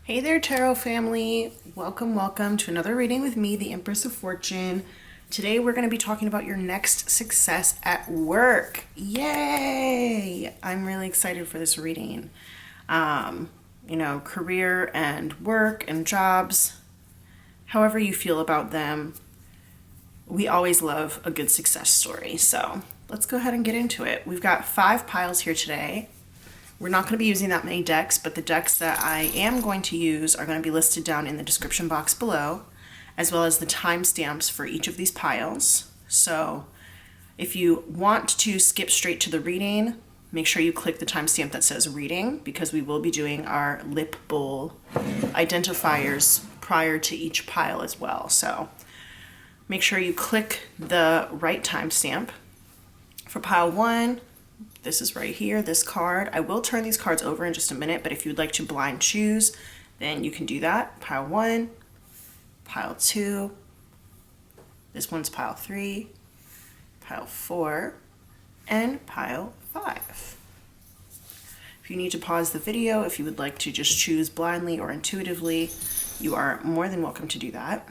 Hey there, Tarot family. Welcome to another reading with me, the Empress of Fortune. Today we're going to be talking about your next success at work. Yay! I'm really excited for this reading. Career and work and jobs, however you feel about them, we always love a good success story. So let's go ahead and get into it. We've got 5 piles here today. We're not going to be using that many decks, but the decks that I am going to use are going to be listed down in the description box below, as well as the timestamps for each of these piles. So if you want to skip straight to the reading, make sure you click the timestamp that says reading, because we will be doing our lip bowl identifiers prior to each pile as well. So make sure you click the right timestamp. For pile 1, this is right here, this card. I will turn these cards over in just a minute, but if you'd like to blind choose, then you can do that. Pile 1, pile 2, this one's pile 3, pile 4, and pile 5. If you need to pause the video, if you would like to just choose blindly or intuitively, you are more than welcome to do that.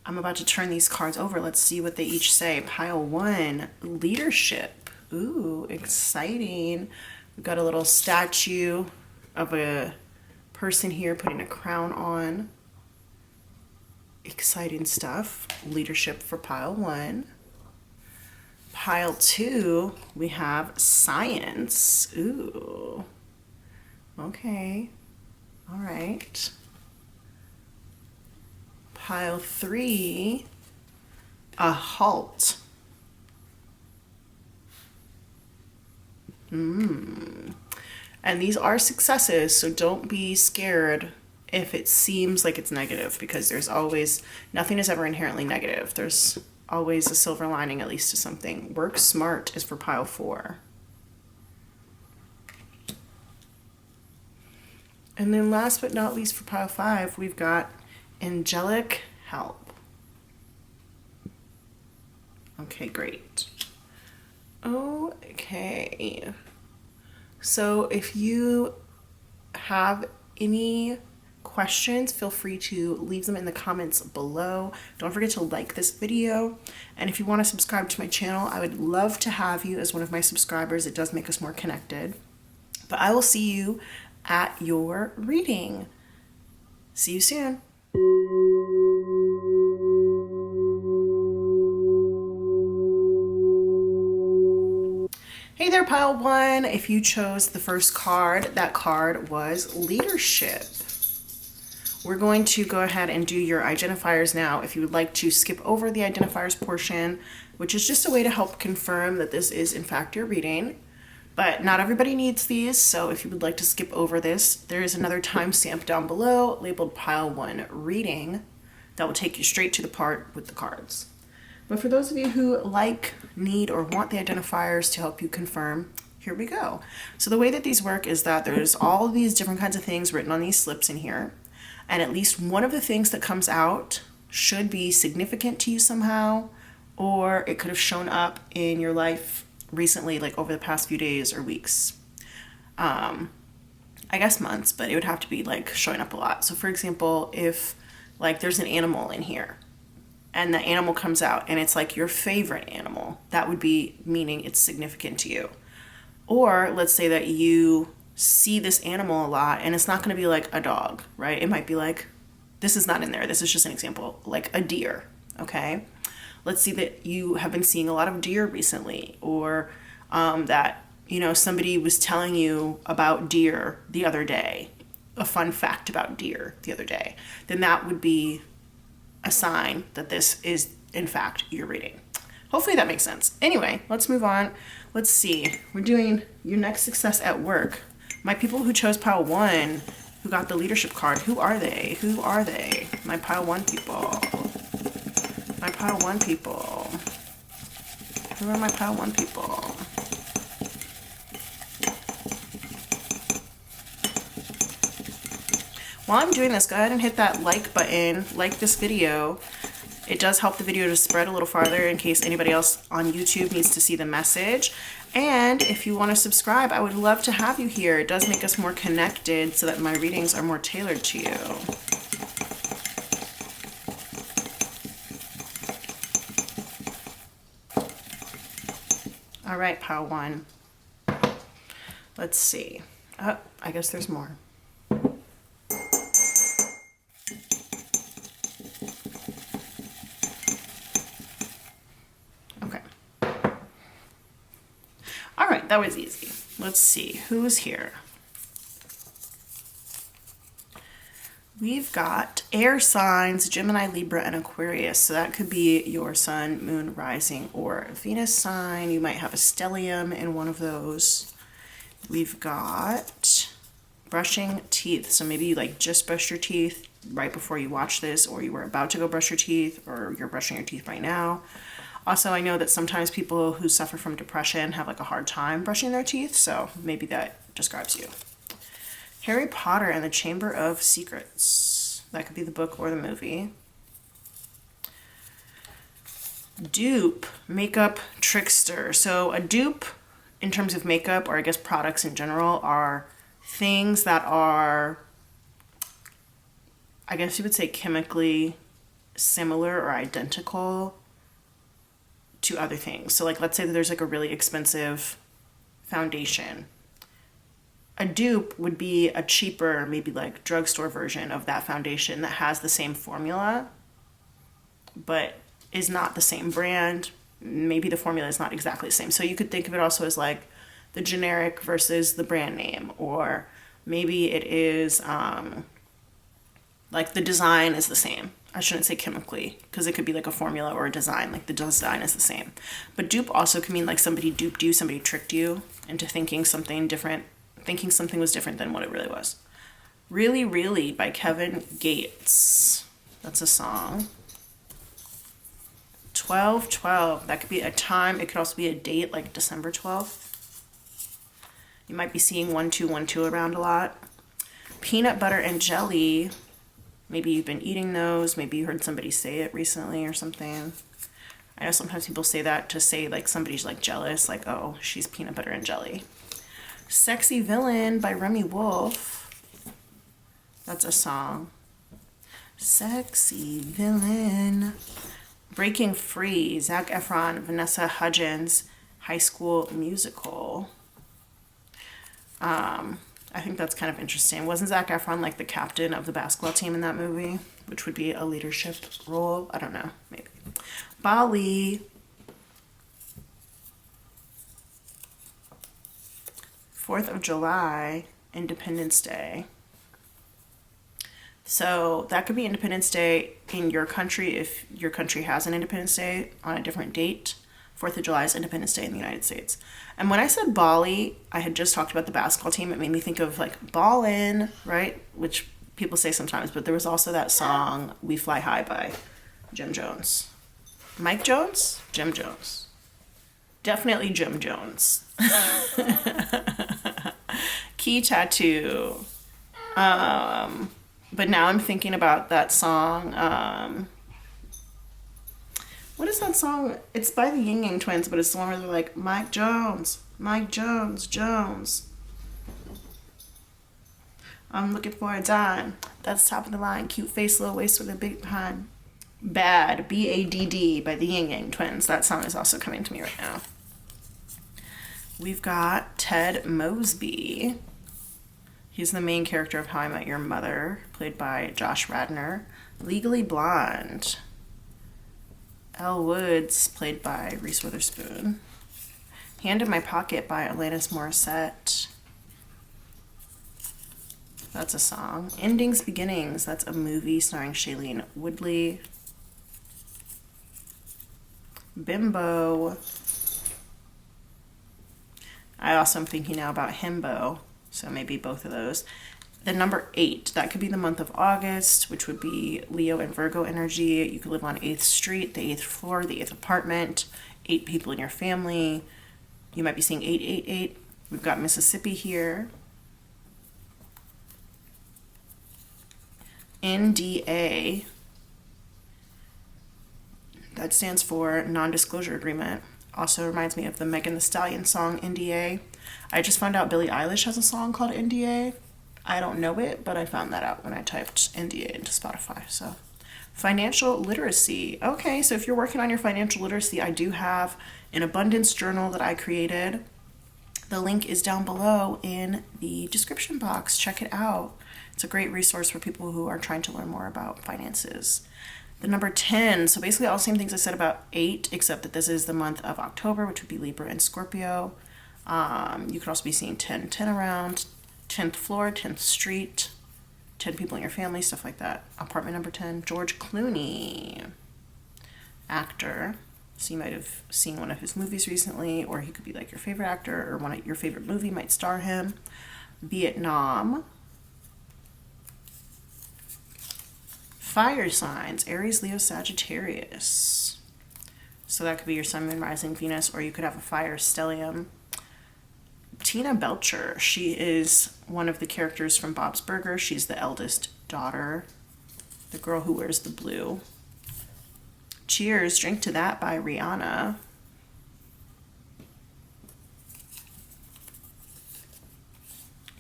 I'm about to turn these cards over. Let's see what they each say. Pile 1, leadership. Ooh, exciting. We've got a little statue of a person here putting a crown on. Exciting stuff. Leadership for pile 1. Pile 2, we have science. Ooh. Okay. All right. Pile 3, a halt. And these are successes, so don't be scared if it seems like it's negative, because nothing is ever inherently negative. There's always a silver lining, at least, to something. Work smart is for pile 4. And then last but not least for pile 5, we've got angelic help. Okay, great. Okay, so if you have any questions, feel free to leave them in the comments below. Don't forget to like this video, and if you want to subscribe to my channel, I would love to have you as one of my subscribers. It does make us more connected. But I will see you at your reading. See you soon. Hey there, pile 1. If you chose the first card, that card was leadership. We're going to go ahead and do your identifiers now. If you would like to skip over the identifiers portion, which is just a way to help confirm that this is in fact your reading, but not everybody needs these, so if you would like to skip over this, there is another timestamp down below labeled pile 1 reading that will take you straight to the part with the cards. But for those of you who need, or want the identifiers to help you confirm, here we go. So the way that these work is that there's all of these different kinds of things written on these slips in here, and at least one of the things that comes out should be significant to you somehow, or it could have shown up in your life recently, like over the past few days or weeks. I guess months, but it would have to be like showing up a lot. So for example, if like there's an animal in here, and the animal comes out and it's like your favorite animal, that would be meaning it's significant to you. Or let's say that you see this animal a lot and it's not going to be like a dog, right? It might be like, this is not in there, this is just an example, like a deer. Okay, let's see that you have been seeing a lot of deer recently, or that somebody was telling you about deer the other day, a fun fact about deer the other day. Then that would be a sign that this is in fact your reading. Hopefully that makes sense. Anyway, let's move on. Let's see. We're doing your next success at work. My people who chose pile 1, who got the leadership card, who are they? Who are they? My pile 1 people. My pile 1 people. Who are my pile 1 people? While I'm doing this, go ahead and hit that like button, like this video. It does help the video to spread a little farther in case anybody else on YouTube needs to see the message. And if you want to subscribe, I would love to have you here. It does make us more connected so that my readings are more tailored to you. All right, pile one. Let's see. Oh, I guess there's more. Okay. All right, that was easy. Let's see who's here. We've got air signs, Gemini, Libra, and Aquarius. So that could be your sun, moon, rising, or Venus sign. You might have a stellium in one of those. We've got brushing teeth. So maybe you like just brushed your teeth right before you watch this, or you were about to go brush your teeth, or you're brushing your teeth right now. Also, I know that sometimes people who suffer from depression have like a hard time brushing their teeth. So maybe that describes you. Harry Potter and the Chamber of Secrets. That could be the book or the movie. Dupe, makeup trickster. So a dupe, in terms of makeup, or I guess products in general, are things that are, I guess you would say, chemically similar or identical to other things. So like, let's say that there's like a really expensive foundation. A dupe would be a cheaper, maybe like drugstore version of that foundation that has the same formula, but is not the same brand. Maybe the formula is not exactly the same. So you could think of it also as like the generic versus the brand name, or maybe it is like the design is the same. I shouldn't say chemically, because it could be like a formula or a design, like the design is the same. But dupe also can mean like somebody duped you, somebody tricked you into thinking something different, thinking something was different than what it really was. Really, Really by Kevin Gates. That's a song. 12/12. That could be a time. It could also be a date, like December 12th. You might be seeing 1212 around a lot. Peanut butter and jelly. Maybe you've been eating those. Maybe you heard somebody say it recently or something. I know sometimes people say that to say like somebody's like jealous, like, oh, she's peanut butter and jelly. Sexy Villain by Remy Wolf. That's a song. Sexy Villain. Breaking Free, Zac Efron, Vanessa Hudgens, High School Musical. I think that's kind of interesting. Wasn't Zac Efron like the captain of the basketball team in that movie? Which would be a leadership role? I don't know, maybe. Bali. 4th of July, Independence Day. So that could be Independence Day in your country if your country has an Independence Day on a different date. 4th of July is Independence Day in the United States. And when I said Bali, I had just talked about the basketball team. It made me think of like ballin', right? Which people say sometimes, but there was also that song, We Fly High by Jim Jones. Mike Jones? Jim Jones. Definitely Jim Jones. Key tattoo. But now I'm thinking about that song. What is that song? It's by the Ying Yang Twins, but it's the one where they're like, Mike Jones, Jones. I'm looking for a dime. That's top of the line. Cute face, little waist with a big behind. Bad, B-A-D-D by the Ying Yang Twins. That song is also coming to me right now. We've got Ted Mosby. He's the main character of How I Met Your Mother, played by Josh Radnor. Legally Blonde. Elle Woods, played by Reese Witherspoon. Hand in My Pocket by Alanis Morissette. That's a song. Endings, Beginnings. That's a movie starring Shailene Woodley. Bimbo. I also am thinking now about Himbo, so maybe both of those. The number 8, that could be the month of August, which would be Leo and Virgo energy. You could live on 8th Street, the 8th floor, the 8th apartment, 8 people in your family. You might be seeing 888. We've got Mississippi here. NDA. That stands for non-disclosure agreement. Also reminds me of the Megan Thee Stallion song NDA. I just found out Billie Eilish has a song called NDA. I don't know it, but I found that out when I typed NDA into Spotify. So, financial literacy. Okay, so if you're working on your financial literacy, I do have an abundance journal that I created. The link is down below in the description box. Check it out. It's a great resource for people who are trying to learn more about finances. The number 10, so basically all the same things I said about 8, except that this is the month of October, which would be Libra and Scorpio. You could also be seeing 10 around, 10th floor, 10th street, 10 people in your family, stuff like that. Apartment number 10, George Clooney, actor. So you might have seen one of his movies recently, or he could be like your favorite actor, or one of your favorite movie might star him. Vietnam. Fire signs, Aries, Leo, Sagittarius. So that could be your sun, moon, rising, Venus, or you could have a fire stellium. Tina Belcher, she is one of the characters from Bob's Burgers. She's the eldest daughter, the girl who wears the blue. Cheers, Drink to That by Rihanna.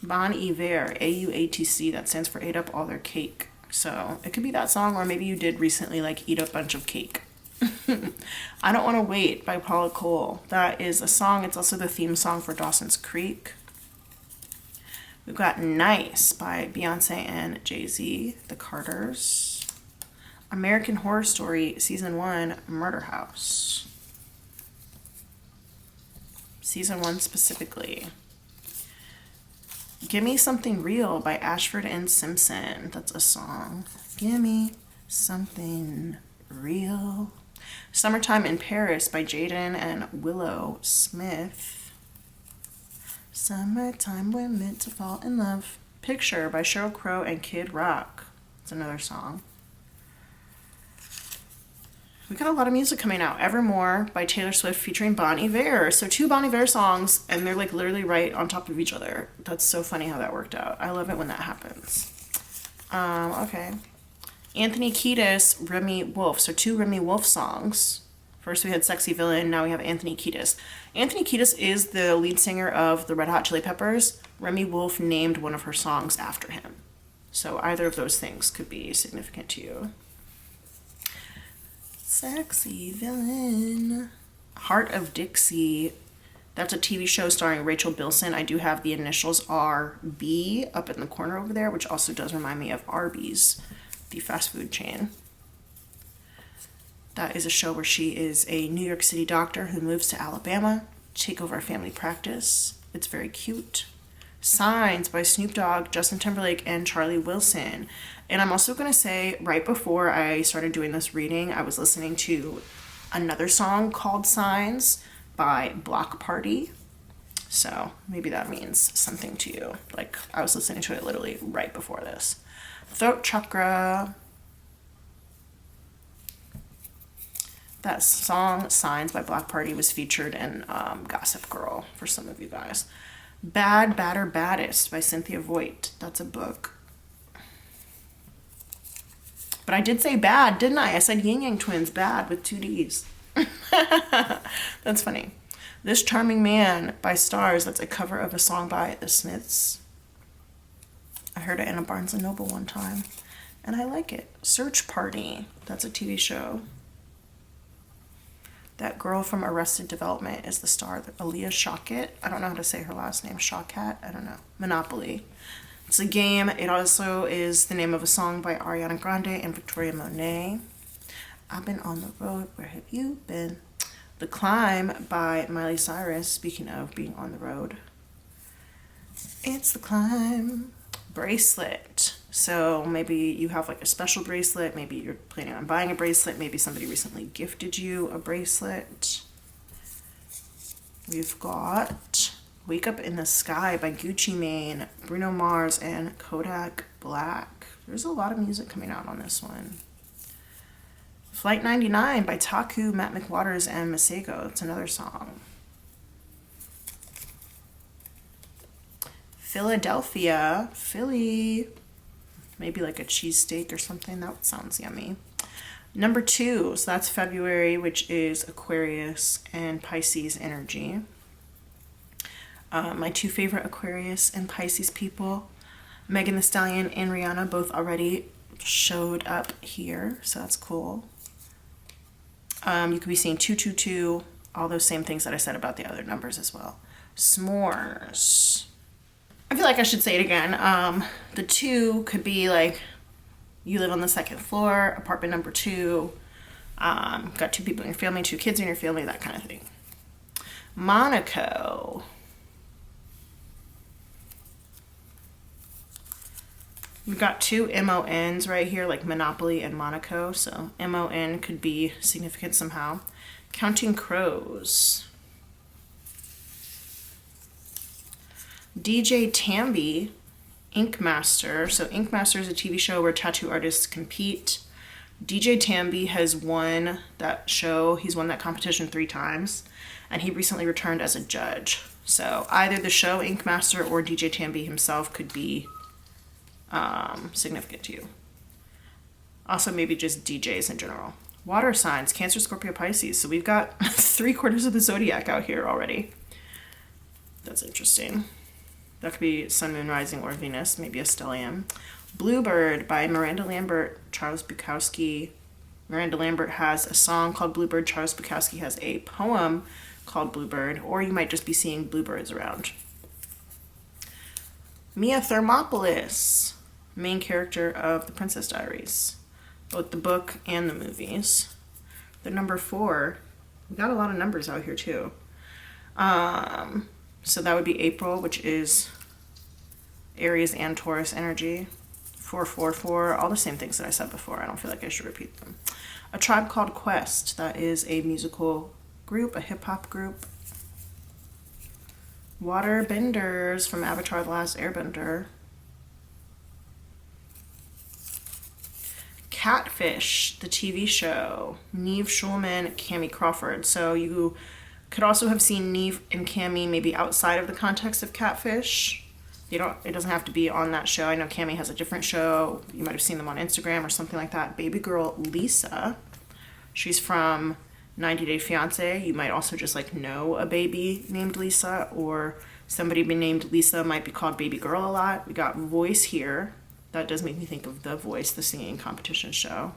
Bon Iver, AUATC, that stands for Ate Up All Their Cake. So it could be that song, or maybe you did recently like eat a bunch of cake. I Don't Want to Wait by Paula Cole. That is a song. It's also the theme song for Dawson's Creek. We've got Nice by Beyonce and Jay-Z, The Carters. American Horror Story Season 1, Murder House. Season 1 specifically. Gimme Something Real by Ashford and Simpson. That's a song. Gimme something real. Summertime in Paris by Jaden and Willow Smith. Summertime, we're meant to fall in love. Picture by Sheryl Crow and Kid Rock. It's another song. We got a lot of music coming out. Evermore by Taylor Swift featuring Bon Iver. So 2 Bon Iver songs, and they're like literally right on top of each other. That's so funny how that worked out. I love it when that happens. Okay. Anthony Kiedis, Remy Wolf. So 2 Remy Wolf songs. First we had Sexy Villain, now we have Anthony Kiedis. Anthony Kiedis is the lead singer of the Red Hot Chili Peppers. Remy Wolf named one of her songs after him. So either of those things could be significant to you. Sexy Villain. Heart of Dixie. That's a TV show starring Rachel Bilson. I do have the initials RB up in the corner over there, which also does remind me of Arby's, the fast food chain. That is a show where she is a New York City doctor who moves to Alabama to take over a family practice. It's very cute. Signs by Snoop Dogg, Justin Timberlake, and Charlie Wilson. And I'm also going to say, right before I started doing this reading, I was listening to another song called Signs by Block Party. So maybe that means something to you. Like, I was listening to it literally right before this. Throat Chakra. That song, Signs by Block Party, was featured in Gossip Girl for some of you guys. Bad, Badder, Baddest by Cynthia Voigt. That's a book. But I did say bad, didn't I? I said Yin Yang Twins, bad, with 2 Ds. That's funny. This Charming Man by Stars. That's a cover of a song by The Smiths. I heard it in a Barnes & Noble one time, and I like it. Search Party. That's a TV show. That girl from Arrested Development is the star, Aaliyah Shawkat. I don't know how to say her last name. Shawkat? I don't know. Monopoly. It's a game. It also is the name of a song by Ariana Grande and Victoria Monet. I've been on the road. Where have you been? The Climb by Miley Cyrus. Speaking of being on the road. It's The Climb. Bracelet. So maybe you have like a special bracelet. Maybe you're planning on buying a bracelet. Maybe somebody recently gifted you a bracelet. We've got Wake Up in the Sky by Gucci Mane, Bruno Mars, and Kodak Black. There's a lot of music coming out on this one. Flight 99 by Taku, Matt McWaters, and Masego. It's another song. Philadelphia, Philly. Maybe like a cheesesteak or something. That sounds yummy. Number 2, so that's February, which is Aquarius and Pisces energy. My 2 favorite Aquarius and Pisces people, Megan Thee Stallion and Rihanna, both already showed up here, so that's cool. You could be seeing 222, all those same things that I said about the other numbers as well. S'mores. I feel like I should say it again. The 2 could be like you live on the 2nd floor, apartment number 2, got 2 people in your family, 2 kids in your family, that kind of thing. Monaco. We've got 2 MONs right here, like Monopoly and Monaco. So MON could be significant somehow. Counting Crows. DJ Tambi, Ink Master. So Ink Master is a TV show where tattoo artists compete. DJ Tambi has won that show. He's won that competition 3 times. And he recently returned as a judge. So either the show Ink Master or DJ Tambi himself could be significant to you. Also maybe just DJs in general. Water signs, Cancer, Scorpio, Pisces. So we've got 3/4 of the zodiac out here already. That's interesting. That could be Sun, Moon, Rising, or Venus, maybe a stellium. Bluebird by Miranda Lambert, Charles Bukowski. Miranda Lambert has a song called Bluebird. Charles Bukowski has a poem called Bluebird, or you might just be seeing bluebirds around. Mia Thermopolis, main character of The Princess Diaries, both the book and the movies. They're number 4. We got a lot of numbers out here too. So that would be April, which is Aries and Taurus energy. 444, all the same things that I said before. I don't feel like I should repeat them. A Tribe Called Quest, that is a musical group, a hip-hop group. Waterbenders from Avatar: The Last Airbender. Catfish, the TV show. Neve Schulman, Cammie Crawford. So you could also have seen Neve and Cammie maybe outside of the context of Catfish. It doesn't have to be on that show. I know Cammie has a different show. You might have seen them on Instagram or something like that. Baby girl Lisa. She's from 90 Day Fiance. You might also just like know a baby named Lisa, or somebody named Lisa might be called baby girl a lot. We got Voice here. That does make me think of The Voice, the singing competition show.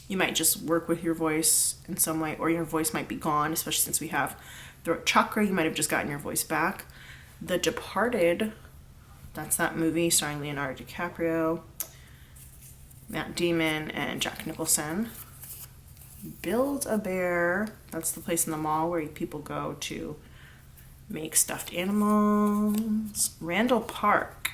You might just work with your voice in some way, or your voice might be gone, especially since we have throat chakra. You might have just gotten your voice back. The Departed, that's that movie starring Leonardo DiCaprio, Matt Damon, and Jack Nicholson. Build-A-Bear, that's the place in the mall where people go to make stuffed animals. Randall Park,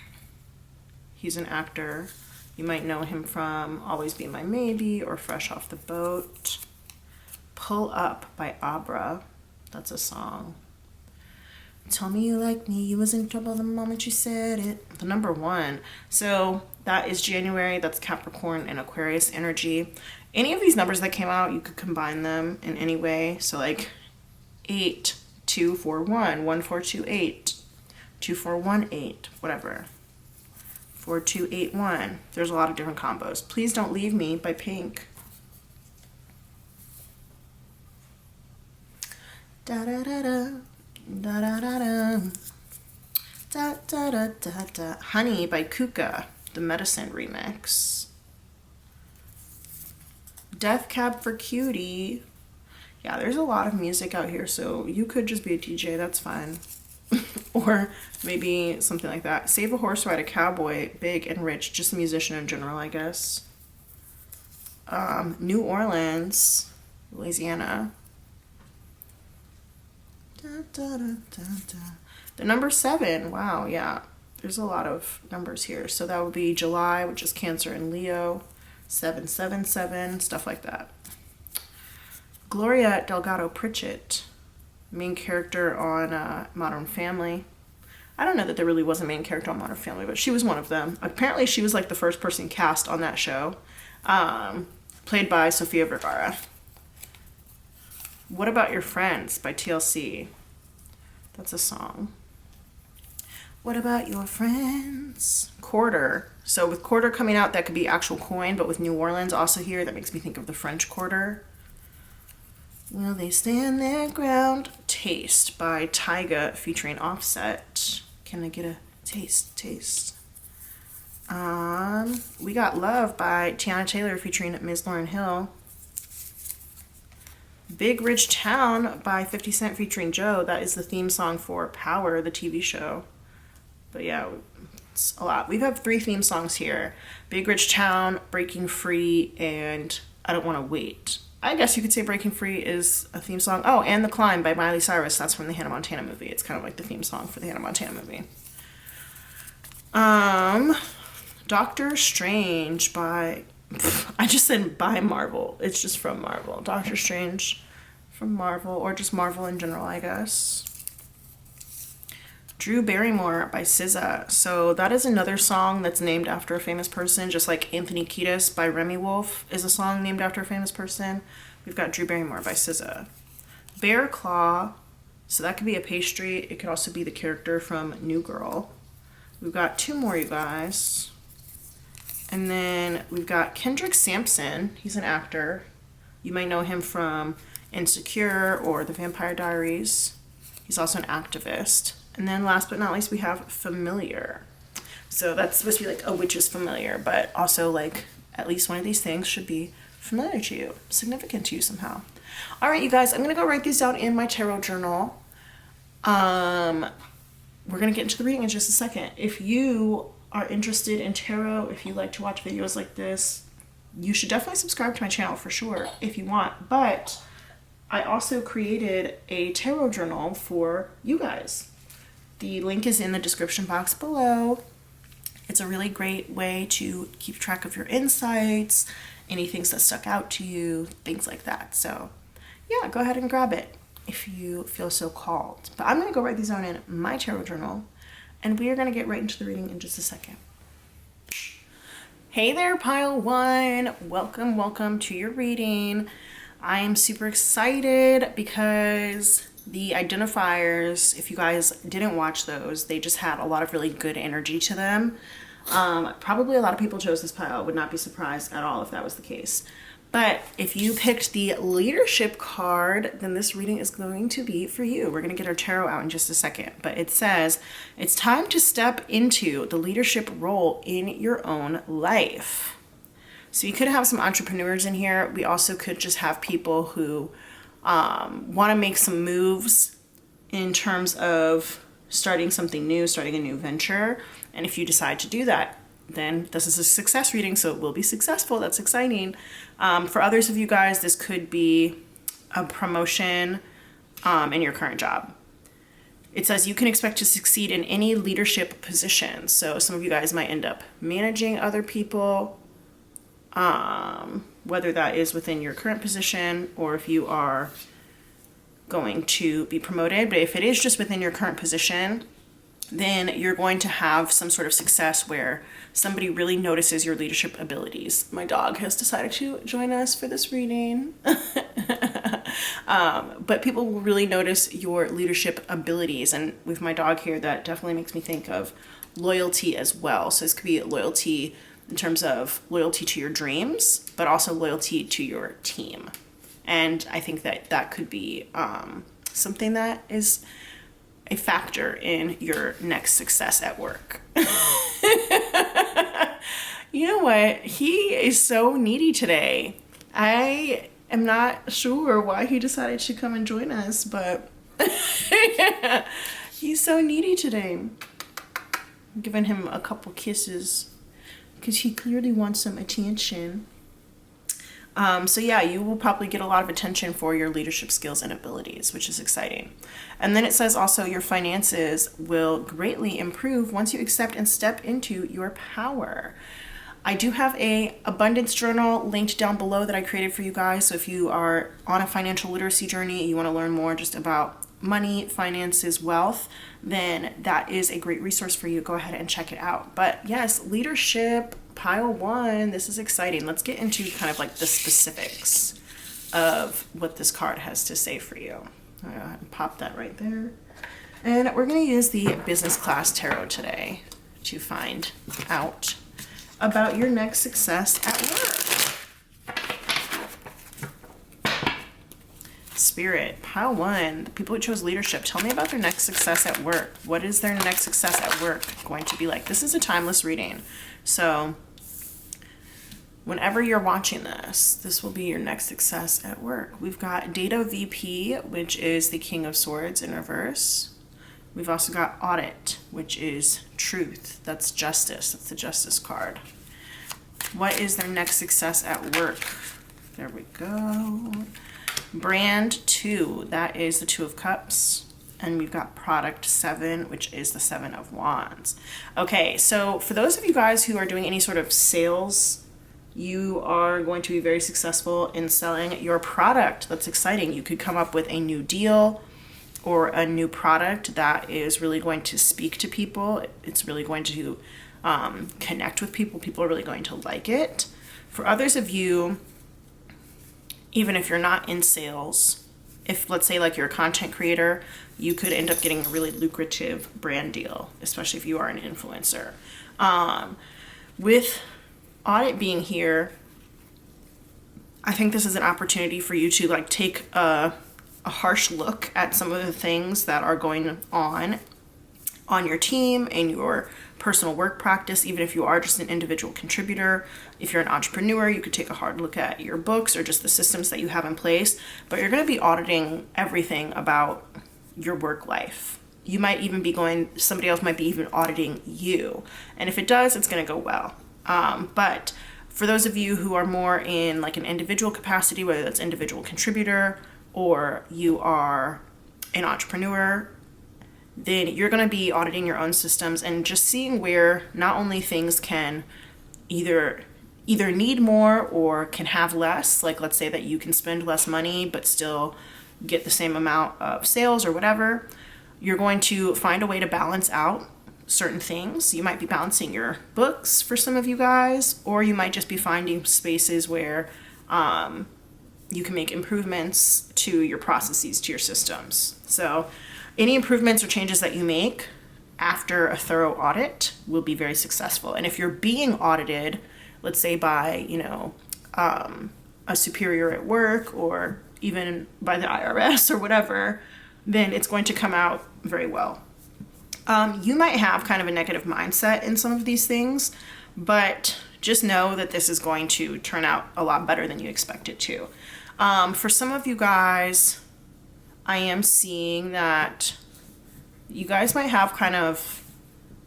he's an actor. You might know him from Always Be My Maybe or Fresh Off the Boat. Pull Up by Abra, that's a song. Tell me you like me, you was in trouble the moment you said it. The number 1. So that is January, that's Capricorn and Aquarius energy. Any of these numbers that came out, you could combine them in any way. So like 8241, 1428, 2418, whatever. 4281. There's a lot of different combos. Please Don't Leave Me by Pink. Da da da da. Da da da da. Da da da da da. Honey by Kuka, the Medicine remix. Death Cab for Cutie. Yeah, there's a lot of music out here, so you could just be a DJ, that's fine. Or maybe something like that. Save a Horse, Ride a Cowboy, Big and Rich, just a musician in general, I guess. New Orleans, Louisiana. Da, da, da, da, da. The number 7, wow, yeah. There's a lot of numbers here. So that would be July, which is Cancer and Leo. 777, stuff like that. Gloria Delgado Pritchett, main character on Modern Family. I don't know that there really was a main character on Modern Family, but she was one of them. Apparently she was like the first person cast on that show, played by Sofia Vergara. What About Your Friends by TLC. That's a song. What about your friends? Quarter. So with quarter coming out, that could be actual coin, but with New Orleans also here, that makes me think of the French Quarter. Will they stand their ground? Taste by Tyga featuring Offset. Can I get a taste? Taste. We got Love by Tiana Taylor featuring Ms. Lauryn Hill. Big Rich Town by 50 Cent featuring Joe. That is the theme song for Power, the TV show. But yeah, it's a lot. We have 3 theme songs here. Big Rich Town, Breaking Free, and I Don't Want to Wait. I guess you could say Breaking Free is a theme song. Oh, and The Climb by Miley Cyrus. That's from the Hannah Montana movie. It's kind of like the theme song for the Hannah Montana movie. Doctor Strange by... I just said by Marvel. It's just from Marvel. Doctor Strange from Marvel, or just Marvel in general, I guess. Drew Barrymore by SZA. So that is another song that's named after a famous person, just like Anthony Kiedis by Remy Wolf is a song named after a famous person. We've got Drew Barrymore by SZA. Bear Claw. So that could be a pastry. It could also be the character from New Girl. We've got 2 more, you guys. And then we've got Kendrick Sampson. He's an actor. You might know him from Insecure or The Vampire Diaries. He's also an activist. And then last but not least, we have Familiar. So that's supposed to be like a witch's familiar, but also like at least one of these things should be familiar to you, significant to you somehow. All right, you guys, I'm going to go write these down in my tarot journal. We're going to get into the reading in just a second. If you are interested in tarot, if you like to watch videos like this, you should definitely subscribe to my channel for sure if you want. But I also created a tarot journal for you guys. The link is in the description box below. It's a really great way to keep track of your insights, any things that stuck out to you, things like that. So yeah, go ahead and grab it if you feel so called. But I'm going to go write these down in my tarot journal, and we are going to get right into the reading in just a second. Hey there, Pile 1. Welcome to your reading. I am super excited because the identifiers, if you guys didn't watch those, they just had a lot of really good energy to them. Probably a lot of people chose this pile. I would not be surprised at all if that was the case. But if you picked the leadership card, then this reading is going to be for you. We're going to get our tarot out in just a second. But it says, it's time to step into the leadership role in your own life. So you could have some entrepreneurs in here. We also could just have people who want to make some moves in terms of starting something new, starting a new venture. And if you decide to do that, then this is a success reading, so it will be successful. That's exciting. For others of you guys, this could be a promotion in your current job. It says you can expect to succeed in any leadership position. So some of you guys might end up managing other people, whether that is within your current position or if you are going to be promoted. But if it is just within your current position, then you're going to have some sort of success where somebody really notices your leadership abilities. My dog has decided to join us for this reading. But people will really notice your leadership abilities. And with my dog here, that definitely makes me think of loyalty as well. So this could be loyalty in terms of loyalty to your dreams, but also loyalty to your team. And I think that that could be something that is a factor in your next success at work. You know what? He is so needy today. I am not sure why he decided to come and join us, but he's so needy today. I'm giving him a couple kisses because he clearly wants some attention. So yeah, you will probably get a lot of attention for your leadership skills and abilities, which is exciting. And then it says also your finances will greatly improve once you accept and step into your power. I do have a abundance journal linked down below that I created for you guys. So if you are on a financial literacy journey, you want to learn more just about money, finances, wealth, then that is a great resource for you. Go ahead and check it out. But yes, leadership, pile 1, this is exciting. Let's get into kind of like the specifics of what this card has to say for you. I'll go ahead and pop that right there. And we're going to use the business class tarot today to find out about your next success at work. Spirit, pile one, the people who chose leadership, tell me about their next success at work. What is their next success at work going to be like? This is a timeless reading. So whenever you're watching this, this will be your next success at work. We've got Data VP, which is the King of Swords in reverse. We've also got Audit, which is Truth. That's Justice. That's the Justice card. What is their next success at work? There we go. Brand 2, that is the Two of Cups. And we've got Product 7, which is the Seven of Wands. Okay, so for those of you guys who are doing any sort of sales, you are going to be very successful in selling your product. That's exciting. You could come up with a new deal or a new product that is really going to speak to people. It's really going to connect with people. People are really going to like it. For others of you, even if you're not in sales, if let's say like you're a content creator, you could end up getting a really lucrative brand deal, especially if you are an influencer. With Audit being here, I think this is an opportunity for you to like take a harsh look at some of the things that are going on your team and your personal work practice. Even if you are just an individual contributor, if you're an entrepreneur, you could take a hard look at your books or just the systems that you have in place. But you're going to be auditing everything about your work life. You might even be somebody else might be even auditing you. And if it does, it's going to go well. But for those of you who are more in like an individual capacity, whether that's individual contributor or you are an entrepreneur, then you're going to be auditing your own systems and just seeing where not only things can either need more or can have less. Like let's say that you can spend less money but still get the same amount of sales or whatever. You're going to find a way to balance out certain things. You might be balancing your books for some of you guys, or you might just be finding spaces where you can make improvements to your processes, to your systems. So any improvements or changes that you make after a thorough audit will be very successful. And if you're being audited, let's say by, a superior at work or even by the IRS or whatever, then it's going to come out very well. You might have kind of a negative mindset in some of these things, but just know that this is going to turn out a lot better than you expect it to. For some of you guys, I am seeing that you guys might have kind of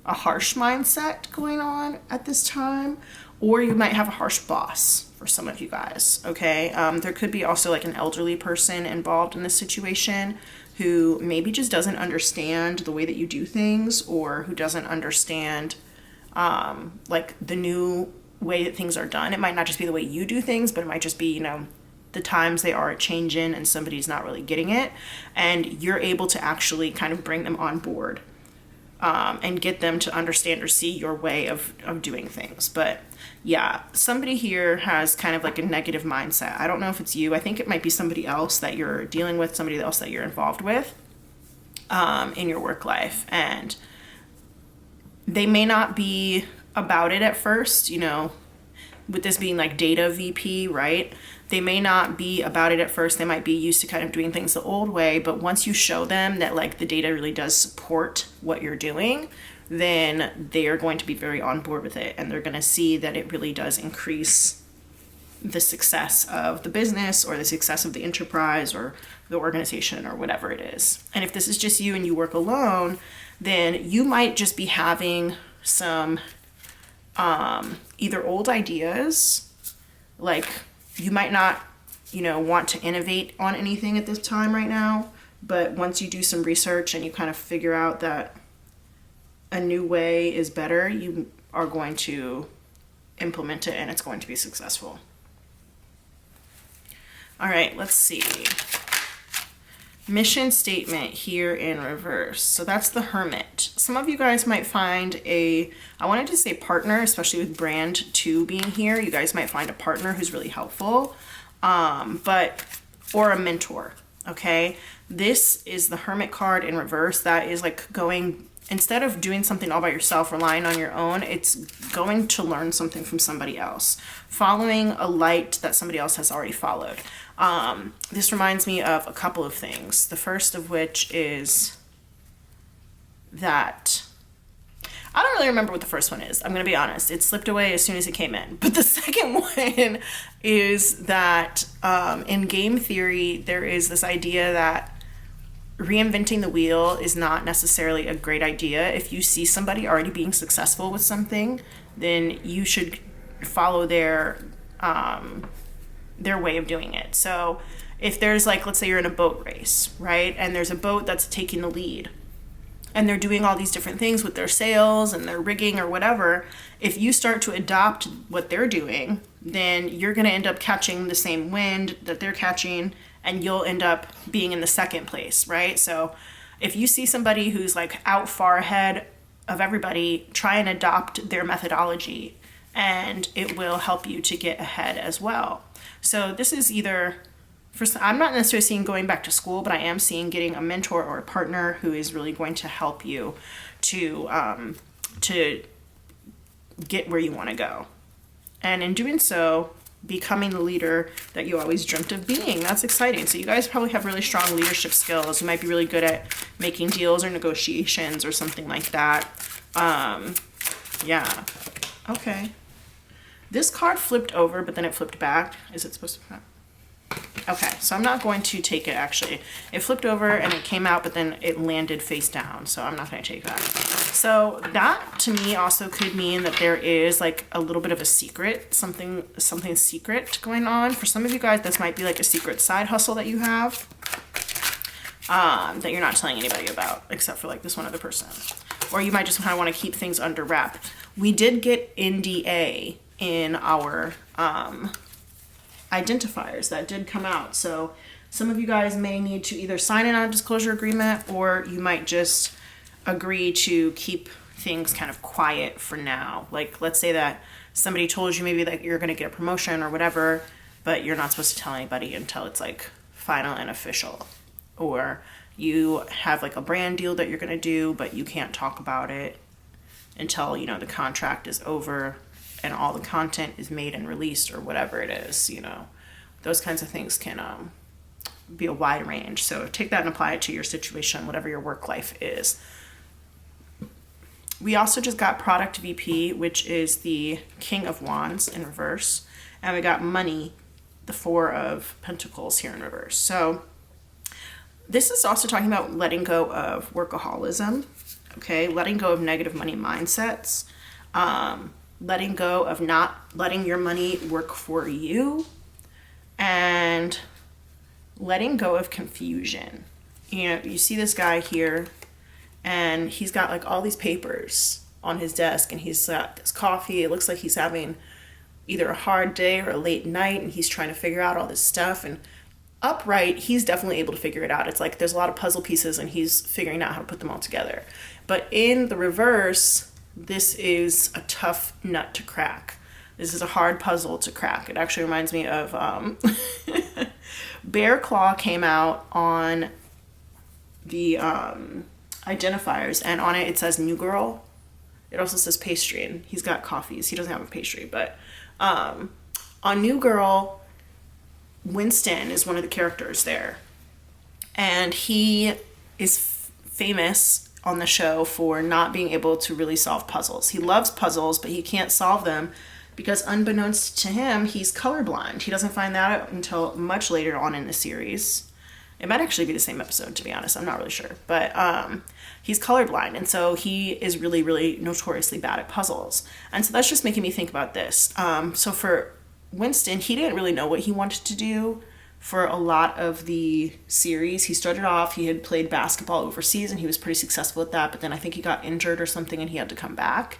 a harsh mindset going on at this time, or you might have a harsh boss for some of you guys, okay? There could be also like an elderly person involved in this situation who maybe just doesn't understand the way that you do things, or who doesn't understand like the new way that things are done. It might not just be the way you do things, but it might just be, the times they are changing and somebody's not really getting it. And you're able to actually kind of bring them on board and get them to understand or see your way of doing things. But yeah, somebody here has kind of like a negative mindset. I don't know if it's you. I think it might be somebody else that you're dealing with, somebody else that you're involved with in your work life. And they may not be about it at first, with this being like Data VP, right? They may not be about it at first. They might be used to kind of doing things the old way, but once you show them that like the data really does support what you're doing, then they are going to be very on board with it, and they're going to see that it really does increase the success of the business or the success of the enterprise or the organization or whatever it is. And if this is just you and you work alone, then you might just be having some either old ideas, like you might not, want to innovate on anything at this time right now, but once you do some research and you kind of figure out that a new way is better, you are going to implement it and it's going to be successful. All right, let's see. Mission statement here in reverse. So that's the Hermit. Some of you guys might find I wanted to say partner, especially with brand 2 being here. You guys might find a partner who's really helpful, or a mentor. Okay, this is the Hermit card in reverse. That is like going, instead of doing something all by yourself, relying on your own, it's going to learn something from somebody else, following a light that somebody else has already followed. This reminds me of a couple of things. The first of which is that I don't really remember what the first one is. I'm going to be honest. It slipped away as soon as it came in. But the second one is that in game theory, there is this idea that reinventing the wheel is not necessarily a great idea. If you see somebody already being successful with something, then you should follow their way of doing it. So if there's like, let's say you're in a boat race, right? And there's a boat that's taking the lead, and they're doing all these different things with their sails and their rigging or whatever. If you start to adopt what they're doing, then you're going to end up catching the same wind that they're catching, and you'll end up being in the second place, right? So if you see somebody who's like out far ahead of everybody, try and adopt their methodology, and it will help you to get ahead as well. So this is either, I'm not necessarily seeing going back to school, but I am seeing getting a mentor or a partner who is really going to help you to get where you want to go. And in doing so, becoming the leader that you always dreamt of being. That's exciting. So you guys probably have really strong leadership skills. You might be really good at making deals or negotiations or something like that. Yeah. Okay. This card flipped over, but then it flipped back. Is it supposed to flip? Okay, so I'm not going to take it actually. It flipped over and it came out, but then it landed face down, so I'm not going to take that. So that to me also could mean that there is like a little bit of a secret, something secret going on. For some of you guys, this might be like a secret side hustle that you have that you're not telling anybody about, except for like this one other person. Or you might just kind of want to keep things under wrap. We did get NDA in our identifiers that did come out. So some of you guys may need to either sign a non-disclosure agreement, or you might just agree to keep things kind of quiet for now. Like, let's say that somebody told you maybe that you're going to get a promotion or whatever, but you're not supposed to tell anybody until it's like final and official. Or you have like a brand deal that you're going to do, but you can't talk about it until, you know, the contract is over and all the content is made and released or whatever it is, you know. Those kinds of things can be a wide range. So take that and apply it to your situation, whatever your work life is. We also just got Product VP, which is the King of Wands in reverse. And we got Money, the Four of Pentacles here in reverse. So this is also talking about letting go of workaholism, okay? Letting go of negative money mindsets. Letting go of not letting your money work for you, and letting go of confusion. You know, you see this guy here, and he's got like all these papers on his desk, and he's got this coffee. It looks like he's having either a hard day or a late night, and he's trying to figure out all this stuff. And upright, he's definitely able to figure it out. It's like there's a lot of puzzle pieces, and he's figuring out how to put them all together. But in the reverse, this is a tough nut to crack. This is a hard puzzle to crack. It actually reminds me of Bear Claw came out on the identifiers, and on it says New Girl. It also says pastry, and he's got coffees. He doesn't have a pastry, but on New Girl, Winston is one of the characters there, and he is famous on the show for not being able to really solve puzzles. He loves puzzles, but he can't solve them because unbeknownst to him, he's colorblind. He doesn't find that out until much later on in the series. It might actually be the same episode, to be honest. I'm not really sure. But he's colorblind, and so he is really, really notoriously bad at puzzles. And so that's just making me think about this. So for Winston, he didn't really know what he wanted to do for a lot of the series. He started off, he had played basketball overseas, and he was pretty successful at that, but then I think he got injured or something, and he had to come back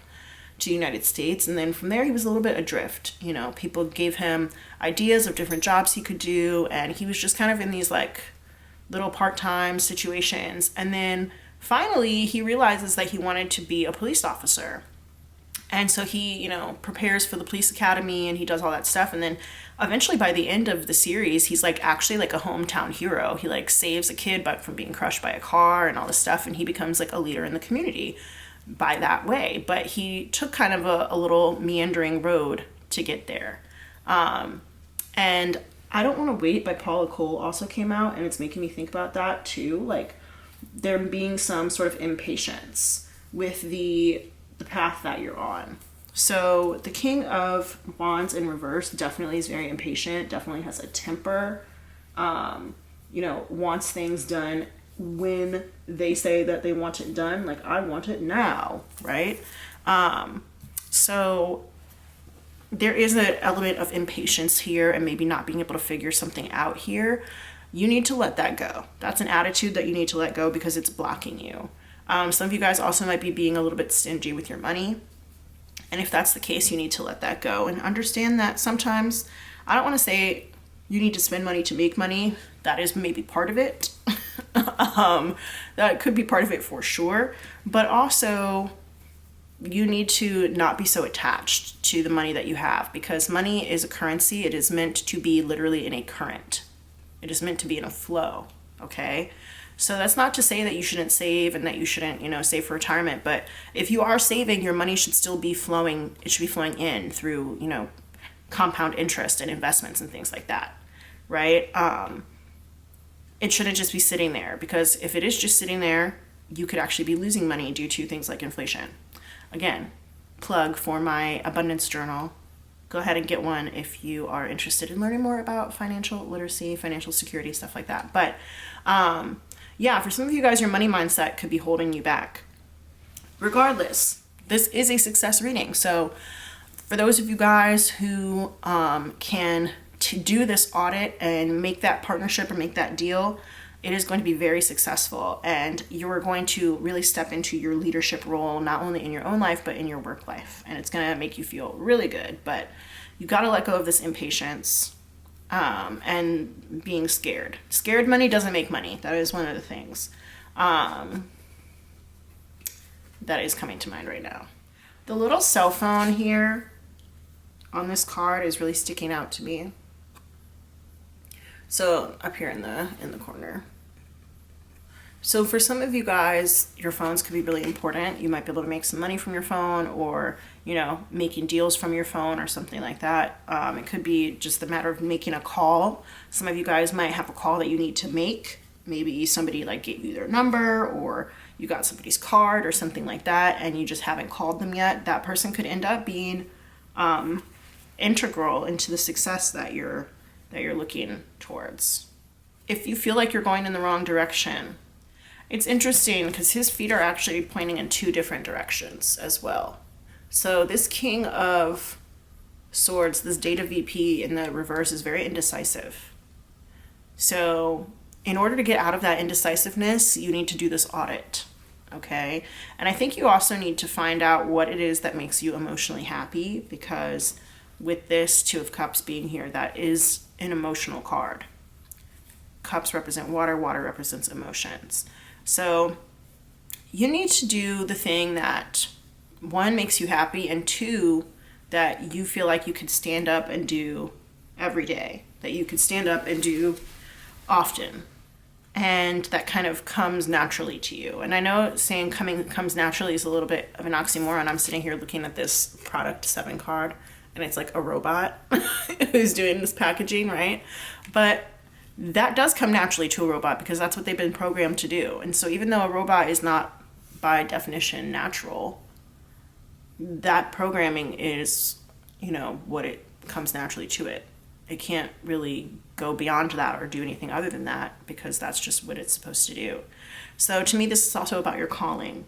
to the United States. And then from there, he was a little bit adrift. You know, people gave him ideas of different jobs he could do, and he was just kind of in these like little part-time situations. And then finally, he realizes that he wanted to be a police officer. And so he, you know, prepares for the police academy and he does all that stuff. And then eventually by the end of the series, he's like actually like a hometown hero. He like saves a kid from being crushed by a car and all this stuff. And he becomes like a leader in the community by that way. But he took kind of a little meandering road to get there. And I Don't Want to Wait by Paula Cole also came out, and it's making me think about that too. Like there being some sort of impatience with the path that you're on. So the King of Wands in reverse definitely is very impatient, definitely has a temper, you know, wants things done when they say that they want it done. Like, I want it now, right? So there is an element of impatience here and maybe not being able to figure something out here. You need to let that go. That's an attitude that you need to let go because it's blocking you. Some of you guys also might be being a little bit stingy with your money. And if that's the case, you need to let that go and understand that sometimes, I don't want to say you need to spend money to make money. That is maybe part of it. That could be part of it for sure. But also, you need to not be so attached to the money that you have, because money is a currency. It is meant to be literally in a current. It is meant to be in a flow, okay? So that's not to say that you shouldn't save and that you shouldn't, you know, save for retirement. But if you are saving, your money should still be flowing. It should be flowing in through, you know, compound interest and investments and things like that, right? It shouldn't just be sitting there, because if it is just sitting there, you could actually be losing money due to things like inflation. Again, plug for my abundance journal. Go ahead and get one if you are interested in learning more about financial literacy, financial security, stuff like that. But yeah, for some of you guys, your money mindset could be holding you back. Regardless, this is a success reading. So for those of you guys who can do this audit and make that partnership or make that deal, it is going to be very successful, and you are going to really step into your leadership role, not only in your own life, but in your work life. And it's going to make you feel really good, but you got to let go of this impatience and being scared. Scared money doesn't make money. That is one of the things that is coming to mind right now. The little cell phone here on this card is really sticking out to me. So up here in the corner. So for some of you guys, your phones could be really important. You might be able to make some money from your phone, or, you know, making deals from your phone or something like that. It could be just the matter of making a call. Some of you guys might have a call that you need to make. Maybe somebody like gave you their number, or you got somebody's card or something like that, and you just haven't called them yet. That person could end up being integral into the success that you're looking towards. If you feel like you're going in the wrong direction, it's interesting because his feet are actually pointing in two different directions as well. So this King of Swords, this Data VP in the reverse, is very indecisive. So in order to get out of that indecisiveness, you need to do this audit, okay? And I think you also need to find out what it is that makes you emotionally happy, because with this Two of Cups being here, that is an emotional card. Cups represent water, water represents emotions. So you need to do the thing that, one, makes you happy, and two, that you feel like you could stand up and do every day, that you could stand up and do often, and that kind of comes naturally to you. And I know saying comes naturally is a little bit of an oxymoron. I'm sitting here looking at this product 7 card, and it's like a robot who's doing this packaging, right? But that does come naturally to a robot, because that's what they've been programmed to do. And so even though a robot is not by definition natural, that programming is, you know, what it comes naturally to it. It can't really go beyond that or do anything other than that, because that's just what it's supposed to do. So to me, this is also about your calling.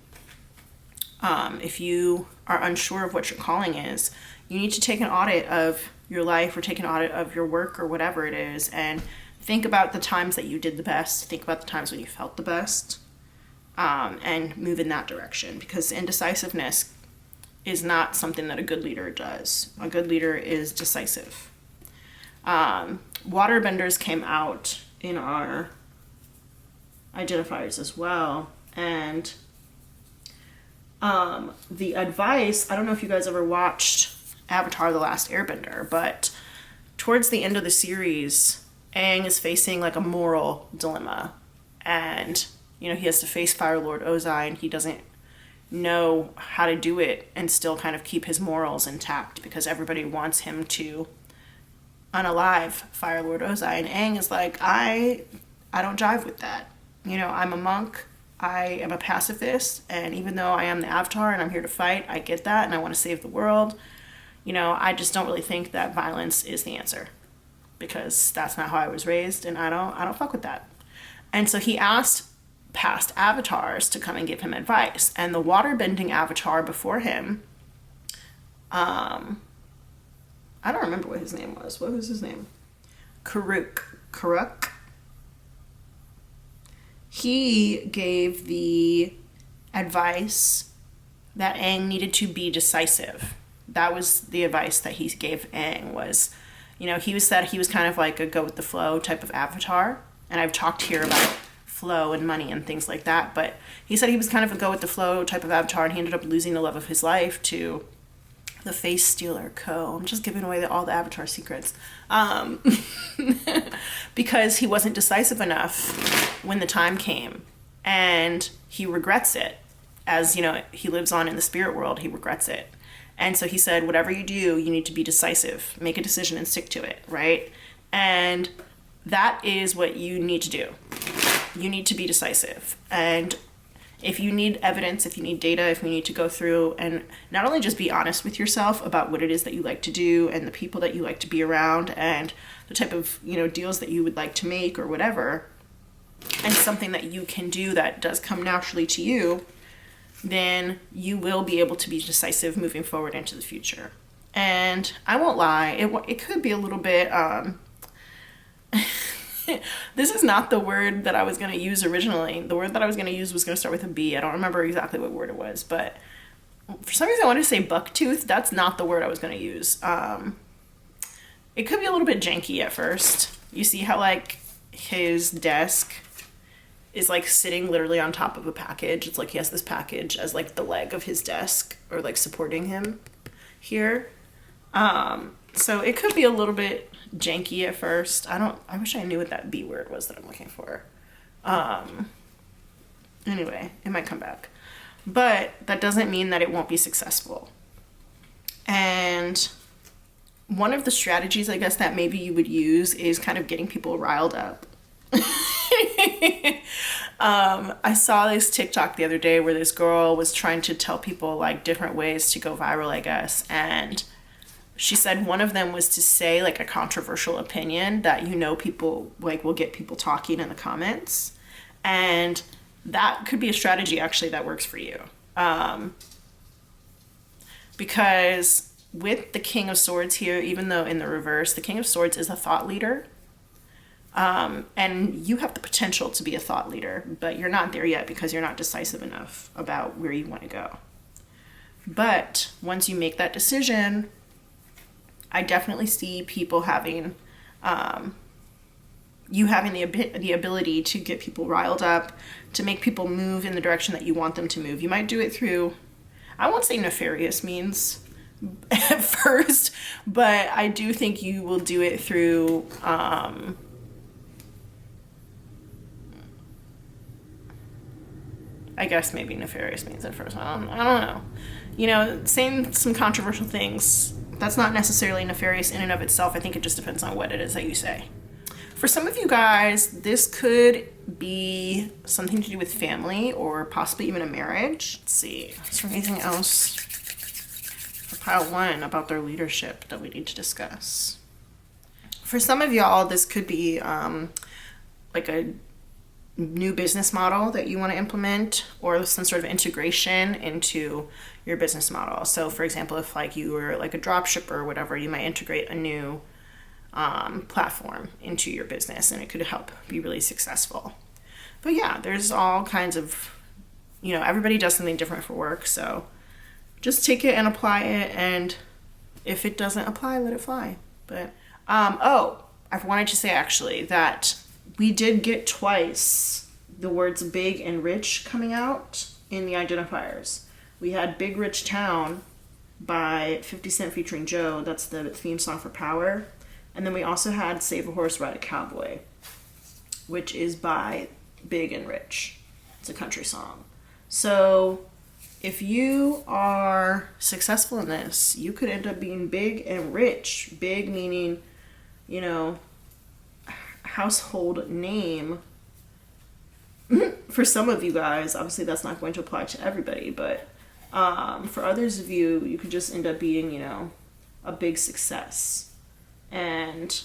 If you are unsure of what your calling is, you need to take an audit of your life, or take an audit of your work, or whatever it is, and think about the times that you did the best. Think about the times when you felt the best, and move in that direction, because indecisiveness is not something that a good leader does. A good leader is decisive. Waterbenders came out in our identifiers as well, and The advice, I don't know if you guys ever watched Avatar: The Last Airbender, but towards the end of the series, Aang is facing like a moral dilemma. And, you know, he has to face Fire Lord Ozai, and he doesn't know how to do it and still kind of keep his morals intact because everybody wants him to unalive Fire Lord Ozai. And Aang is like, I don't jive with that. You know, I'm a monk. I am a pacifist, and even though I am the Avatar and I'm here to fight, I get that, and I want to save the world. You know, I just don't really think that violence is the answer because that's not how I was raised, and I don't fuck with that. And so he asked past avatars to come and give him advice, and the waterbending avatar before him, I don't remember what his name was. What was his name? Karuk. He gave the advice that Aang needed to be decisive. That was the advice that he gave Aang was, you know, he said he was kind of like a go with the flow type of avatar. And I've talked here about flow and money and things like that. But he said he was kind of a go with the flow type of avatar, and he ended up losing the love of his life to the Face Stealer Co. I'm just giving away all the Avatar secrets. Because he wasn't decisive enough when the time came. And he regrets it. As, you know, he lives on in the spirit world, he regrets it. And so he said, whatever you do, you need to be decisive. Make a decision and stick to it, right? And that is what you need to do. You need to be decisive. And if you need evidence, if you need data, if you need to go through and not only just be honest with yourself about what it is that you like to do and the people that you like to be around and the type of, you know, deals that you would like to make or whatever, and something that you can do that does come naturally to you, then you will be able to be decisive moving forward into the future. And I won't lie, it could be a little bit, this is not the word that I was going to use originally. The word that I was going to use was going to start with a B. I don't remember exactly what word it was, but for some reason I wanted to say bucktooth. That's not the word I was going to use. It could be a little bit janky at first. You see how like his desk is like sitting literally on top of a package. It's like he has this package as like the leg of his desk or like supporting him here. So it could be a little bit janky at first. I wish I knew what that B word was that I'm looking for. Anyway, it might come back. But that doesn't mean that it won't be successful. And one of the strategies, I guess, that maybe you would use is kind of getting people riled up. I saw this TikTok the other day where this girl was trying to tell people like different ways to go viral, I guess. And she said one of them was to say like a controversial opinion that, you know, people like will get people talking in the comments. And that could be a strategy actually that works for you. Because with the King of Swords here, even though in the reverse, the King of Swords is a thought leader. And you have the potential to be a thought leader, but you're not there yet because you're not decisive enough about where you want to go. But once you make that decision, I definitely see people having, you having the ability to get people riled up, to make people move in the direction that you want them to move. You might do it through, I won't say nefarious means at first, but I do think you will do it through, I guess maybe nefarious means at first. I don't know. You know, saying some controversial things, that's not necessarily nefarious in and of itself. I think it just depends on what it is that you say. For some of you guys, this could be something to do with family or possibly even a marriage. Let's see. Is there anything else for pile one about their leadership that we need to discuss? For some of y'all, this could be like a new business model that you want to implement or some sort of integration into your business model. So for example, if like you were like a drop shipper or whatever, you might integrate a new platform into your business and it could help be really successful. But yeah, there's all kinds of, you know, everybody does something different for work. So just take it and apply it. And if it doesn't apply, let it fly. But, I wanted to say actually that we did get twice the words big and rich coming out in the identifiers. We had Big Rich Town by 50 Cent featuring Joe. That's the theme song for Power. And then we also had Save a Horse, Ride a Cowboy, which is by Big and Rich. It's a country song. So if you are successful in this, you could end up being big and rich. Big meaning, you know, household name for some of you guys. Obviously that's not going to apply to everybody, but for others of you, you could just end up being, you know, a big success. And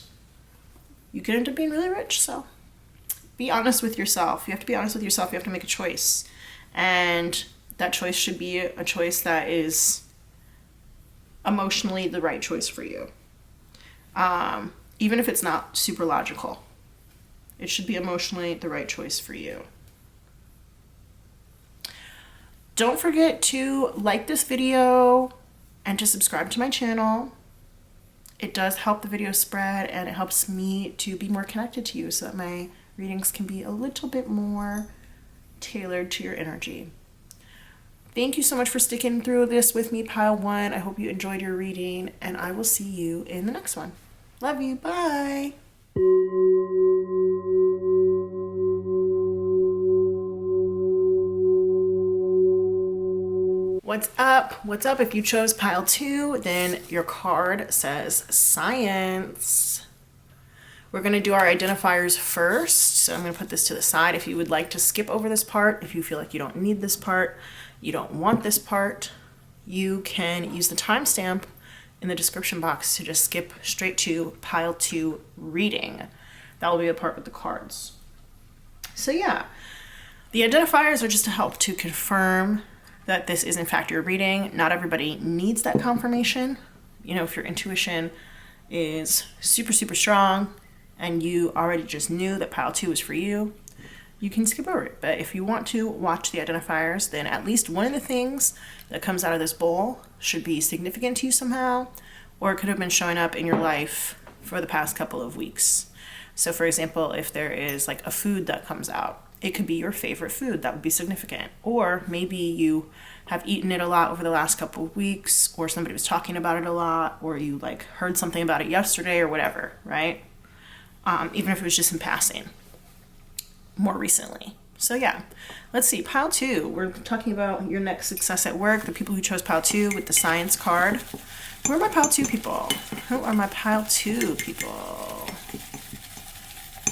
you could end up being really rich. So be honest with yourself. You have to be honest with yourself. You have to make a choice. And that choice should be a choice that is emotionally the right choice for you. Even if it's not super logical, it should be emotionally the right choice for you. Don't forget to like this video and to subscribe to my channel. It does help the video spread, and it helps me to be more connected to you so that my readings can be a little bit more tailored to your energy. Thank you so much for sticking through this with me, Pile 1. I hope you enjoyed your reading, and I will see you in the next one. Love you. Bye. What's up? What's up? If you chose Pile 2, then your card says Science. We're going to do our identifiers first. So I'm going to put this to the side. If you would like to skip over this part, if you feel like you don't need this part, you don't want this part, you can use the timestamp in the description box to just skip straight to Pile 2 reading. That will be the part with the cards. So yeah, the identifiers are just to help to confirm that this is in fact your reading. Not everybody needs that confirmation. You know, if your intuition is super, super strong and you already just knew that Pile 2 is for you, you can skip over it. But if you want to watch the identifiers, then at least one of the things that comes out of this bowl should be significant to you somehow, or it could have been showing up in your life for the past couple of weeks. So for example, if there is like a food that comes out, it could be your favorite food. That would be significant. Or maybe you have eaten it a lot over the last couple of weeks, or somebody was talking about it a lot, or you like heard something about it yesterday or whatever, right? Even if it was just in passing more recently. So yeah, let's see, Pile 2. We're talking about your next success at work, the people who chose Pile 2 with the Science card. Who are my Pile 2 people? Who are my Pile 2 people?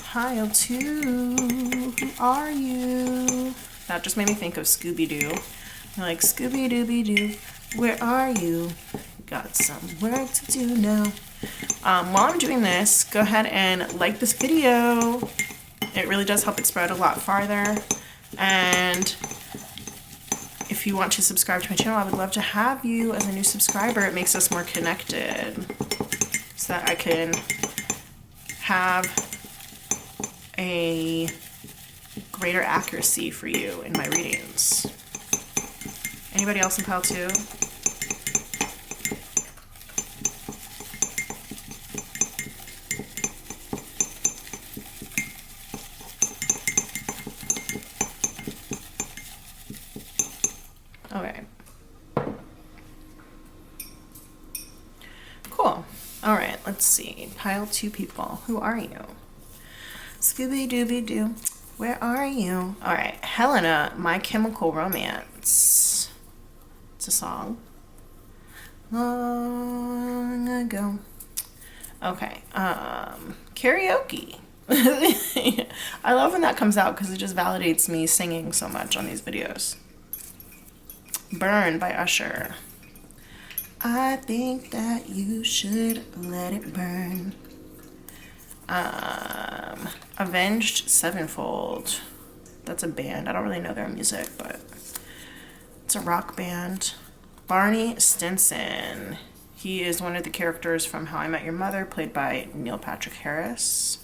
Pile 2, who are you? That just made me think of Scooby-Doo. You're like, Scooby-Dooby-Doo, where are you? Got some work to do now. While I'm doing this, go ahead and like this video. It really does help it spread a lot farther. And if you want to subscribe to my channel, I would love to have you as a new subscriber. It makes us more connected so that I can have a greater accuracy for you in my readings. Anybody else in Pile 2? Okay. Cool. All right, let's see. Pile 2 people. Who are you? Scooby-Dooby-Doo, where are you? All right, Helena, My Chemical Romance. It's a song. Long ago. Okay, karaoke. I love when that comes out because it just validates me singing so much on these videos. Burn by Usher. I think that you should let it burn. Avenged Sevenfold. That's a band. I don't really know their music, but it's a rock band. Barney Stinson. He is one of the characters from How I Met Your Mother, played by Neil Patrick Harris.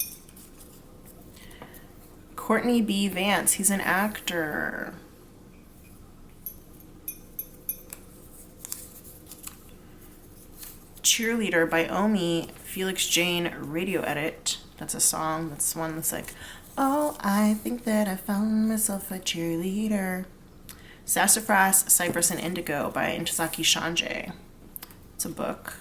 Courtney B. Vance. He's an actor. Cheerleader by Omi, Felix Jane radio edit. That's a song. That's one that's like, oh, I think that I found myself a cheerleader. Sassafras, Cypress, and Indigo by Ntozake Shange. It's a book.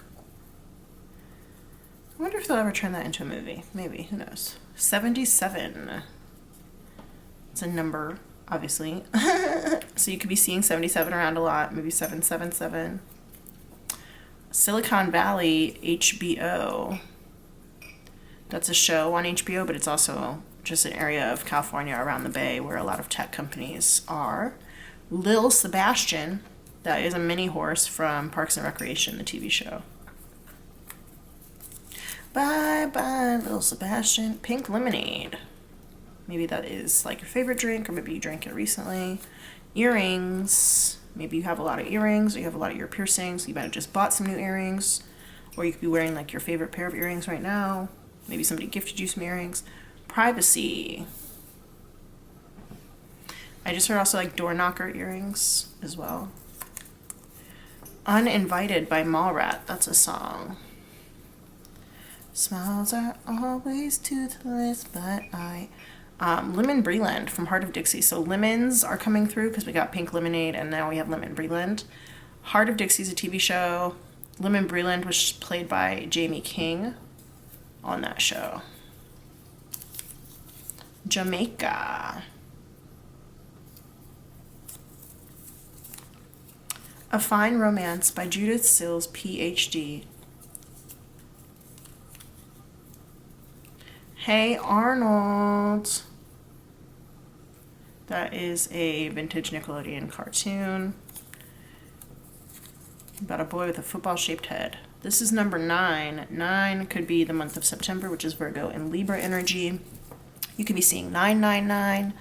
I wonder if they'll ever turn that into a movie. Maybe, who knows. 77. It's a number, obviously. So you could be seeing 77 around a lot. Maybe 777. Silicon Valley, HBO. That's a show on HBO, but it's also just an area of California around the Bay where a lot of tech companies are. Lil Sebastian, that is a mini horse from Parks and Recreation, the TV show. Bye bye, Lil Sebastian. Pink Lemonade. Maybe that is like your favorite drink, or maybe you drank it recently. Earrings. Maybe you have a lot of earrings, or you have a lot of ear piercings. You might have just bought some new earrings, or you could be wearing like your favorite pair of earrings right now. Maybe somebody gifted you some earrings. Privacy. I just heard also like door knocker earrings as well. Uninvited by Mallrat. That's a song. Smiles are always toothless, but Lemon Breland from Heart of Dixie. So lemons are coming through because we got Pink Lemonade and now we have Lemon Breland. Heart of Dixie is a TV show. Lemon Breland was played by Jamie King on that show. Jamaica. A Fine Romance by Judith Sills, PhD. Hey Arnold. That is a vintage Nickelodeon cartoon about a boy with a football-shaped head. This is number 9. 9 could be the month of September, which is Virgo and Libra energy. You could be seeing 999,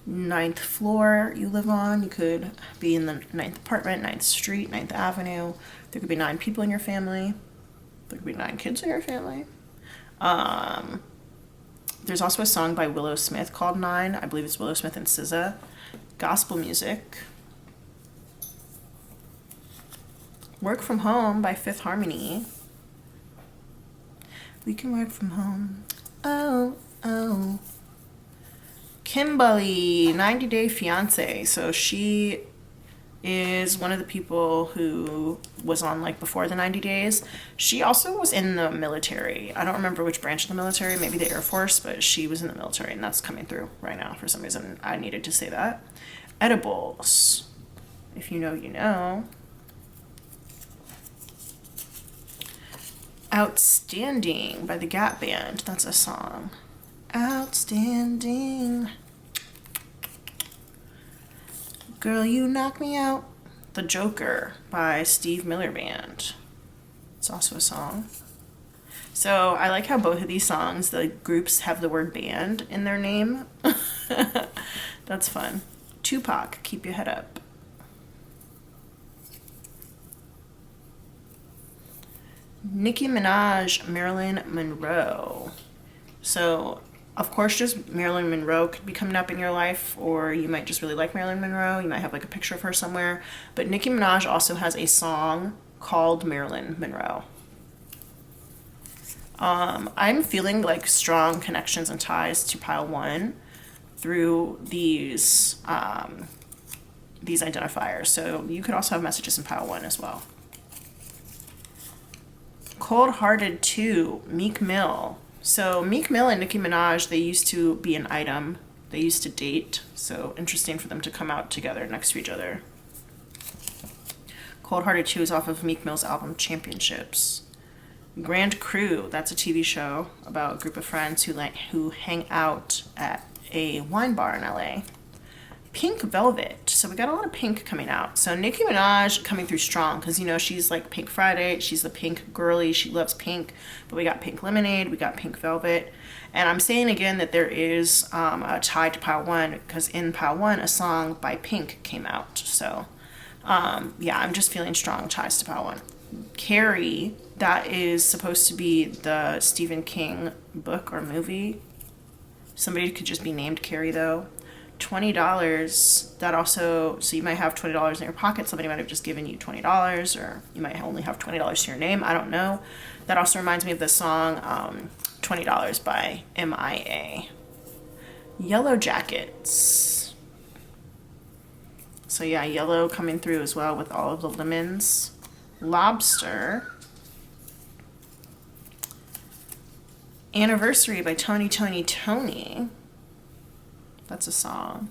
9th floor you live on. You could be in the 9th apartment, 9th street, 9th avenue. There could be 9 people in your family. There could be 9 kids in your family. There's also a song by Willow Smith called 9. I believe it's Willow Smith and SZA. Gospel music. Work from Home by Fifth Harmony. We can work from home. Oh, oh. Kimberly, 90 Day Fiance. So she is one of the people who was on like before the 90 days. She also was in the military. I don't remember which branch of the military, maybe the Air Force, but she was in the military and that's coming through right now. For some reason, I needed to say that. Edibles. If you know, you know. Outstanding by the Gap Band. That's a song. Outstanding. Girl, you knock me out. The Joker by Steve Miller Band. It's also a song. So I like how both of these songs, the groups have the word band in their name. That's fun. Tupac, Keep Your Head Up. Nicki Minaj, Marilyn Monroe. So, of course, just Marilyn Monroe could be coming up in your life, or you might just really like Marilyn Monroe. You might have like a picture of her somewhere. But Nicki Minaj also has a song called Marilyn Monroe. I'm feeling like strong connections and ties to pile 1 through these identifiers. So you could also have messages in pile 1 as well. Cold Hearted 2, Meek Mill. So Meek Mill and Nicki Minaj, they used to be an item. They used to date. So interesting for them to come out together next to each other. Cold Hearted 2 is off of Meek Mill's album Championships. Grand Crew, that's a TV show about a group of friends who hang out at a wine bar in LA. Pink Velvet. So we got a lot of pink coming out. So Nicki Minaj coming through strong because, you know, she's like Pink Friday. She's the pink girly. She loves pink. But we got Pink Lemonade. We got Pink Velvet. And I'm saying again that there is a tie to pile 1 because in pile 1, a song by Pink came out. So, yeah, I'm just feeling strong ties to pile 1. Carrie, that is supposed to be the Stephen King book or movie. Somebody could just be named Carrie, though. $20, that also, so you might have $20 in your pocket. Somebody might have just given you $20, or you might only have $20 to your name. I don't know. That also reminds me of the song $20 by MIA. Yellow Jackets. So yeah, yellow coming through as well with all of the lemons. Lobster. Anniversary by Tony, Tony, Tony. That's a song.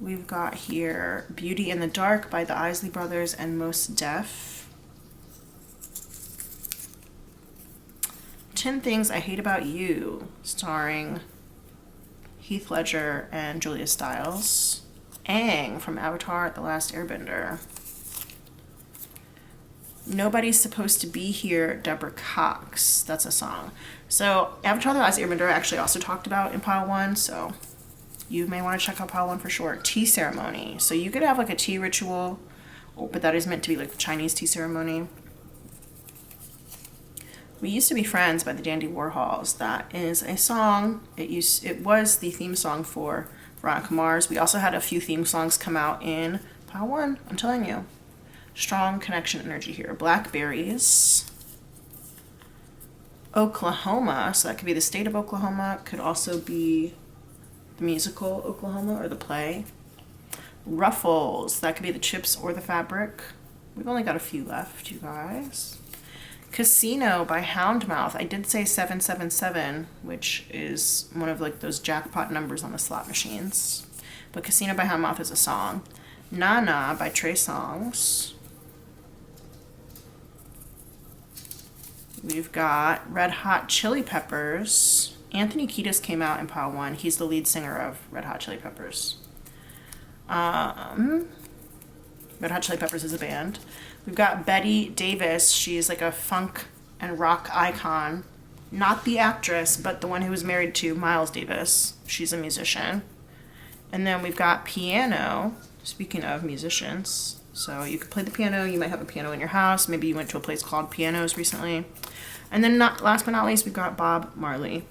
We've got here Beauty in the Dark by the Isley Brothers and Mos Def. 10 Things I Hate About You, starring Heath Ledger and Julia Stiles. Aang from Avatar: The Last Airbender. Nobody's Supposed to Be Here, Deborah Cox. That's a song. So Avatar: The Last Airbender I actually also talked about in pile 1, so you may want to check out pile 1 for sure. Tea ceremony. So you could have like a tea ritual, but that is meant to be like the Chinese tea ceremony. We Used to Be Friends by the Dandy Warhols. That is a song. It was the theme song for Veronica Mars. We also had a few theme songs come out in pile 1. I'm telling you. Strong connection energy here. Blackberries. Oklahoma. So that could be the state of Oklahoma. Could also be the musical Oklahoma or the play. Ruffles. That could be the chips or the fabric. We've only got a few left, you guys. Casino by Houndmouth. I did say 777, which is one of like those jackpot numbers on the slot machines. But Casino by Houndmouth is a song. Nana by Trey Songz. We've got Red Hot Chili Peppers. Anthony Kiedis came out in pile 1. He's the lead singer of Red Hot Chili Peppers. Red Hot Chili Peppers is a band. We've got Betty Davis. She's like a funk and rock icon. Not the actress, but the one who was married to Miles Davis. She's a musician. And then we've got piano. Speaking of musicians, so you could play the piano. You might have a piano in your house. Maybe you went to a place called Pianos recently. And then last but not least, we've got Bob Marley.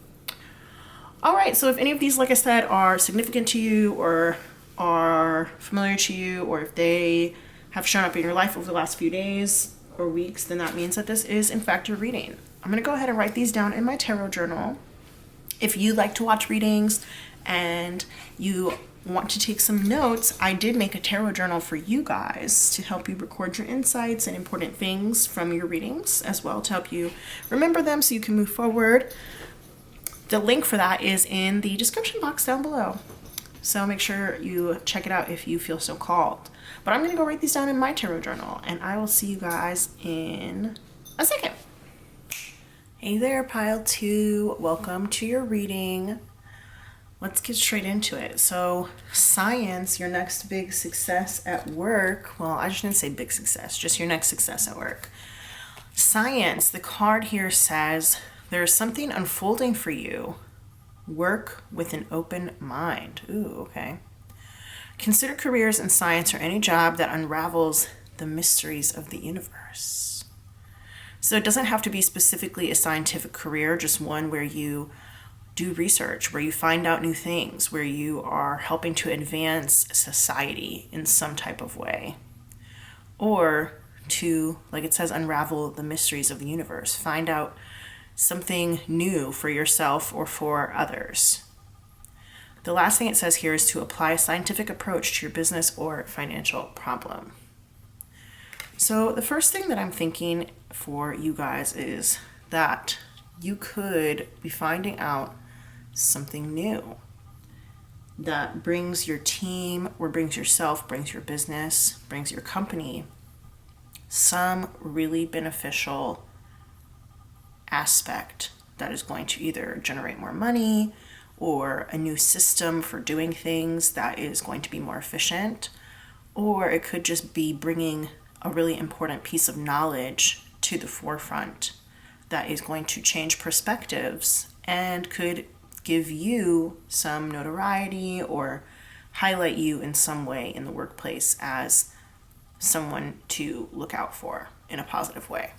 All right, so if any of these, like I said, are significant to you or are familiar to you, or if they have shown up in your life over the last few days or weeks, then that means that this is, in fact, your reading. I'm going to go ahead and write these down in my tarot journal. If you like to watch readings and you want to take some notes, I did make a tarot journal for you guys to help you record your insights and important things from your readings as well, to help you remember them so you can move forward. The link for that is in the description box down below. So make sure you check it out if you feel so called. But I'm going to go write these down in my tarot journal, and I will see you guys in a second. Hey there, pile 2. Welcome to your reading. Let's get straight into it. So, science, your next big success at work. Well, I shouldn't say big success, just your next success at work. Science, the card here says there's something unfolding for you. Work with an open mind. Ooh, okay. Consider careers in science or any job that unravels the mysteries of the universe. So it doesn't have to be specifically a scientific career, just one where you do research, where you find out new things, where you are helping to advance society in some type of way. Or to, like it says, unravel the mysteries of the universe. Find out something new for yourself or for others. The last thing it says here is to apply a scientific approach to your business or financial problem. So the first thing that I'm thinking for you guys is that you could be finding out something new that brings your team or brings yourself, brings your business, brings your company some really beneficial aspect that is going to either generate more money or a new system for doing things that is going to be more efficient, or it could just be bringing a really important piece of knowledge to the forefront that is going to change perspectives and could give you some notoriety or highlight you in some way in the workplace as someone to look out for in a positive way.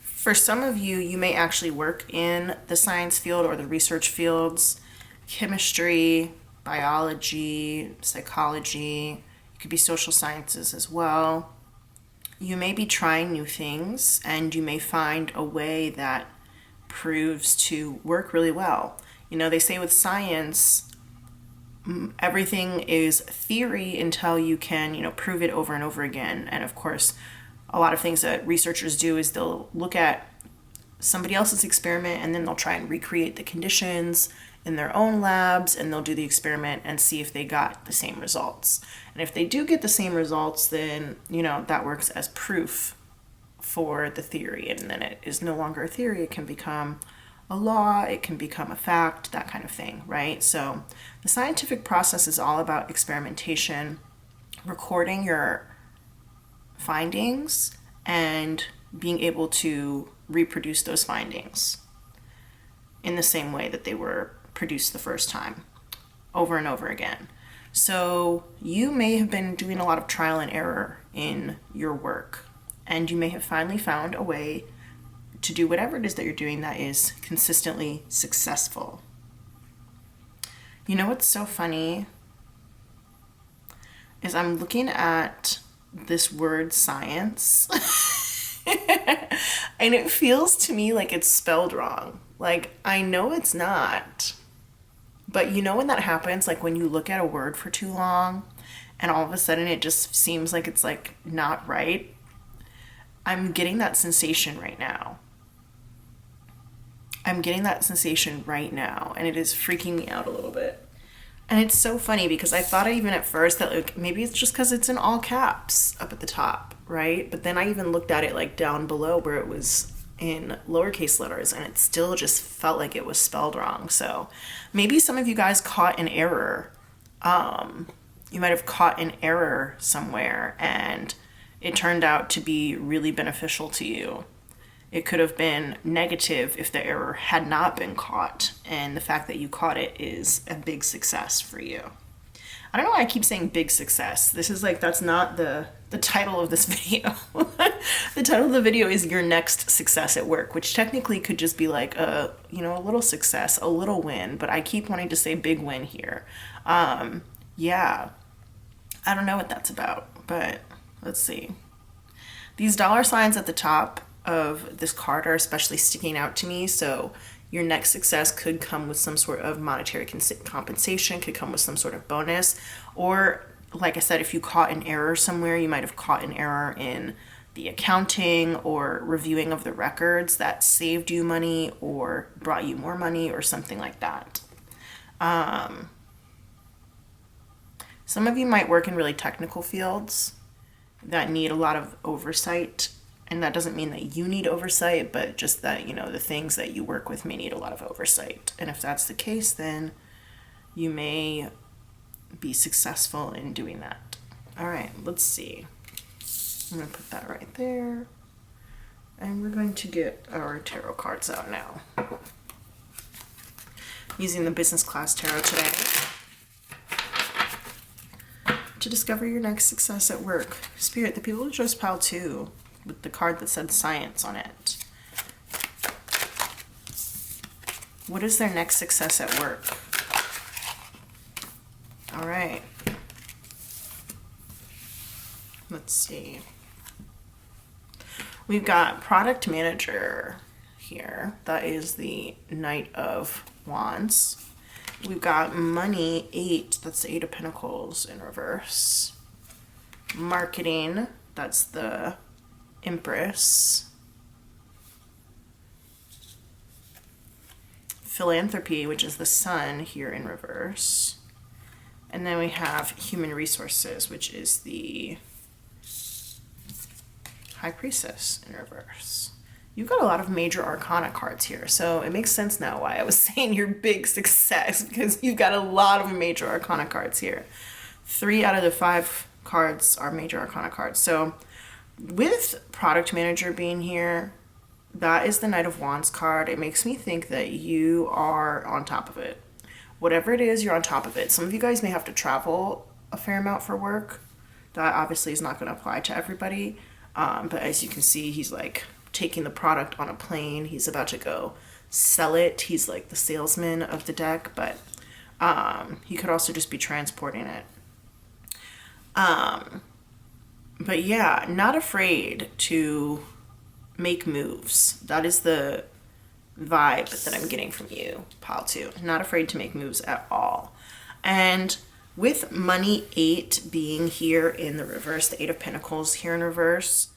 For some of you, you may actually work in the science field or the research fields, chemistry, biology, psychology. It could be social sciences as well. You may be trying new things, and you may find a way that proves to work really well. You know, they say with science, everything is theory until you can, prove it over and over again. And of course, a lot of things that researchers do is they'll look at somebody else's experiment and then they'll try and recreate the conditions in their own labs, and they'll do the experiment and see if they got the same results. And if they do get the same results, then, that works as proof for the theory, and then it is no longer a theory. It can become a law, it can become a fact, that kind of thing, right? So the scientific process is all about experimentation, recording your findings, and being able to reproduce those findings in the same way that they were produced the first time, over and over again. So you may have been doing a lot of trial and error in your work, and you may have finally found a way to do whatever it is that you're doing that is consistently successful. You know what's so funny is I'm looking at this word science and it feels to me like it's spelled wrong. Like, I know it's not, but when that happens, like when you look at a word for too long and all of a sudden it just seems like it's like not right. I'm getting that sensation right now. And it is freaking me out a little bit. And it's so funny because I thought even at first that like maybe it's just because it's in all caps up at the top, right? But then I even looked at it like down below where it was in lowercase letters, and it still just felt like it was spelled wrong. So maybe some of you guys caught an error. You might have caught an error somewhere and it turned out to be really beneficial to you. It could have been negative if the error had not been caught, and the fact that you caught it is a big success for you. I don't know why I keep saying big success. This is like, that's not the title of this video. The title of the video is Your Next Success at Work, which technically could just be like a little success, a little win, but I keep wanting to say big win here. Yeah, I don't know what that's about, but let's see. These dollar signs at the top of this card are especially sticking out to me. So your next success could come with some sort of monetary compensation, could come with some sort of bonus, or like I said, if you caught an error somewhere, you might have caught an error in the accounting or reviewing of the records that saved you money or brought you more money or something like that. Some of you might work in really technical fields that need a lot of oversight. And that doesn't mean that you need oversight, but just that, the things that you work with may need a lot of oversight. And if that's the case, then you may be successful in doing that. All right, let's see. I'm going to put that right there. And we're going to get our tarot cards out now. Using the business class tarot today to discover your next success at work. Spirit, the people who chose pile 2 with the card that said science on it. What is their next success at work? All right. Let's see. We've got product manager here. That is the Knight of Wands. We've got money, 8. That's the 8 of Pentacles in reverse. Marketing. That's the Empress. Philanthropy, which is the Sun here in reverse. And then we have human resources, which is the High Priestess in reverse. You've got a lot of major arcana cards here, so it makes sense now why I was saying your big success, because you've got a lot of major arcana cards here. 3 out of the 5 cards are major arcana cards. So with product manager being here, that is the Knight of Wands card. It makes me think that you are on top of it. Whatever it is, you're on top of it. Some of you guys may have to travel a fair amount for work. That obviously is not going to apply to everybody. But as you can see, he's like taking the product on a plane. He's about to go sell it. He's like the salesman of the deck, but he could also just be transporting it. But yeah, not afraid to make moves. That is the vibe that I'm getting from you, pile 2. Not afraid to make moves at all. And with money 8 being here in the reverse, the 8 of Pentacles here in reverse,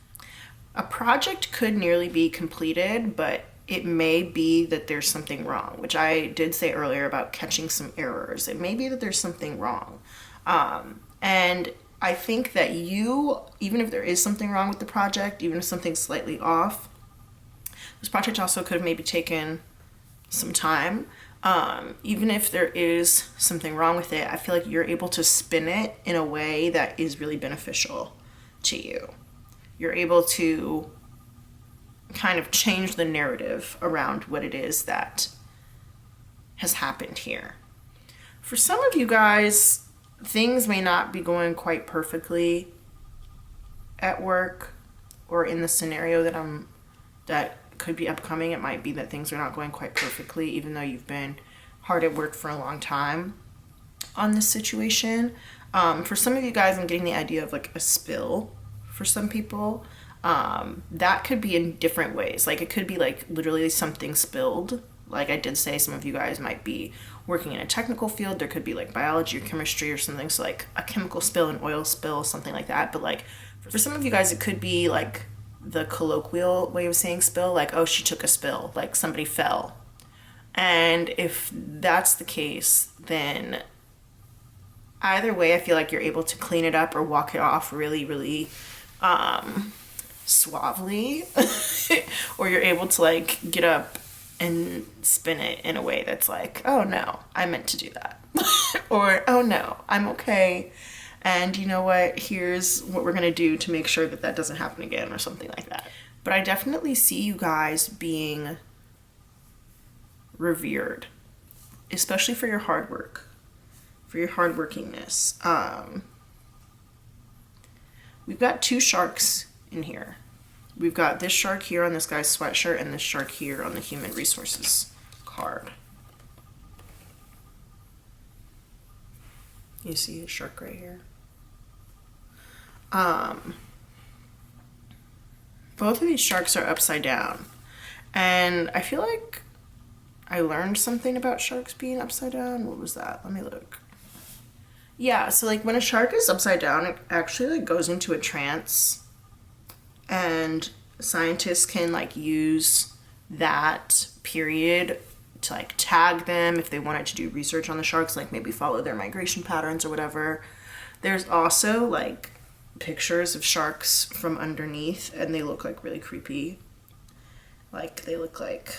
a project could nearly be completed, but it may be that there's something wrong, which I did say earlier about catching some errors. It may be that there's something wrong. And I think that you, even if there is something wrong with the project, even if something's slightly off, this project also could have maybe taken some time. Even if there is something wrong with it, I feel like you're able to spin it in a way that is really beneficial to you. You're able to kind of change the narrative around what it is that has happened here. For some of you guys, things may not be going quite perfectly at work or in the scenario that could be upcoming. It might be that things are not going quite perfectly, even though you've been hard at work for a long time on this situation. For some of you guys, I'm getting the idea of like a spill for some people. That could be in different ways. Like it could be like literally something spilled. Like I did say, some of you guys might be working in a technical field. There could be like biology or chemistry or something. So like a chemical spill, an oil spill, something like that. But like for some of you guys, it could be like the colloquial way of saying spill. Like, oh, she took a spill. Like somebody fell. And if that's the case, then either way, I feel like you're able to clean it up or walk it off really, really suavely. Or you're able to like get up and spin it in a way that's like, oh no, I meant to do that. Or, oh no, I'm okay. And you know what? Here's what we're going to do to make sure that that doesn't happen again, or something like that. But I definitely see you guys being revered, especially for your hard work, for your hardworkingness. We've got 2 sharks in here. We've got this shark here on this guy's sweatshirt and this shark here on the human resources card. You see a shark right here? Both of these sharks are upside down. And I feel like I learned something about sharks being upside down. What was that? Let me look. Yeah, so like when a shark is upside down, it actually like goes into a trance. And scientists can like use that period to like tag them if they wanted to do research on the sharks, like maybe follow their migration patterns or whatever. There's also like pictures of sharks from underneath, and they look like really creepy. Like they look like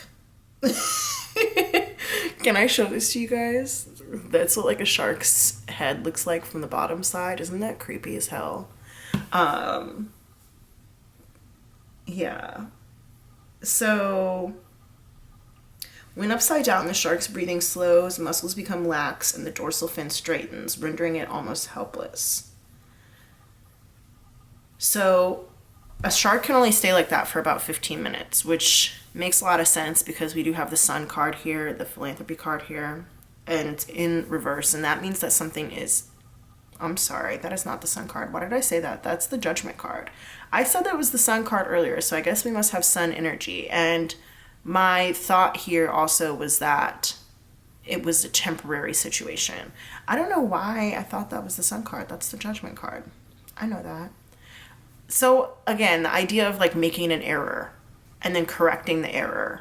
can I show this to you guys? That's what like a shark's head looks like from the bottom side. Isn't that creepy as hell? Yeah. So when upside down, the shark's breathing slows, muscles become lax, and the dorsal fin straightens, rendering it almost helpless. So a shark can only stay like that for about 15 minutes, which makes a lot of sense because we do have the Sun card here, the philanthropy card here, and it's in reverse. And that means that something is, I'm sorry, that is not the Sun card. Why did I say that? That's the Judgment card. I said that was the Sun card earlier, so I guess we must have Sun energy. And my thought here also was that it was a temporary situation. I don't know why I thought that was the Sun card. That's the Judgment card. I know that. So again, the idea of like making an error and then correcting the error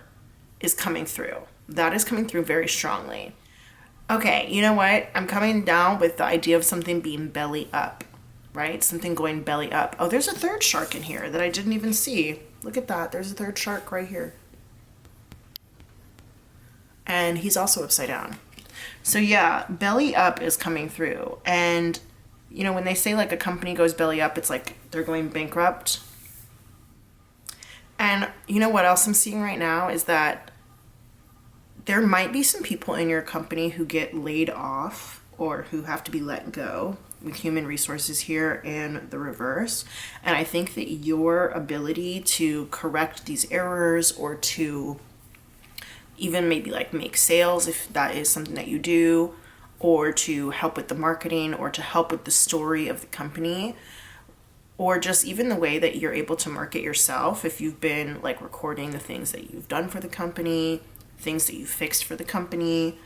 is coming through. That is coming through very strongly. Okay, you know what? I'm coming down with the idea of something being belly up, right? Something going belly up. Oh, there's a third shark in here that I didn't even see. Look at that. There's a third shark right here. And he's also upside down. So yeah, belly up is coming through. And you know, when they say like a company goes belly up, it's like they're going bankrupt. And you know what else I'm seeing right now is that there might be some people in your company who get laid off or who have to be let go, with human resources here in the reverse. And I think that your ability to correct these errors or to even maybe like make sales, if that is something that you do, or to help with the marketing, or to help with the story of the company, or just even the way that you're able to market yourself. If you've been like recording the things that you've done for the company, things that you've fixed for the company,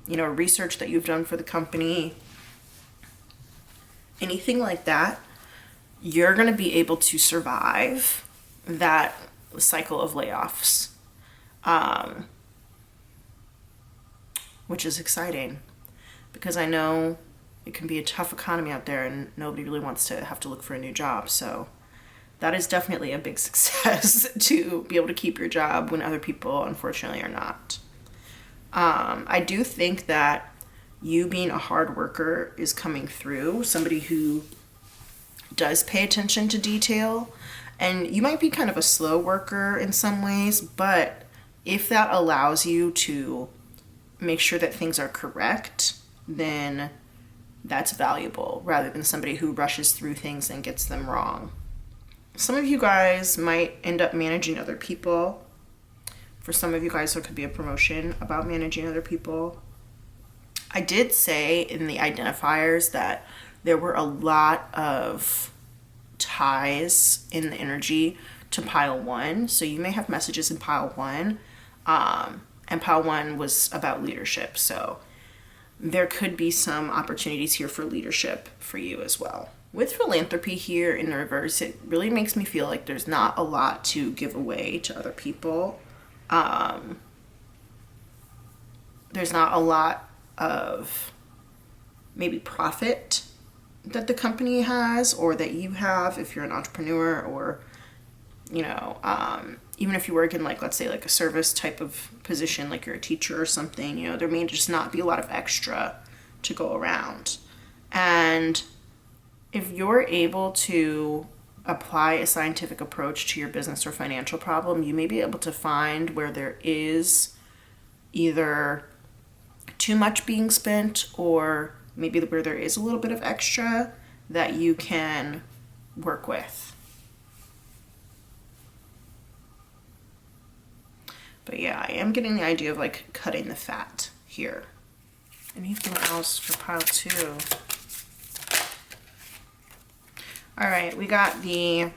you know, research that you've done for the company, anything like that, you're going to be able to survive that cycle of layoffs, which is exciting because I know it can be a tough economy out there and nobody really wants to have to look for a new job. So that is definitely a big success to be able to keep your job when other people unfortunately are not. I do think that you being a hard worker is coming through, somebody who does pay attention to detail, and you might be kind of a slow worker in some ways, but if that allows you to make sure that things are correct, then that's valuable rather than somebody who rushes through things and gets them wrong. Some of you guys might end up managing other people. For some of you guys, there could be a promotion about managing other people. I did say in the identifiers that there were a lot of ties in the energy to pile one. So you may have messages in pile one. And pile one was about leadership. So there could be some opportunities here for leadership for you as well. With philanthropy here in the reverse, it really makes me feel like there's not a lot to give away to other people. There's not a lot of maybe profit that the company has or that you have if you're an entrepreneur, or you know, even if you work in, like, let's say like a service type of position, like you're a teacher or something, you know, there may just not be a lot of extra to go around. And if you're able to apply a scientific approach to your business or financial problem, you may be able to find where there is either too much being spent or maybe where there is a little bit of extra that you can work with. But yeah, I am getting the idea of like cutting the fat here. Anything else for pile 2? All right, we got the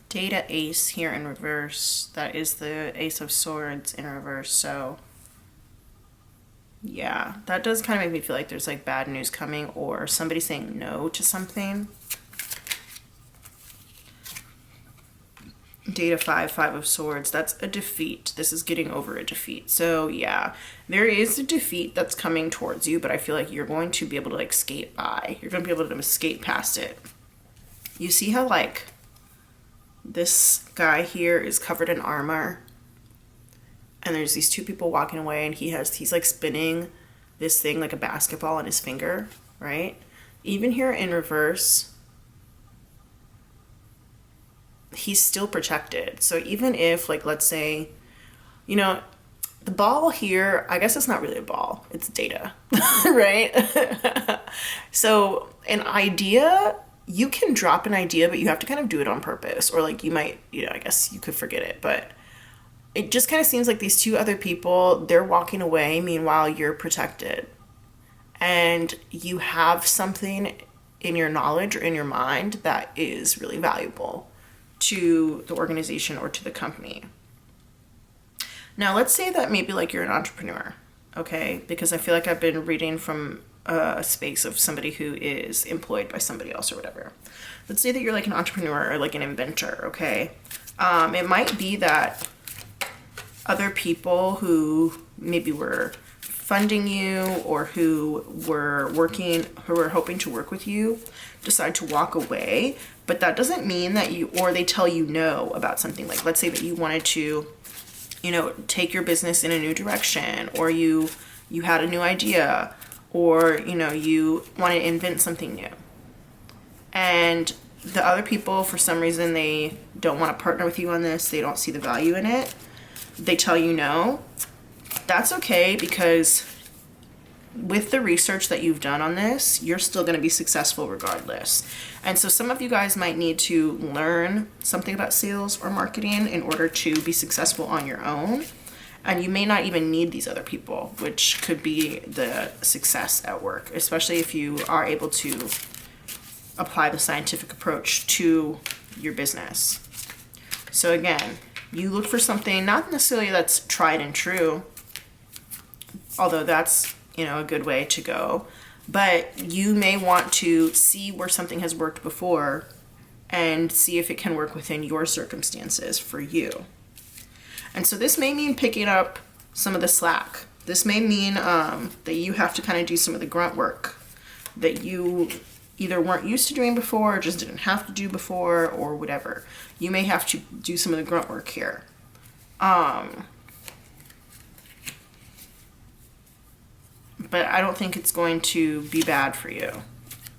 Data Ace here in reverse. That is the Ace of Swords in reverse. So yeah, that does kind of make me feel like there's like bad news coming or somebody saying no to something. Data 5, 5 of Swords, that's a defeat. This is getting over a defeat. So yeah, there is a defeat that's coming towards you, but I feel like you're going to be able to like skate by. You're going to be able to escape past it. You see how like this guy here is covered in armor and there's these two people walking away and he's like spinning this thing like a basketball on his finger, right? Even here in reverse, he's still protected. So even if, like, let's say, you know, the ball here, I guess it's not really a ball, it's data, right? So an idea, you can drop an idea, but you have to kind of do it on purpose, or like you might, you know, I guess you could forget it, but it just kind of seems like these two other people, they're walking away, meanwhile you're protected. And you have something in your knowledge or in your mind that is really valuable to the organization or to the company. Now, let's say that maybe like you're an entrepreneur, okay? Because I feel like I've been reading from a space of somebody who is employed by somebody else or whatever. Let's say that you're like an entrepreneur or like an inventor, okay? It might be that other people who maybe were funding you or who were hoping to work with you decide to walk away, but that doesn't mean that or they tell you no about something. Like, let's say that you wanted to, you know, take your business in a new direction, or you had a new idea, or, you know, you want to invent something new. And the other people, for some reason, they don't want to partner with you on this. They don't see the value in it. They tell you no. That's okay, because with the research that you've done on this, you're still going to be successful regardless. And so some of you guys might need to learn something about sales or marketing in order to be successful on your own. And you may not even need these other people, which could be the success at work, especially if you are able to apply the scientific approach to your business. So again, you look for something not necessarily that's tried and true, although that's you know, a good way to go. But you may want to see where something has worked before and see if it can work within your circumstances for you. And so this may mean picking up some of the slack. This may mean that you have to kind of do some of the grunt work that you either weren't used to doing before or just didn't have to do before or whatever. You may have to do some of the grunt work here. But I don't think it's going to be bad for you.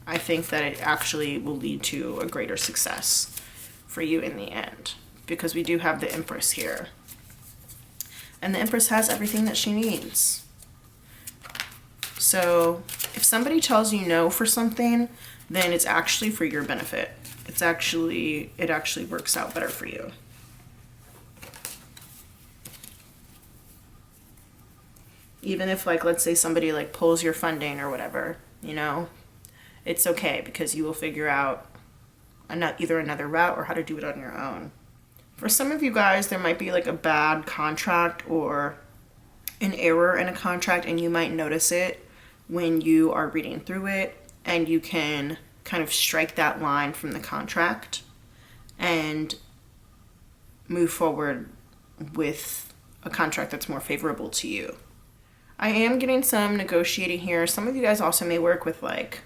I think that it actually will lead to a greater success for you in the end, because we do have the Empress here. And the Empress has everything that she needs. So if somebody tells you no for something, then it's actually for your benefit. It actually works out better for you. Even if, like, let's say somebody like pulls your funding or whatever, you know, it's okay, because you will figure out either another route or how to do it on your own. For some of you guys, there might be like a bad contract or an error in a contract, and you might notice it when you are reading through it, and you can kind of strike that line from the contract and move forward with a contract that's more favorable to you. I am getting some negotiating here. Some of you guys also may work with like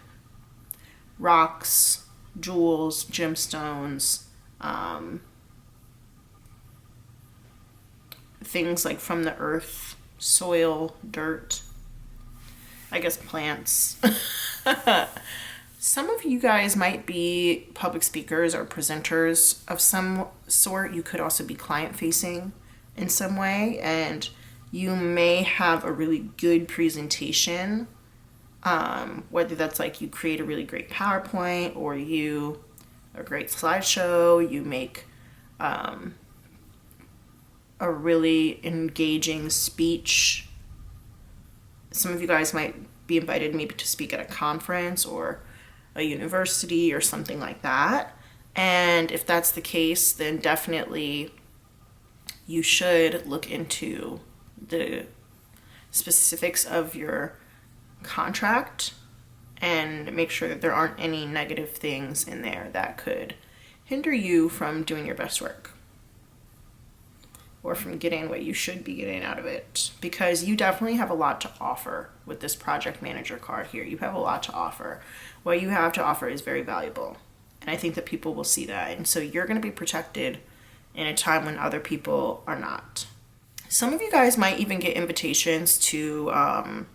rocks, jewels, gemstones, things like from the earth, soil, dirt, I guess plants. Some of you guys might be public speakers or presenters of some sort. You could also be client facing in some way, and you may have a really good presentation, whether that's like you create a really great PowerPoint or a great slideshow, you make a really engaging speech. Some of you guys might be invited maybe to speak at a conference or a university or something like that. And if that's the case, then definitely you should look into the specifics of your contract and make sure that there aren't any negative things in there that could hinder you from doing your best work or from getting what you should be getting out of it, because you definitely have a lot to offer with this project manager card here. You have a lot to offer. What you have to offer is very valuable, and I think that people will see that, and so you're going to be protected in a time when other people are not. Some of you guys might even get invitations to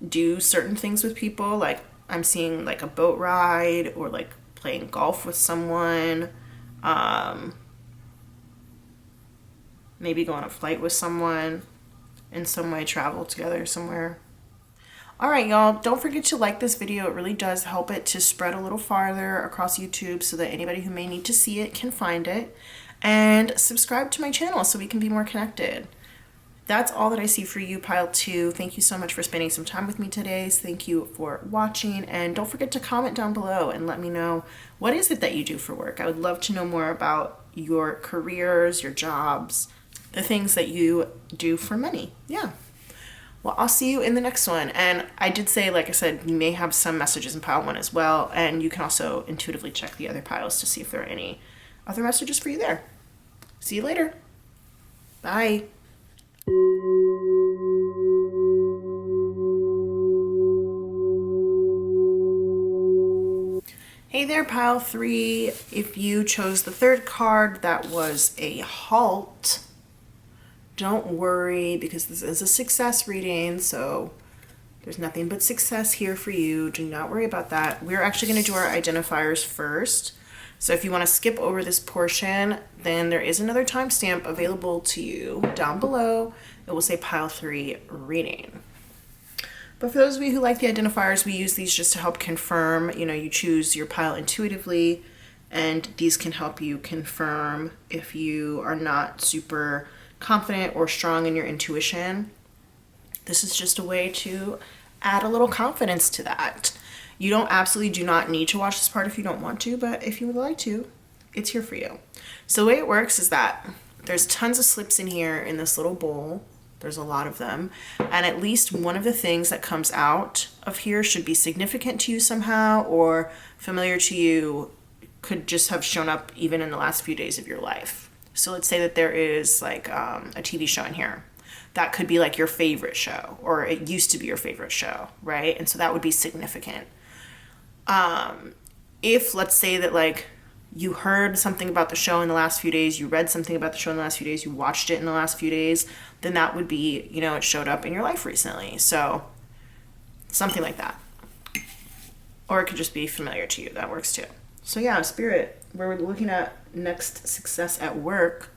do certain things with people. Like I'm seeing like a boat ride or like playing golf with someone. Maybe go on a flight with someone, in some way travel together somewhere. All right, y'all, don't forget to like this video. It really does help it to spread a little farther across YouTube so that anybody who may need to see it can find it. And subscribe to my channel so we can be more connected. That's all that I see for you, Pile 2. Thank you so much for spending some time with me today. Thank you for watching. And don't forget to comment down below and let me know, what is it that you do for work? I would love to know more about your careers, your jobs, the things that you do for money. Yeah. Well, I'll see you in the next one. And I did say, like I said, you may have some messages in Pile 1 as well. And you can also intuitively check the other piles to see if there are any other messages for you there. See you later. Bye. Hey there, Pile 3. If you chose the third card, that was a halt. Don't worry, because this is a success reading, so there's nothing but success here for you. Do not worry about that. We're actually going to do our identifiers first. So if you want to skip over this portion, then there is another timestamp available to you down below. It will say Pile 3 reading. But for those of you who like the identifiers, we use these just to help confirm, you choose your pile intuitively, and these can help you confirm if you are not super confident or strong in your intuition. This is just a way to add a little confidence to that. You absolutely do not need to watch this part if you don't want to, but if you would like to, it's here for you. So the way it works is that there's tons of slips in here in this little bowl, There's a lot of them. And at least one of the things that comes out of here should be significant to you somehow or familiar to you, could just have shown up even in the last few days of your life. So let's say that there is like a TV show in here. That could be like your favorite show, or it used to be your favorite show, right? And so that would be significant. If let's say that like you heard something about the show in the last few days, you read something about the show in the last few days, you watched it in the last few days, then that would be, you know, it showed up in your life recently. So something like that. Or it could just be familiar to you. That works too. So yeah, Spirit, we're looking at next success at work.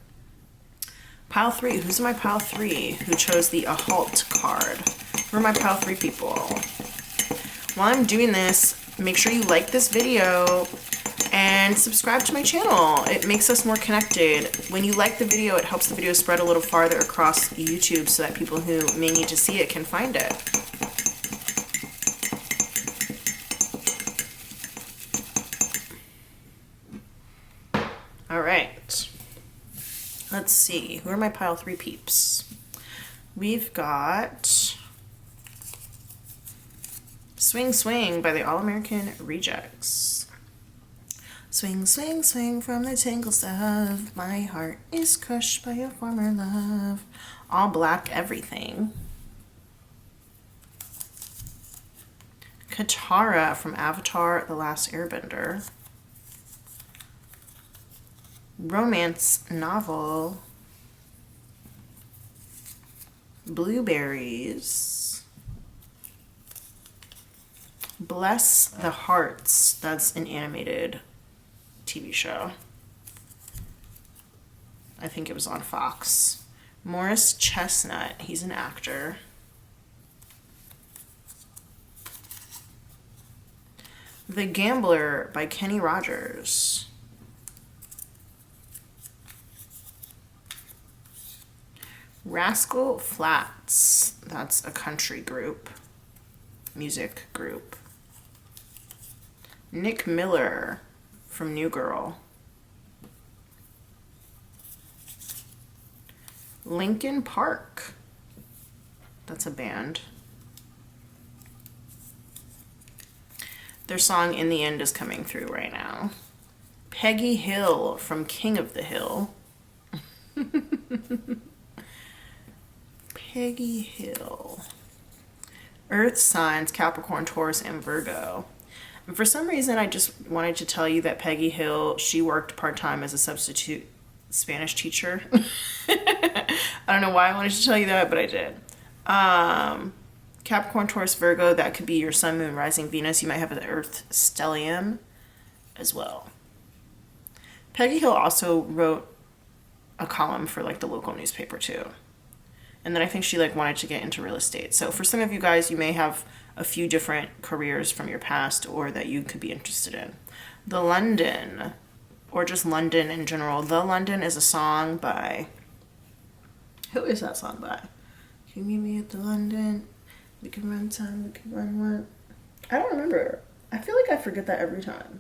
Pile 3. Who's in my pile 3 who chose the A Halt card? Who are my pile 3 people? While I'm doing this, make sure you like this video and subscribe to my channel. It makes us more connected. When you like the video, it helps the video spread a little farther across YouTube so that people who may need to see it can find it. All right. Let's see. Who are my pile 3 peeps? We've got Swing Swing by the All-American Rejects. Swing, swing, swing from the tangles of my heart is crushed by a former love. All Black Everything. Katara from Avatar: The Last Airbender. Romance novel. Blueberries. Bless the Hearts. That's an animated TV show. I think it was on Fox. Morris Chestnut. He's an actor. The Gambler by Kenny Rogers. Rascal Flatts. That's a country group. Music group. Nick Miller from New Girl. Linkin Park. That's a band. Their song In the End is coming through right now. Peggy Hill from King of the Hill. Peggy Hill. Earth signs, Capricorn, Taurus, and Virgo. And for some reason, I just wanted to tell you that Peggy Hill, she worked part-time as a substitute Spanish teacher. I don't know why I wanted to tell you that, but I did. Capricorn, Taurus, Virgo, that could be your sun, moon, rising, Venus. You might have an Earth stellium as well. Peggy Hill also wrote a column for like the local newspaper too. And then I think she like wanted to get into real estate. So for some of you guys, you may have a few different careers from your past or that you could be interested in. The London, or just London in general. The London is a song by, who is that song by? Can you meet me at the London? We can run time, we can run one. I don't remember. I feel like I forget that every time.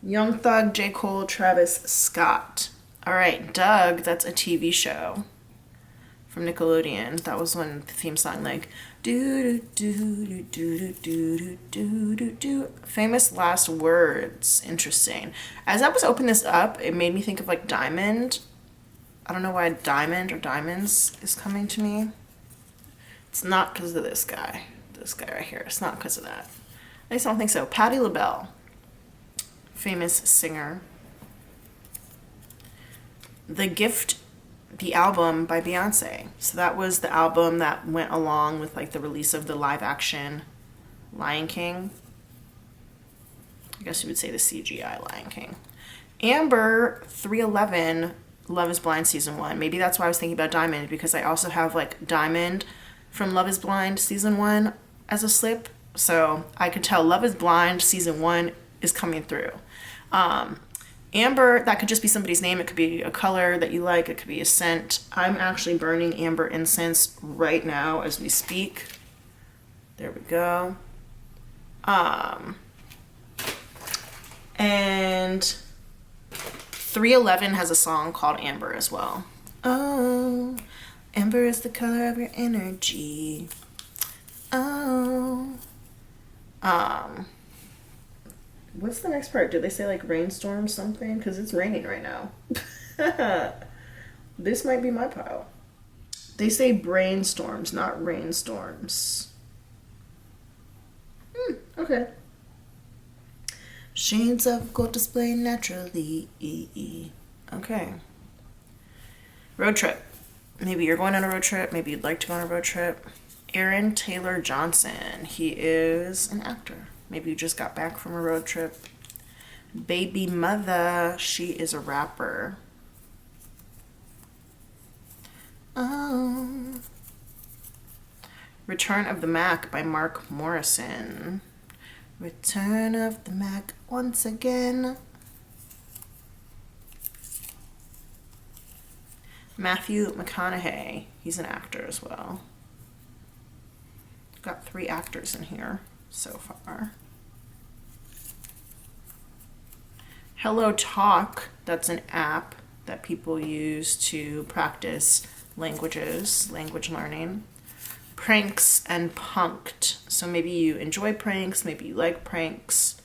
Young Thug, J. Cole, Travis Scott. All right, Doug, that's a TV show from Nickelodeon. That was when the theme song like do do do do do do do do do. Famous last words. Interesting. As I was opening this up, it made me think of like Diamond. I don't know why Diamond or Diamonds is coming to me. It's not because of this guy. This guy right here. It's not because of that. At least I don't think so. Patti LaBelle. Famous singer. The Gift, the album by Beyonce. So that was the album that went along with like the release of the live action Lion King. I guess you would say the CGI Lion King. Amber 311, Love is Blind season 1. Maybe that's why I was thinking about Diamond, because I also have like Diamond from Love is Blind season 1 as a slip. So I could tell Love is Blind season 1 is coming through. Amber, that could just be somebody's name. It could be a color that you like. It could be a scent. I'm actually burning amber incense right now as we speak. There we go. And 311 has a song called Amber as well. Oh, Amber is the color of your energy. Oh. What's the next part? Did they say like rainstorm something? Because it's raining right now. This might be my pile. They say brainstorms, not rainstorms. Okay. Shades of gold display naturally. Okay. Road trip. Maybe you're going on a road trip. Maybe you'd like to go on a road trip. Aaron Taylor Johnson. He is an actor. Maybe you just got back from a road trip. Baby Mother. She is a rapper. Return of the Mac by Mark Morrison. Return of the Mac once again. Matthew McConaughey. He's an actor as well. Got 3 actors in here so far. Hello Talk. That's an app that people use to practice languages, language learning. Pranks and Punked. So maybe you enjoy pranks, maybe you like pranks.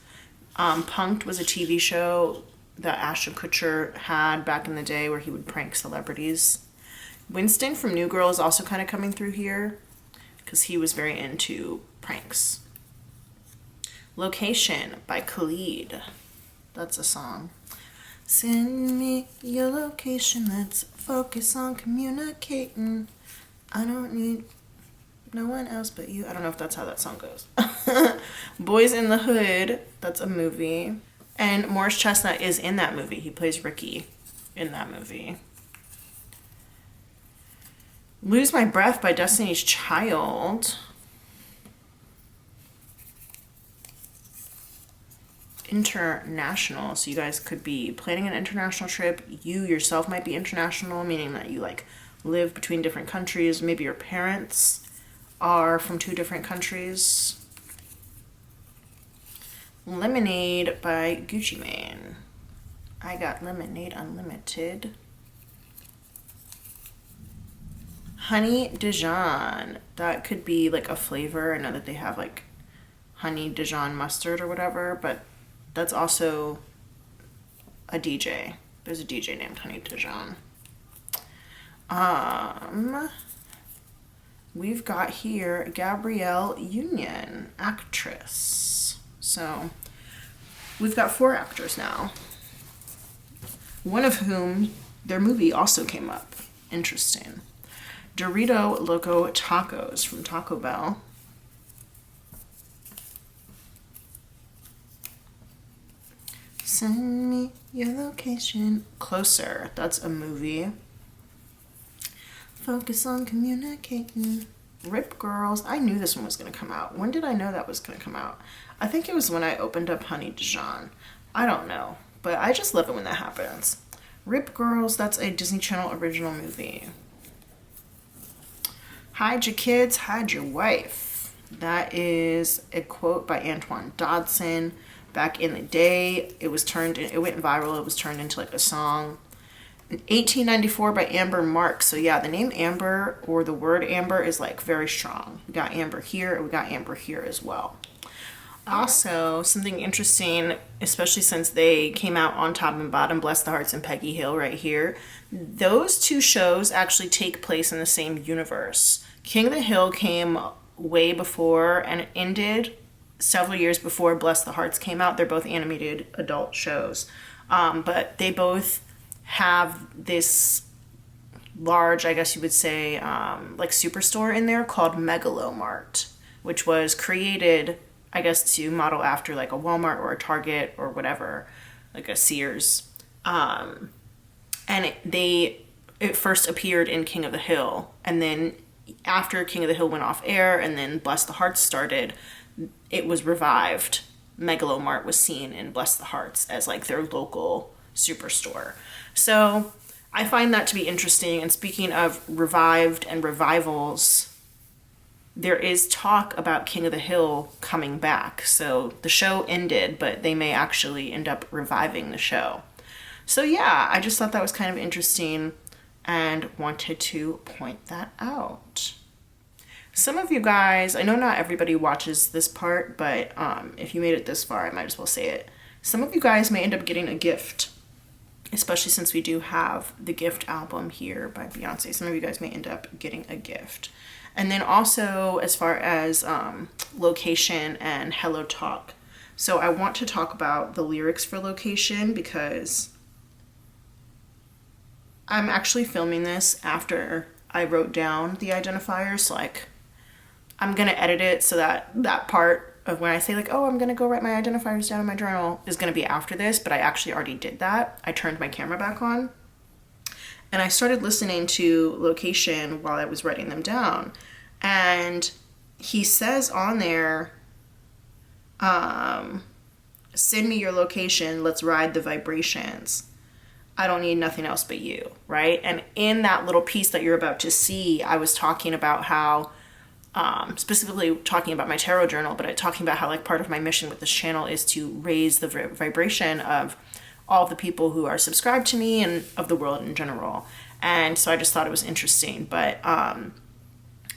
Punked was a TV show that Ashton Kutcher had back in the day where he would prank celebrities. Winston from New Girl is also kind of coming through here because he was very into pranks. Location by Khalid. That's a song. Send me your location, let's focus on communicating. I don't need no one else but you. I don't know if that's how that song goes. Boys in the Hood, that's a movie. And Morris Chestnut is in that movie. He plays Ricky in that movie. Lose My Breath by Destiny's Child. International. So you guys could be planning an international trip. You yourself might be international, meaning that you like live between different countries. Maybe your parents are from 2 different countries. Lemonade by Gucci Mane. I got Lemonade Unlimited. Honey Dijon. That could be like a flavor. I know that they have like honey Dijon mustard or whatever, but that's also a DJ. There's a DJ named Honey Dijon. We've got here Gabrielle Union, actress. So we've got 4 actors now. One of whom their movie also came up. Interesting. Dorito Loco Tacos from Taco Bell. Send me your location. Closer. That's a movie. Focus on communicating. Rip Girls. I knew this one was going to come out. When did I know that was going to come out? I think it was when I opened up Honey Dijon. I don't know. But I just love it when that happens. Rip Girls. That's a Disney Channel original movie. Hide your kids, hide your wife. That is a quote by Antoine Dodson. Back in the day, it went viral. It was turned into like a song. 1894 by Amber Marks. So yeah, the name Amber or the word Amber is like very strong. We got Amber here and we got Amber here as well. Also, something interesting, especially since they came out on Top and Bottom, Bless the Hearts and Peggy Hill right here. Those 2 shows actually take place in the same universe. King of the Hill came way before and it ended several years before Bless the Hearts came out. They're both animated adult shows. But they both have this large, I guess you would say, like superstore in there called Megalomart, which was created, I guess, to model after like a Walmart or a Target or whatever, like a Sears. And it first appeared in King of the Hill. And then after King of the Hill went off air and then Bless the Hearts started, it was revived. Megalomart was seen in Bless the Hearts as like their local superstore. So I find that to be interesting. And speaking of revived and revivals, there is talk about King of the Hill coming back. So the show ended, but they may actually end up reviving the show. So yeah, I just thought that was kind of interesting. and wanted to point that out. Some of you guys, I know not everybody watches this part, but if you made it this far, I might as well say it. Some of you guys may end up getting a gift, especially since we do have the gift album here by Beyonce. Some of you guys may end up getting a gift. And then also as far as location and Hello Talk. So I want to talk about the lyrics for location because I'm actually filming this after I wrote down the identifiers. Like, I'm going to edit it so that that part of when I say like, oh, I'm going to go write my identifiers down in my journal is going to be after this, but I actually already did that. I turned my camera back on and I started listening to location while I was writing them down. And he says on there, send me your location, let's ride the vibrations. I don't need nothing else but you, right? And in that little piece that you're about to see, I was talking about how, specifically talking about my tarot journal, but talking about how like part of my mission with this channel is to raise the vibration of all of the people who are subscribed to me and of the world in general. And so I just thought it was interesting. But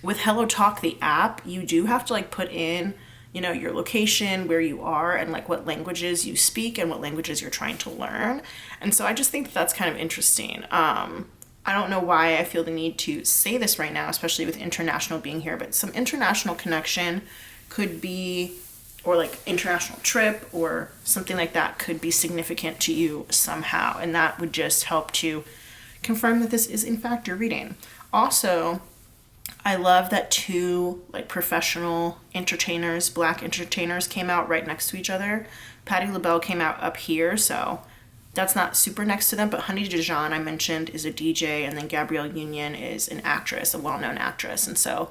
with Hello Talk, the app, you do have to like put in, you know, your location, where you are, and like what languages you speak and what languages you're trying to learn. And so I just think that's kind of interesting. I don't know why I feel the need to say this right now, especially with international being here, but some international connection could be, or like international trip or something like that could be significant to you somehow. And that would just help to confirm that this is in fact your reading. Also, I love that two like professional entertainers, Black entertainers, came out right next to each other. Patti LaBelle came out up here, so that's not super next to them, but Honey Dijon, I mentioned, is a DJ, and then Gabrielle Union is an actress, a well-known actress. And so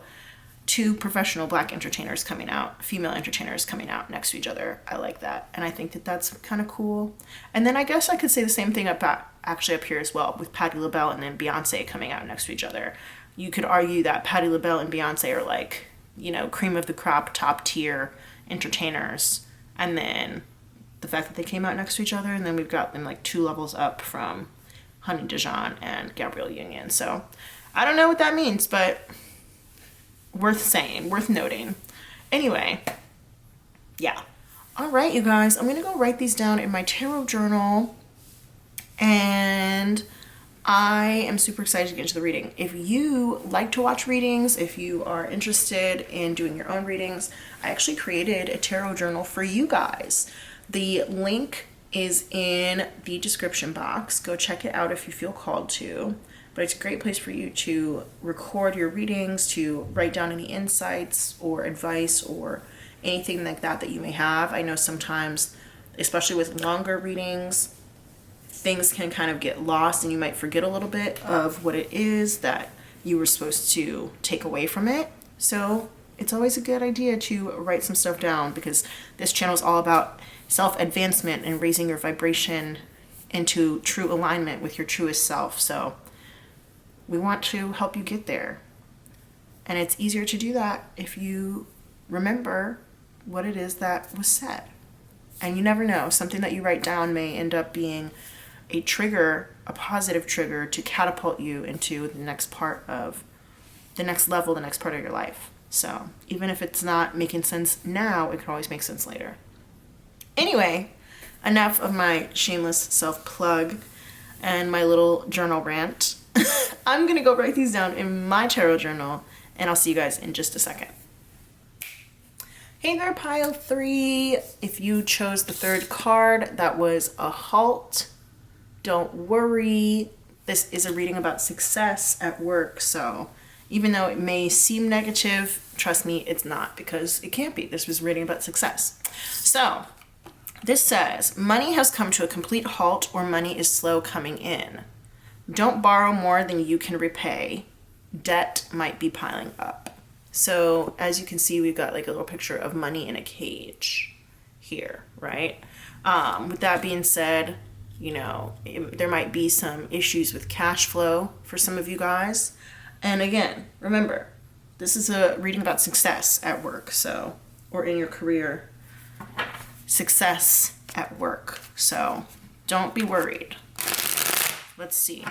two professional Black entertainers coming out, female entertainers coming out next to each other. I like that. And I think that that's kind of cool. And then I guess I could say the same thing about actually up here as well, with Patti LaBelle and then Beyonce coming out next to each other. You could argue that Patti LaBelle and Beyonce are like, you know, cream of the crop, top tier entertainers. And then the fact that they came out next to each other, and then we've got them like 2 levels up from Honey Dijon and Gabrielle Union. So I don't know what that means, but worth saying, worth noting. Anyway, yeah. All right, you guys, I'm going to go write these down in my tarot journal, and I am super excited to get into the reading. If you like to watch readings, if you are interested in doing your own readings, I actually created a tarot journal for you guys. The link is in the description box. Go check it out if you feel called to. But it's a great place for you to record your readings, to write down any insights or advice or anything like that that you may have. I know sometimes, especially with longer readings, things can kind of get lost and you might forget a little bit of what it is that you were supposed to take away from it. So it's always a good idea to write some stuff down, because this channel is all about self-advancement and raising your vibration into true alignment with your truest self. So we want to help you get there. And it's easier to do that if you remember what it is that was said. And you never know, something that you write down may end up being a trigger, a positive trigger to catapult you into the next part of the next level, the next part of your life. So even if it's not making sense now, it can always make sense later. Anyway, enough of my shameless self-plug and my little journal rant. I'm going to go write these down in my tarot journal, and I'll see you guys in just a second. Hey there, pile 3. If you chose the 3rd card, that was a halt. Don't worry. This is a reading about success at work, so even though it may seem negative, trust me, it's not, because it can't be. This was a reading about success. So this says, money has come to a complete halt, or money is slow coming in. Don't borrow more than you can repay. Debt might be piling up. So as you can see, we've got like a little picture of money in a cage here, right? With that being said, you know, there might be some issues with cash flow for some of you guys. And again, remember, this is a reading about success at work, so, or in your career. Success at work. So don't be worried. Let's see.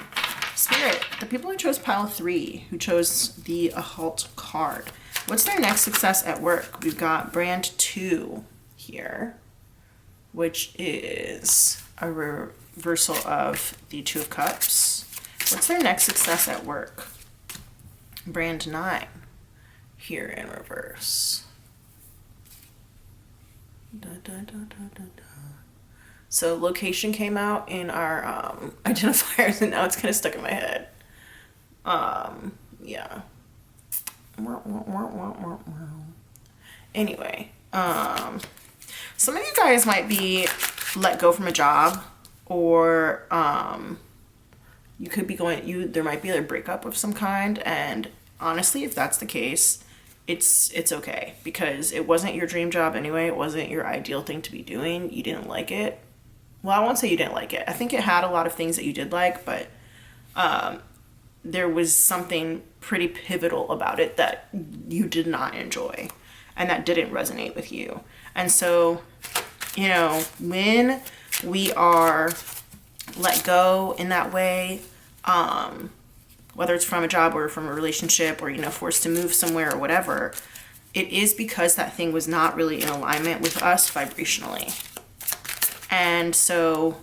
Spirit, the people who chose pile 3, who chose the occult card, what's their next success at work? We've got brand 2 here, which is a reversal of the 2 of Cups. What's their next success at work? Brand 9 here in reverse. Da, da, da, da, da, da. So location came out in our identifiers, and now it's kind of stuck in my head. Yeah. Anyway, some of you guys might be let go from a job, or you could be there might be a breakup of some kind, and honestly, if that's the case, it's okay, because it wasn't your dream job anyway. It wasn't your ideal thing to be doing. You didn't like it. Well, I won't say you didn't like it. I think it had a lot of things that you did like, but there was something pretty pivotal about it that you did not enjoy and that didn't resonate with you. And so, you know, when we are let go in that way, whether it's from a job or from a relationship, or, you know, forced to move somewhere or whatever, it is because that thing was not really in alignment with us vibrationally. And so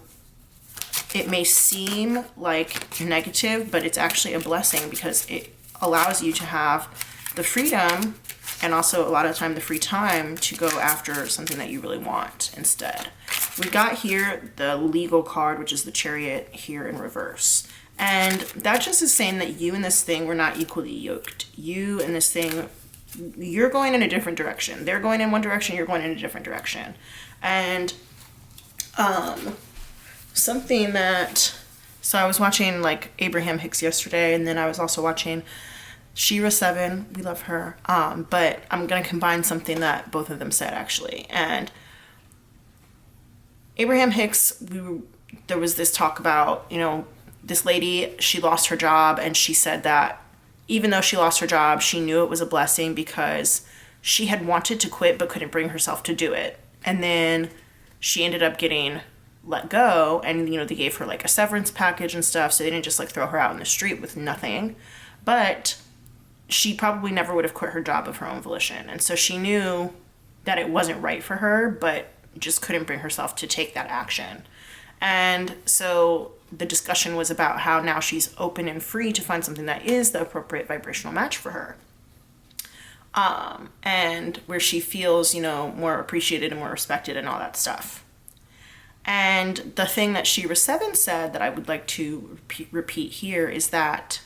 it may seem like negative, but it's actually a blessing, because it allows you to have the freedom, and also a lot of time the free time, to go after something that you really want instead. We got here the legal card, which is the Chariot here in reverse. And that just is saying that you and this thing were not equally yoked. You and this thing, you're going in a different direction. They're going in one direction, you're going in a different direction. And something that, so I was watching like Abraham Hicks yesterday, and then I was also watching Shira 7. We love her. But I'm going to combine something that both of them said, actually. And Abraham Hicks, there was this talk about, you know, this lady, she lost her job, and she said that even though she lost her job, she knew it was a blessing, because she had wanted to quit but couldn't bring herself to do it. And then she ended up getting let go, and, you know, they gave her like a severance package and stuff, so they didn't just like throw her out in the street with nothing. But she probably never would have quit her job of her own volition. And so she knew that it wasn't right for her, but just couldn't bring herself to take that action. And so the discussion was about how now she's open and free to find something that is the appropriate vibrational match for her. And where she feels, you know, more appreciated and more respected and all that stuff. And the thing that Shira 7 said that I would like to repeat here is that,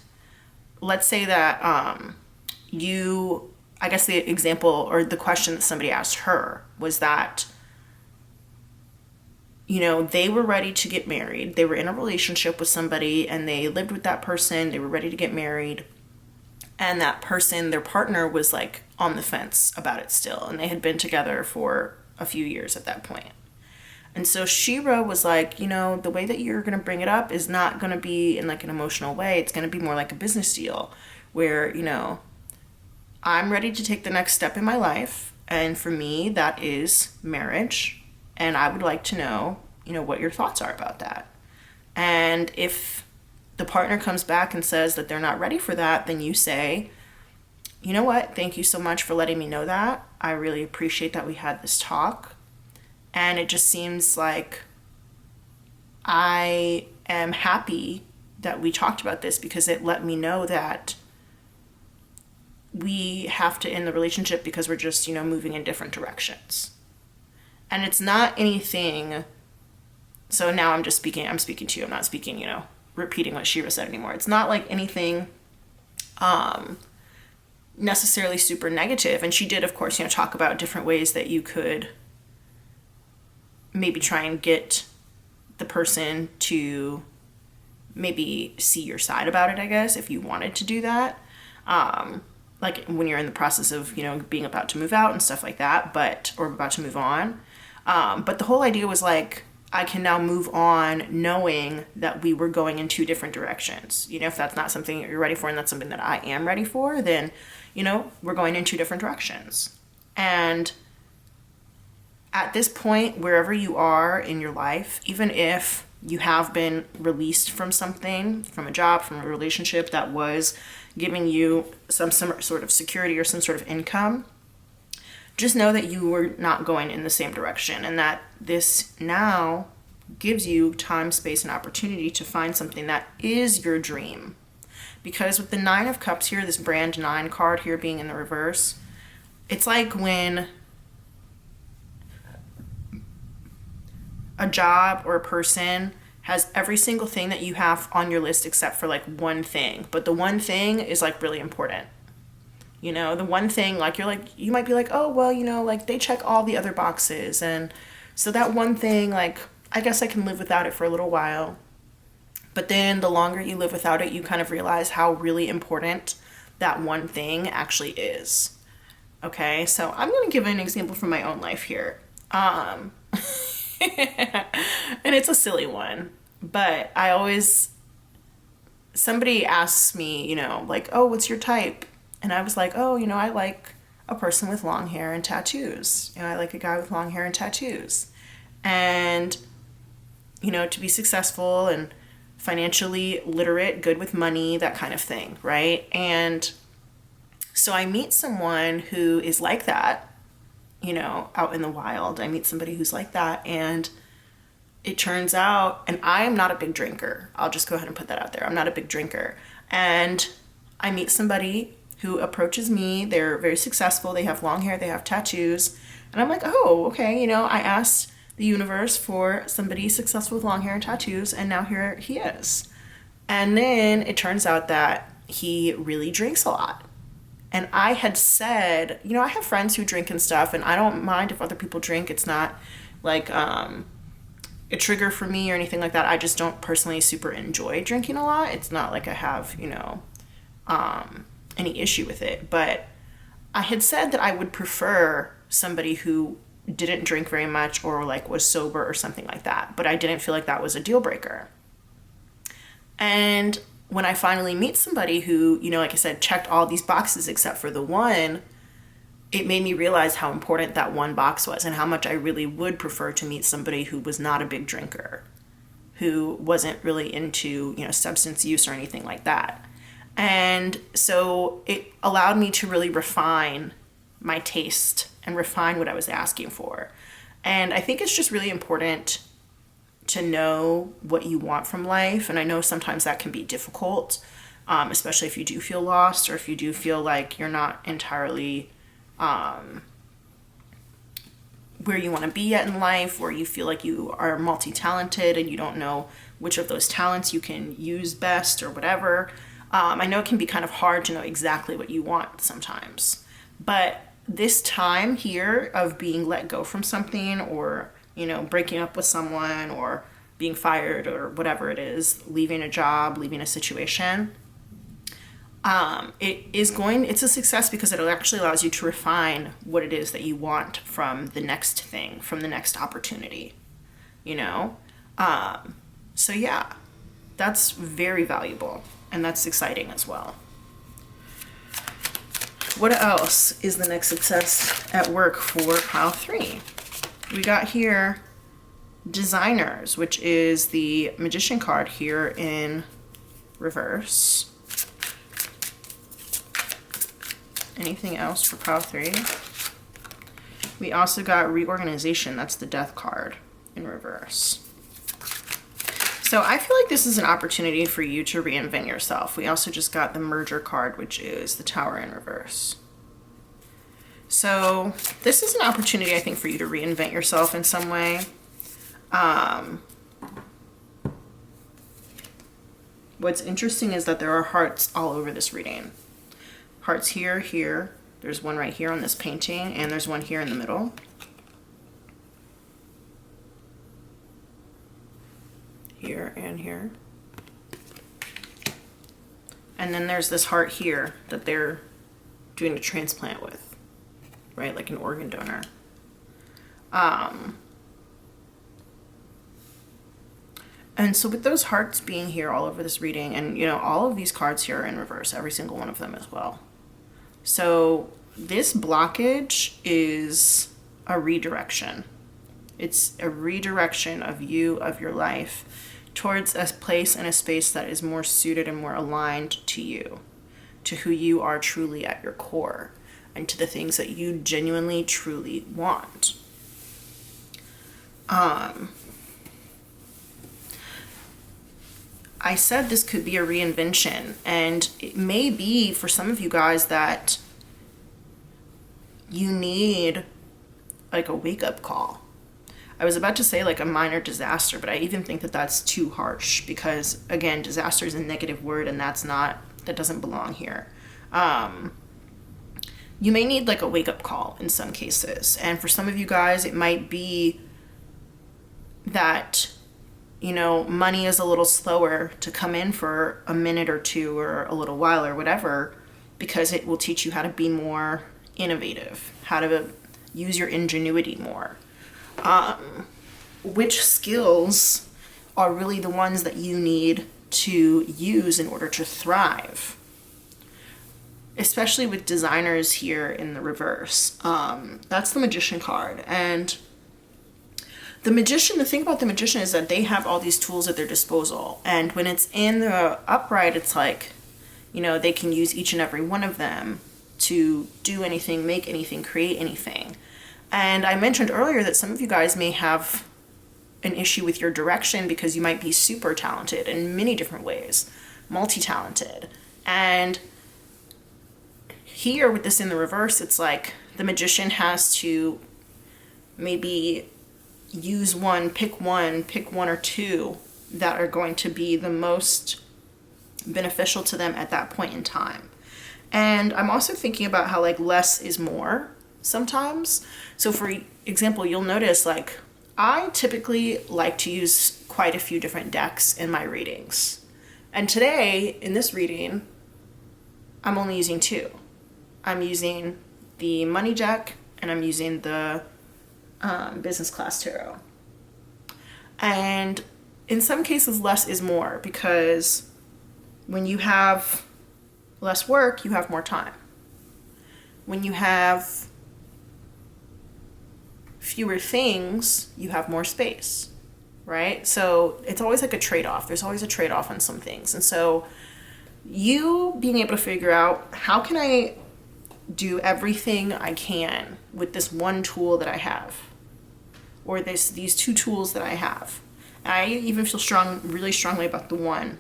let's say that I guess the example or the question that somebody asked her was that, you know, they were ready to get married. They were in a relationship with somebody, and they lived with that person. They were ready to get married. And that person, their partner, was like on the fence about it still. And they had been together for a few years at that point. And so Shira was like, you know, the way that you're going to bring it up is not going to be in like an emotional way. It's going to be more like a business deal where, you know, I'm ready to take the next step in my life. And for me, that is marriage. And I would like to know, you know, what your thoughts are about that. And if the partner comes back and says that they're not ready for that, then you say, you know what, thank you so much for letting me know that. I really appreciate that we had this talk. And it just seems like I am happy that we talked about this, because it let me know that we have to end the relationship because we're just, you know, moving in different directions. And it's not anything, so now I'm speaking to you. I'm not speaking, you know, repeating what Shira said anymore. It's not like anything necessarily super negative. And she did, of course, you know, talk about different ways that you could maybe try and get the person to maybe see your side about it, I guess, if you wanted to do that. Like when you're in the process of, you know, being about to move out and stuff like that, or about to move on. But the whole idea was like, I can now move on knowing that we were going in two different directions. You know, if that's not something that you're ready for and that's something that I am ready for, then, you know, we're going in two different directions. And at this point, wherever you are in your life, even if you have been released from something, from a job, from a relationship that was giving you some sort of security or some sort of income, just know that you were not going in the same direction, and that this now gives you time, space, and opportunity to find something that is your dream. Because with the Nine of Cups here, this brand 9 card here being in the reverse, it's like when a job or a person has every single thing that you have on your list except for like one thing, but the one thing is like really important. You know, the one thing, like you might be like, oh, well, you know, like they check all the other boxes. And so that one thing, like, I guess I can live without it for a little while. But then the longer you live without it, you kind of realize how really important that one thing actually is. Okay, so I'm going to give an example from my own life here. And it's a silly one, but somebody asks me, you know, like, oh, what's your type? And I was like, oh, you know, I like a person with long hair and tattoos. You know, I like a guy with long hair and tattoos. And, you know, to be successful and financially literate, good with money, that kind of thing, right? And so I meet someone who is like that, you know, out in the wild. I meet somebody who's like that, and it turns out, and I am not a big drinker. I'll just go ahead and put that out there. I'm not a big drinker. And I meet somebody who approaches me. They're very successful. They have long hair. They have tattoos. And I'm like, oh, okay. You know, I asked the universe for somebody successful with long hair and tattoos, and now here he is. And then it turns out that he really drinks a lot. And I had said, you know, I have friends who drink and stuff, and I don't mind if other people drink. It's not like a trigger for me or anything like that. I just don't personally super enjoy drinking a lot. It's not like I have, you know, any issue with it. But I had said that I would prefer somebody who didn't drink very much or like was sober or something like that. But I didn't feel like that was a deal breaker. And when I finally meet somebody who, you know, like I said, checked all these boxes except for the one, it made me realize how important that one box was and how much I really would prefer to meet somebody who was not a big drinker, who wasn't really into, you know, substance use or anything like that. And so it allowed me to really refine my taste and refine what I was asking for. And I think it's just really important to know what you want from life. And I know sometimes that can be difficult, especially if you do feel lost or if you do feel like you're not entirely where you want to be yet in life, where you feel like you are multi-talented and you don't know which of those talents you can use best or whatever. I know it can be kind of hard to know exactly what you want sometimes, but this time here of being let go from something, or, you know, breaking up with someone or being fired or whatever it is, leaving a job, leaving a situation, it's a success because it actually allows you to refine what it is that you want from the next thing, from the next opportunity, you know? So yeah, that's very valuable, and that's exciting as well. What else is the next success at work for pile 3? We got here Designers, which is the Magician card here in reverse. Anything else for pile 3? We also got Reorganization. That's the Death card in reverse. So I feel like this is an opportunity for you to reinvent yourself. We also just got the Merger card, which is the Tower in reverse. So this is an opportunity, I think, for you to reinvent yourself in some way. What's interesting is that there are hearts all over this reading. Hearts here, here. There's one right here on this painting, and there's one here in the middle. Here and here. And then there's this heart here that they're doing a transplant with, right? Like an organ donor. And so with those hearts being here all over this reading, and, you know, all of these cards here are in reverse, every single one of them as well. So this blockage is a redirection. It's a redirection of you, of your life, towards a place and a space that is more suited and more aligned to you, to who you are truly at your core, and to the things that you genuinely, truly want. I said this could be a reinvention, and it may be for some of you guys that you need like a wake-up call. I was about to say like a minor disaster, but I even think that that's too harsh because, again, disaster is a negative word, and that doesn't belong here. You may need like a wake-up call in some cases. And for some of you guys, it might be that, money is a little slower to come in for a minute or two or a little while or whatever, because it will teach you how to be more innovative, how to use your ingenuity more. Which skills are really the ones that you need to use in order to thrive? Especially with designers here in the reverse. That's the Magician card. And the thing about the Magician is that they have all these tools at their disposal. And when it's in the upright, it's like, they can use each and every one of them to do anything, make anything, create anything. And I mentioned earlier that some of you guys may have an issue with your direction because you might be super talented in many different ways, multi-talented. And here with this in the reverse, it's like the Magician has to maybe pick one or two that are going to be the most beneficial to them at that point in time. And I'm also thinking about how like less is more sometimes. So for example, you'll notice like I typically like to use quite a few different decks in my readings. And today in this reading, I'm only using two. I'm using the Money Jack and I'm using the Business Class Tarot. And in some cases, less is more, because when you have less work, you have more time. When you have fewer things, you have more space, right? So it's always like a trade-off. There's always a trade-off on some things. And so you being able to figure out, how can I do everything I can with this one tool that I have, or these two tools that I have? And I even feel really strongly about the one.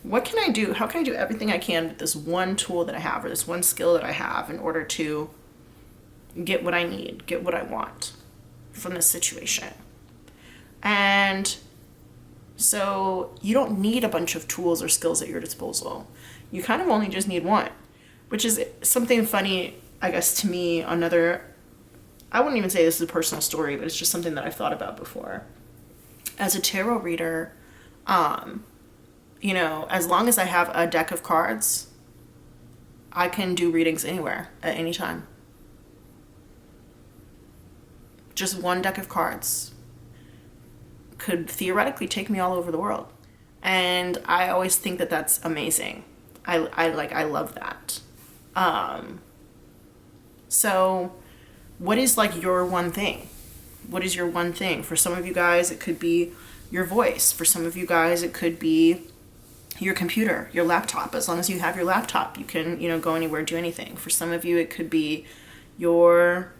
What can I do? How can I do everything I can with this one tool that I have, or this one skill that I have, in order to get what I need, get what I want from this situation? And so you don't need a bunch of tools or skills at your disposal. You kind of only just need one, which is something funny, I guess, to me. I wouldn't even say this is a personal story, but it's just something that I've thought about before. As a tarot reader, as long as I have a deck of cards, I can do readings anywhere at any time. Just one deck of cards could theoretically take me all over the world. And I always think that that's amazing. I love that. So what is like your one thing? What is your one thing? For some of you guys, it could be your voice. For some of you guys, it could be your computer, your laptop. As long as you have your laptop, you can, go anywhere, do anything. For some of you, it could be your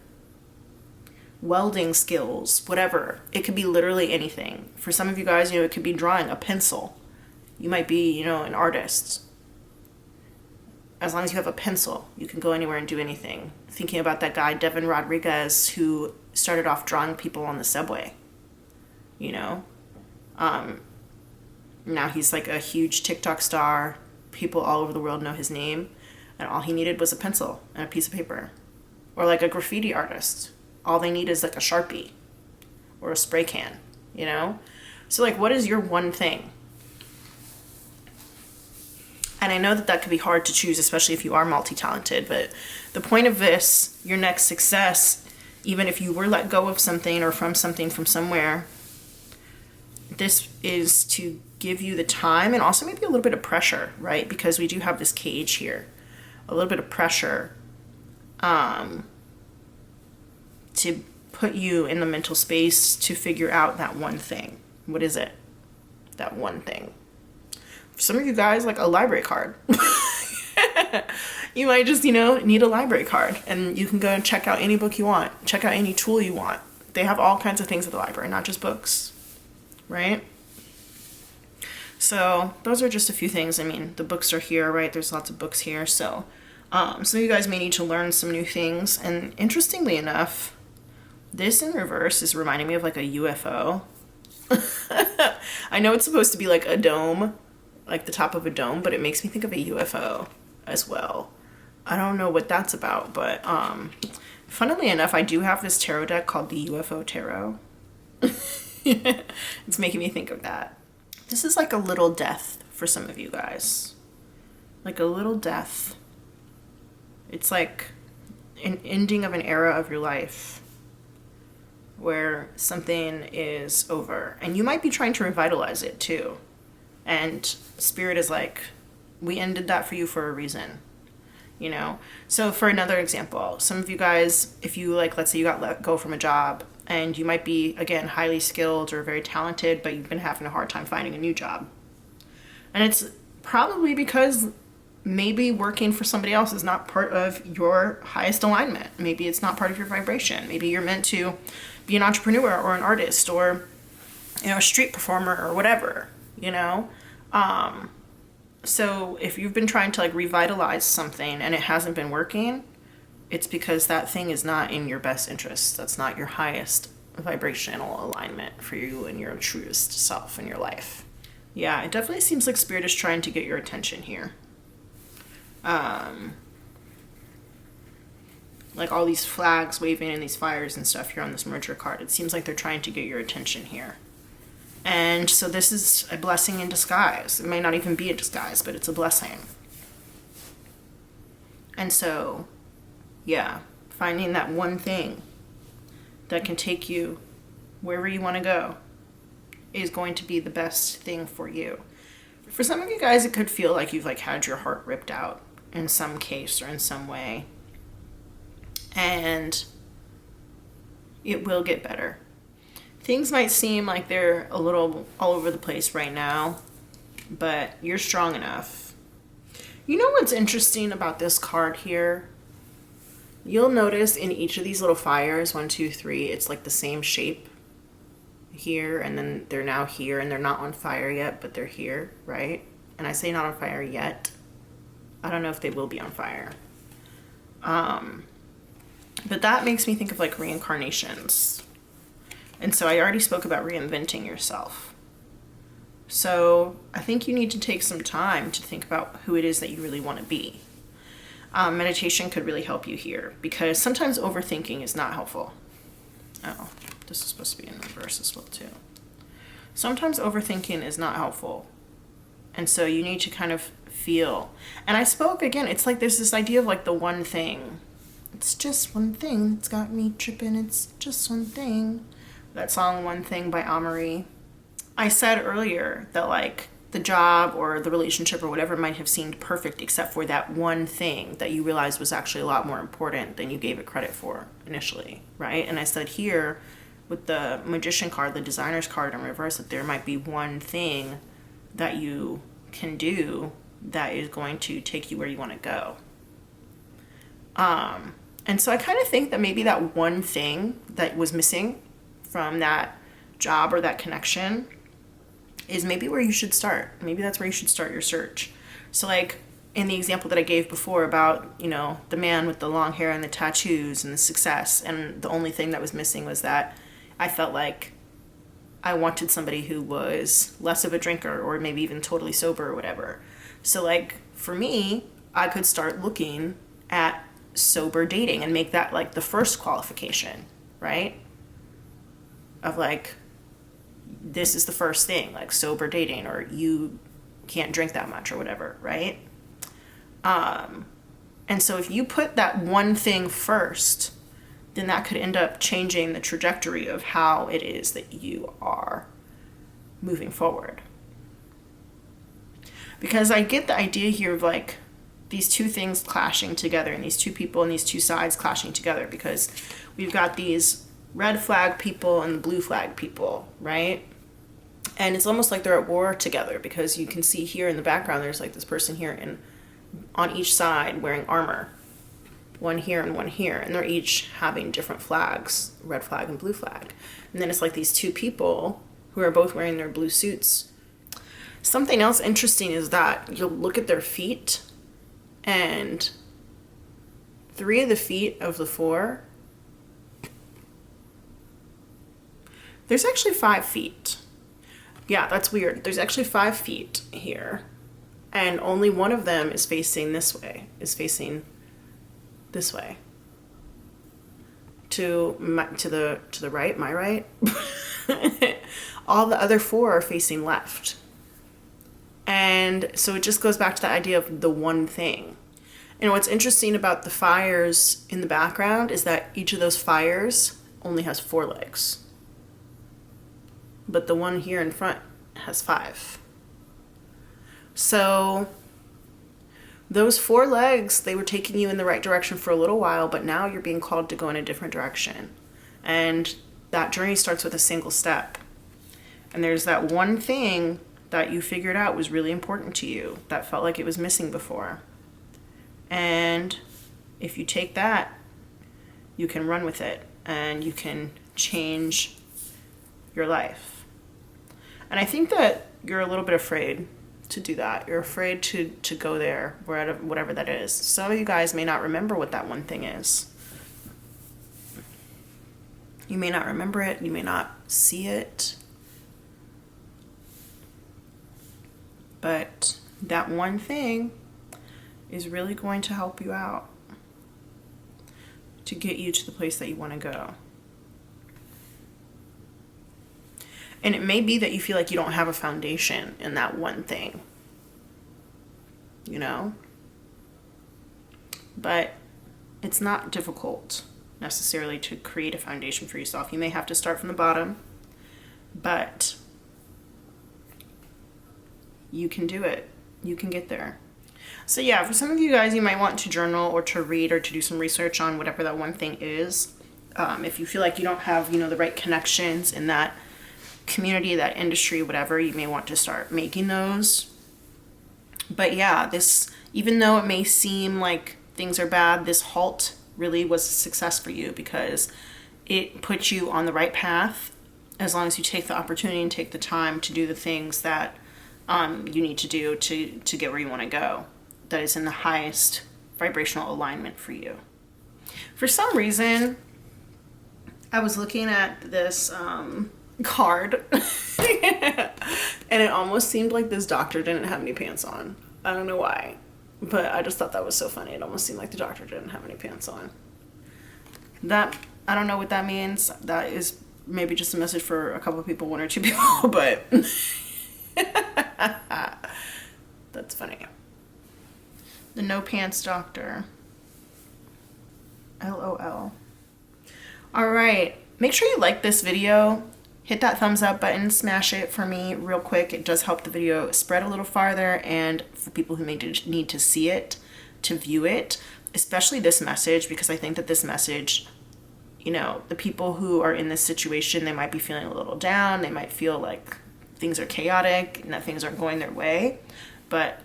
welding skills, whatever. It could be literally anything. For some of you guys, it could be drawing, a pencil. You might be, an artist. As long as you have a pencil, you can go anywhere and do anything. Thinking about that guy, Devin Rodriguez, who started off drawing people on the subway. Now he's like a huge TikTok star. People all over the world know his name. And all he needed was a pencil and a piece of paper. Or like a graffiti artist. All they need is like a Sharpie or a spray can, So like, what is your one thing? And I know that could be hard to choose, especially if you are multi-talented, but the point of this, your next success, even if you were let go of something or from something from somewhere, this is to give you the time and also maybe a little bit of pressure, right? Because we do have this cage here, a little bit of pressure to put you in the mental space to figure out that one thing. What is it? that one thing. For some of you guys, like a library card. You might just, need a library card, and you can go and check out any book you want, check out any tool you want. They have all kinds of things at the library, not just books, right? So those are just a few things. I mean, the books are here, right? There's lots of books here. So some of you guys may need to learn some new things. And interestingly enough, this in reverse is reminding me of like a UFO. I know it's supposed to be like a dome, like the top of a dome, but it makes me think of a UFO as well. I don't know what that's about, but funnily enough, I do have this tarot deck called the UFO Tarot. It's making me think of that. This is like a little death for some of you guys. Like a little death. It's like an ending of an era of your life where something is over. And you might be trying to revitalize it too. And Spirit is like, we ended that for you for a reason. So for another example, some of you guys, if you let's say you got let go from a job, and you might be, again, highly skilled or very talented, but you've been having a hard time finding a new job. And it's probably because maybe working for somebody else is not part of your highest alignment. Maybe it's not part of your vibration. Maybe you're meant to be an entrepreneur or an artist or, a street performer or whatever, So if you've been trying to revitalize something and it hasn't been working, it's because that thing is not in your best interest. That's not your highest vibrational alignment for you and your truest self in your life. Yeah, it definitely seems like Spirit is trying to get your attention here. Like all these flags waving and these fires and stuff here on this merger card. It seems like they're trying to get your attention here. And so this is a blessing in disguise. It may not even be a disguise, but it's a blessing. And so, yeah, finding that one thing that can take you wherever you want to go is going to be the best thing for you. For some of you guys, it could feel like you've had your heart ripped out in some case or in some way. And it will get better. Things might seem like they're a little all over the place right now, but you're strong enough. You know what's interesting about this card here? You'll notice in each of these little fires, 1, 2, 3, it's like the same shape here, and then they're now here, and they're not on fire yet, but they're here, right? And I say not on fire yet. I don't know if they will be on fire. But that makes me think of reincarnations. And so I already spoke about reinventing yourself. So I think you need to take some time to think about who it is that you really want to be. Meditation could really help you here because sometimes overthinking is not helpful. Oh, this is supposed to be in reverse as well too. Sometimes overthinking is not helpful. And so you need to kind of feel. And I spoke again, it's like there's this idea of the one thing. It's just one thing that's got me tripping. It's just one thing. That song, One Thing by Amory. I said earlier that the job or the relationship or whatever might have seemed perfect except for that one thing that you realized was actually a lot more important than you gave it credit for initially, right? And I said here with the Magician card, the Designer's card in reverse, that there might be one thing that you can do that is going to take you where you want to go. And so I kind of think that maybe that one thing that was missing from that job or that connection is maybe where you should start. Maybe that's where you should start your search. So in the example that I gave before about, the man with the long hair and the tattoos and the success, and the only thing that was missing was that I felt like I wanted somebody who was less of a drinker or maybe even totally sober or whatever. So for me, I could start looking at sober dating and make that the first qualification, right? Of this is the first thing, sober dating, or you can't drink that much or whatever, right? And so if you put that one thing first, then that could end up changing the trajectory of how it is that you are moving forward. Because I get the idea here of these two things clashing together, and these two people and these two sides clashing together, because we've got these red flag people and blue flag people, right? And it's almost like they're at war together, because you can see here in the background there's like this person here and on each side wearing armor. One here and one here, and they're each having different flags, red flag and blue flag. And then it's like these two people who are both wearing their blue suits. Something else interesting is that you'll look at their feet, and 3 of the feet of the 4, there's actually 5 feet. Yeah, that's weird. There's actually 5 feet here, and only one of them is facing this way, this way. To the right, my right. All the other 4 are facing left. And so it just goes back to the idea of the one thing. And what's interesting about the fires in the background is that each of those fires only has 4 legs. But the one here in front has 5. So those 4 legs, they were taking you in the right direction for a little while, but now you're being called to go in a different direction. And that journey starts with a single step. And there's that one thing that you figured out was really important to you, that felt like it was missing before. And if you take that, you can run with it and you can change your life. And I think that you're a little bit afraid to do that. You're afraid to go there, whatever that is. Some of you guys may not remember what that one thing is. You may not remember it. You may not see it. But that one thing is really going to help you out to get you to the place that you want to go. And it may be that you feel like you don't have a foundation in that one thing, you know? But it's not difficult necessarily to create a foundation for yourself. You may have to start from the bottom, but you can do it. You can get there. So yeah, for some of you guys, you might want to journal or to read or to do some research on whatever that one thing is. If you feel like you don't have, the right connections in that community, that industry, whatever, you may want to start making those. But yeah, even though it may seem like things are bad, this halt really was a success for you, because it put you on the right path as long as you take the opportunity and take the time to do the things that you need to do to get where you want to go, that is in the highest vibrational alignment for you. For some reason, I was looking at this card and it almost seemed like this doctor didn't have any pants on. I don't know why, but I just thought that was so funny. It almost seemed like the doctor didn't have any pants on. That, I don't know what that means. That is maybe just a message for a couple of people, 1 or 2 people, but that's funny. The no pants doctor. LOL. All right. Make sure you like this video. Hit that thumbs up button, smash it for me real quick. It does help the video spread a little farther, and for people who may need to see it, to view it, especially this message, because I think that this message, the people who are in this situation, they might be feeling a little down. They might feel like things are chaotic and that things aren't going their way, but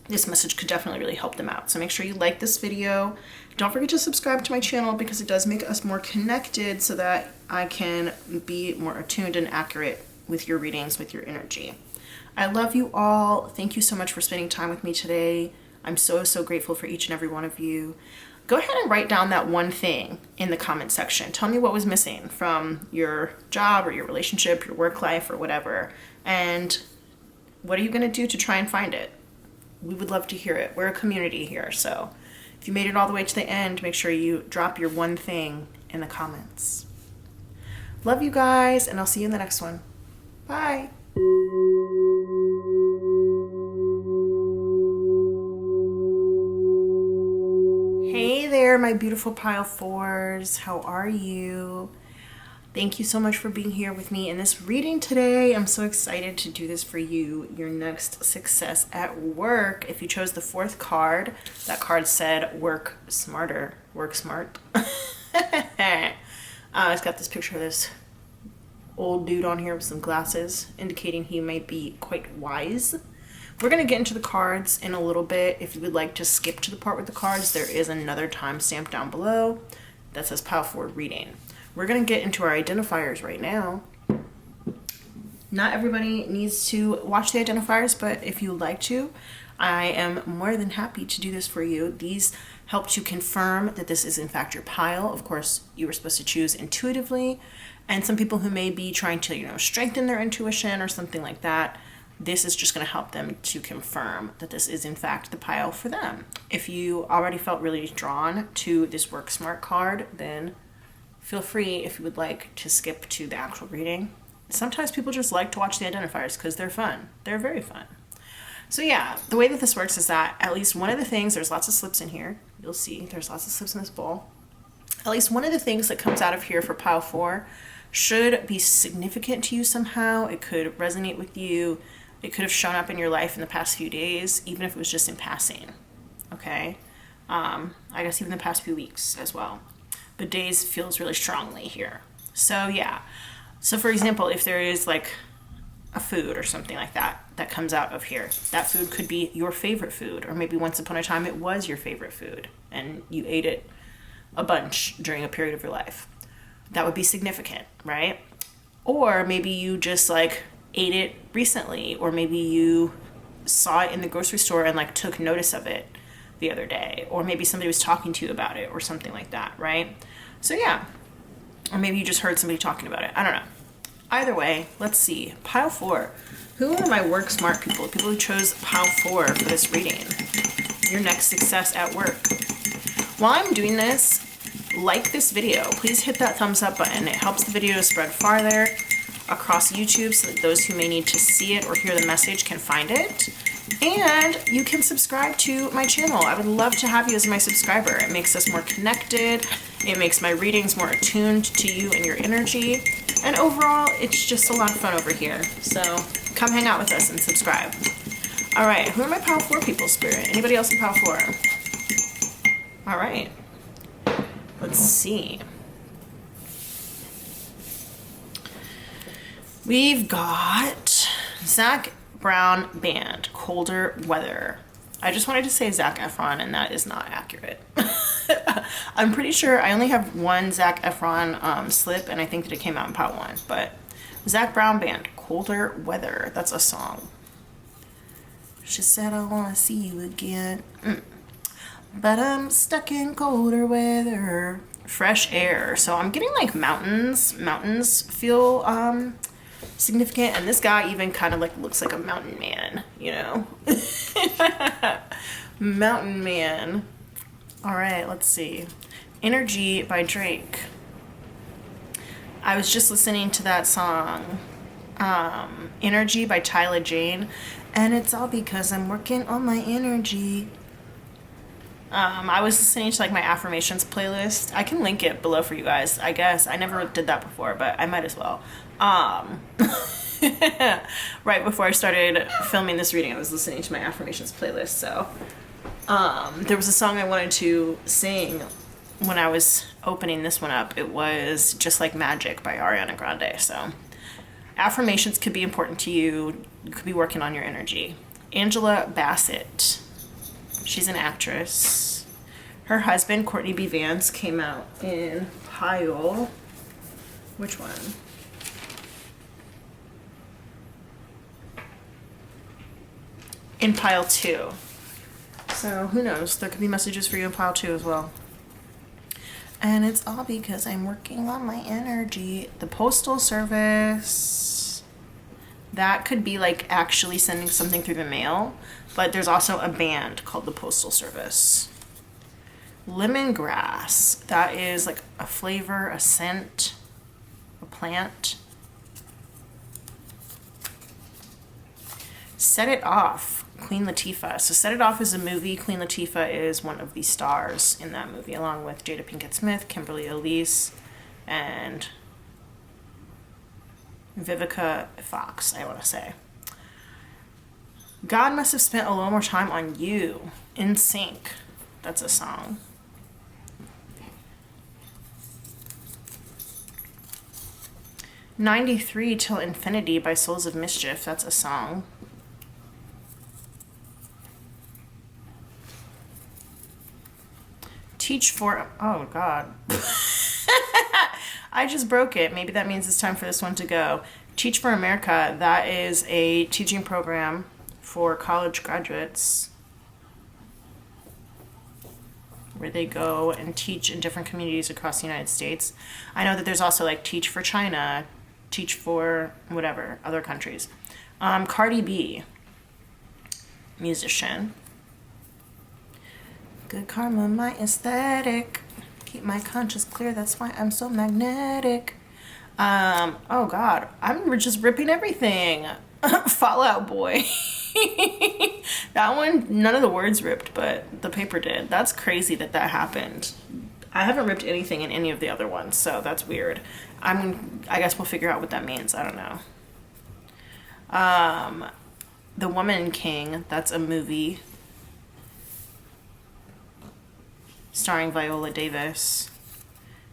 this message could definitely really help them out. So make sure you like this video. Don't forget to subscribe to my channel, because it does make us more connected so that I can be more attuned and accurate with your readings, with your energy. I love you all. Thank you so much for spending time with me today. I'm so, so grateful for each and every one of you. Go ahead and write down that one thing in the comment section. Tell me what was missing from your job or your relationship, your work life, or whatever. And what are you going to do to try and find it? We would love to hear it. We're a community here, so if you made it all the way to the end, make sure you drop your one thing in the comments. Love you guys, and I'll see you in the next one. Bye. Hey there, my beautiful pile 4s. How are you? Thank you so much for being here with me in this reading today. I'm so excited to do this for you, your next success at work. If you chose the 4th card, that card said work smarter, work smart. It's got this picture of this old dude on here with some glasses, indicating he might be quite wise. We're going to get into the cards in a little bit. If you would like to skip to the part with the cards, there is another timestamp down below that says Pile 4 reading. We're going to get into our identifiers right now. Not everybody needs to watch the identifiers, but if you would like to, I am more than happy to do this for you. These help to confirm that this is in fact your pile. Of course, you were supposed to choose intuitively, and some people who may be trying to, strengthen their intuition or something like that, this is just going to help them to confirm that this is in fact the pile for them. If you already felt really drawn to this Work Smart card, then feel free, if you would like, to skip to the actual reading. Sometimes people just like to watch the identifiers because they're fun. They're very fun. So yeah, the way that this works is that at least one of the things, there's lots of slips in here. You'll see there's lots of slips in this bowl. At least one of the things that comes out of here for Pile 4 should be significant to you somehow. It could resonate with you. It could have shown up in your life in the past few days, even if it was just in passing. Okay? I guess even the past few weeks as well. But days feels really strongly here. So yeah. So for example, if there is like a food or something like that that comes out of here, that food could be your favorite food, or maybe once upon a time it was your favorite food and you ate it a bunch during a period of your life. That would be significant, right? Or maybe you just like ate it recently, or maybe you saw it in the grocery store and like took notice of it the other day, or maybe somebody was talking to you about it or something like that, right? So yeah, or maybe you just heard somebody talking about it. I don't know. Either way, let's see. Pile 4. Who are my Work Smart people? People who chose Pile 4 for this reading. Your next success at work. While I'm doing this, like this video. Please hit that thumbs up button. It helps the video to spread farther across YouTube so that those who may need to see it or hear the message can find it. And you can subscribe to my channel. I would love to have you as my subscriber. It makes us more connected. It makes my readings more attuned to you and your energy. And overall, it's just a lot of fun over here. So come hang out with us and subscribe. All right, who are my Pile 4 people, Spirit? Anybody else in Pile 4? All right, let's see. We've got Zac Brown Band, Colder Weather. I just wanted to say Zac Efron, and that is not accurate. I'm pretty sure I only have one Zac Efron slip, and I think that it came out in Pile 1. But Zac Brown Band, Colder Weather. That's a song. She said, I want to see you again. But I'm stuck in colder weather. Fresh air. So I'm getting like mountains. Mountains feel significant, and this guy even kind of like looks like a mountain man, Mountain man. All right, let's see. Energy by Drake. I was just listening to that song, Energy by Tyler Jane, and it's all because I'm working on my energy. I was listening to like my affirmations playlist. I can link it below for you guys, I guess. I never did that before, but I might as well. Right before I started filming this reading, I was listening to my affirmations playlist. So there was a song I wanted to sing when I was opening this one up. It was Just Like Magic by Ariana Grande. So affirmations could be important to you. You could be working on your energy. Angela Bassett. She's an actress. Her husband, Courtney B. Vance, came out in Pile. Which one? In Pile 2. So who knows? There could be messages for you in Pile 2 as well. And it's all because I'm working on my energy. The Postal Service. That could be like actually sending something through the mail. But there's also a band called the Postal Service. Lemongrass. That is like a flavor, a scent, a plant. Set It Off. Queen Latifah. So Set It Off is a movie. Queen Latifah is one of the stars in that movie, along with Jada Pinkett Smith, Kimberly Elise, and Vivica Fox, I want to say. God Must Have Spent a Little More Time on You. In Sync. That's a song. 93 Till Infinity by Souls of Mischief. That's a song. Teach for... Oh, God. I just broke it. Maybe that means it's time for this one to go. Teach for America. That is a teaching program for college graduates where they go and teach in different communities across the United States. I know that there's also like Teach for China, Teach for whatever, other countries. Cardi B, musician. Good karma, my aesthetic. Keep my conscience clear, that's why I'm so magnetic. Oh God, I'm just ripping everything. Fall Out Boy. That one, none of the words ripped, but the paper did. That's crazy that that happened. I haven't ripped anything in any of the other ones, so that's weird. I guess we'll figure out what that means. I don't know. The Woman King, that's a movie starring Viola Davis.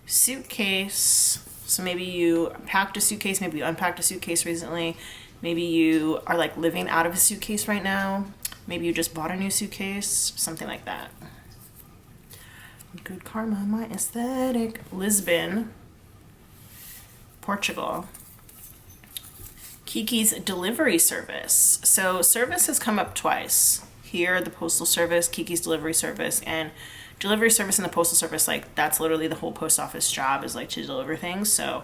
Suitcase. So maybe you packed a suitcase, maybe you unpacked a suitcase recently. Maybe you are like living out of a suitcase right now. Maybe you just bought a new suitcase, something like that. Good karma, my aesthetic. Lisbon, Portugal. Kiki's delivery service. So service has come up twice. Here, the postal service, Kiki's delivery service, and delivery service and the postal service, like that's literally the whole post office job is like to deliver things. So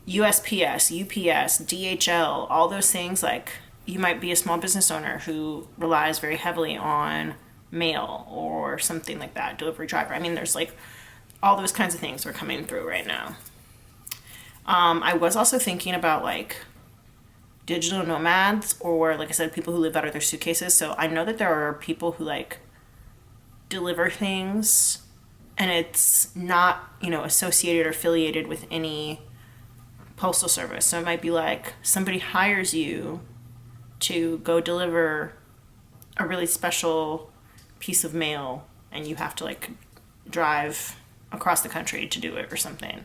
USPS, UPS, DHL, all those things, like you might be a small business owner who relies very heavily on mail or something like that, delivery driver. I mean, there's like all those kinds of things are coming through right now. I was also thinking about like digital nomads or, like I said, people who live out of their suitcases. So I know that there are people who like deliver things and it's not, you know, associated or affiliated with any postal service. So it might be like somebody hires you to go deliver a really special piece of mail and you have to like drive across the country to do it or something.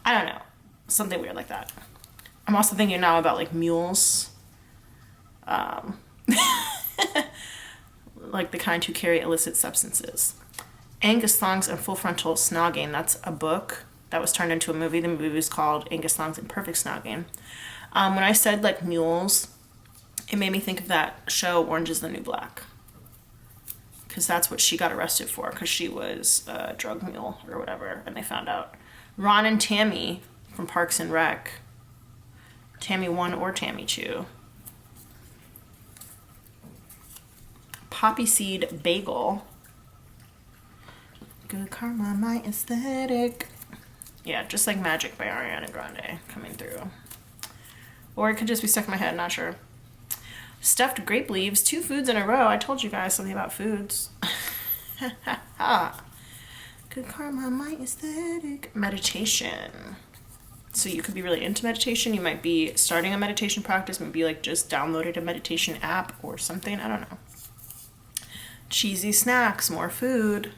I don't know. Something weird like that. I'm also thinking now about like mules. Like the kind who carry illicit substances. Angus Thongs and Full Frontal Snogging. That's a book that was turned into a movie. The movie was called Angus Thongs and Perfect Snogging. When I said like mules, it made me think of that show Orange is the New Black. Because that's what she got arrested for, because she was a drug mule or whatever, and they found out. Ron and Tammy from Parks and Rec. Tammy 1 or Tammy 2. Poppy Seed Bagel. Good karma, my aesthetic. Yeah, just like Magic by Ariana Grande coming through. Or it could just be stuck in my head, not sure. Stuffed grape leaves, 2 foods in a row. I told you guys something about foods. Good karma, my aesthetic. Meditation. So you could be really into meditation. You might be starting a meditation practice. Maybe like just downloaded a meditation app or something. I don't know. Cheesy snacks, more food.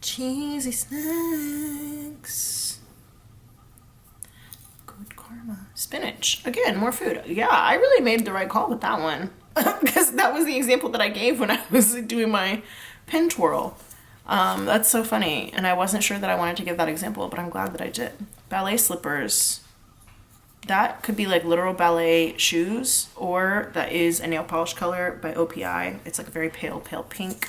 Cheesy snacks. Good karma. Spinach. Again, more food. Yeah, I really made the right call with that one. Because that was the example that I gave when I was doing my pen twirl. That's so funny. And I wasn't sure that I wanted to give that example, but I'm glad that I did. Ballet slippers. That could be like literal ballet shoes, or that is a nail polish color by OPI. It's like a very pale, pale pink.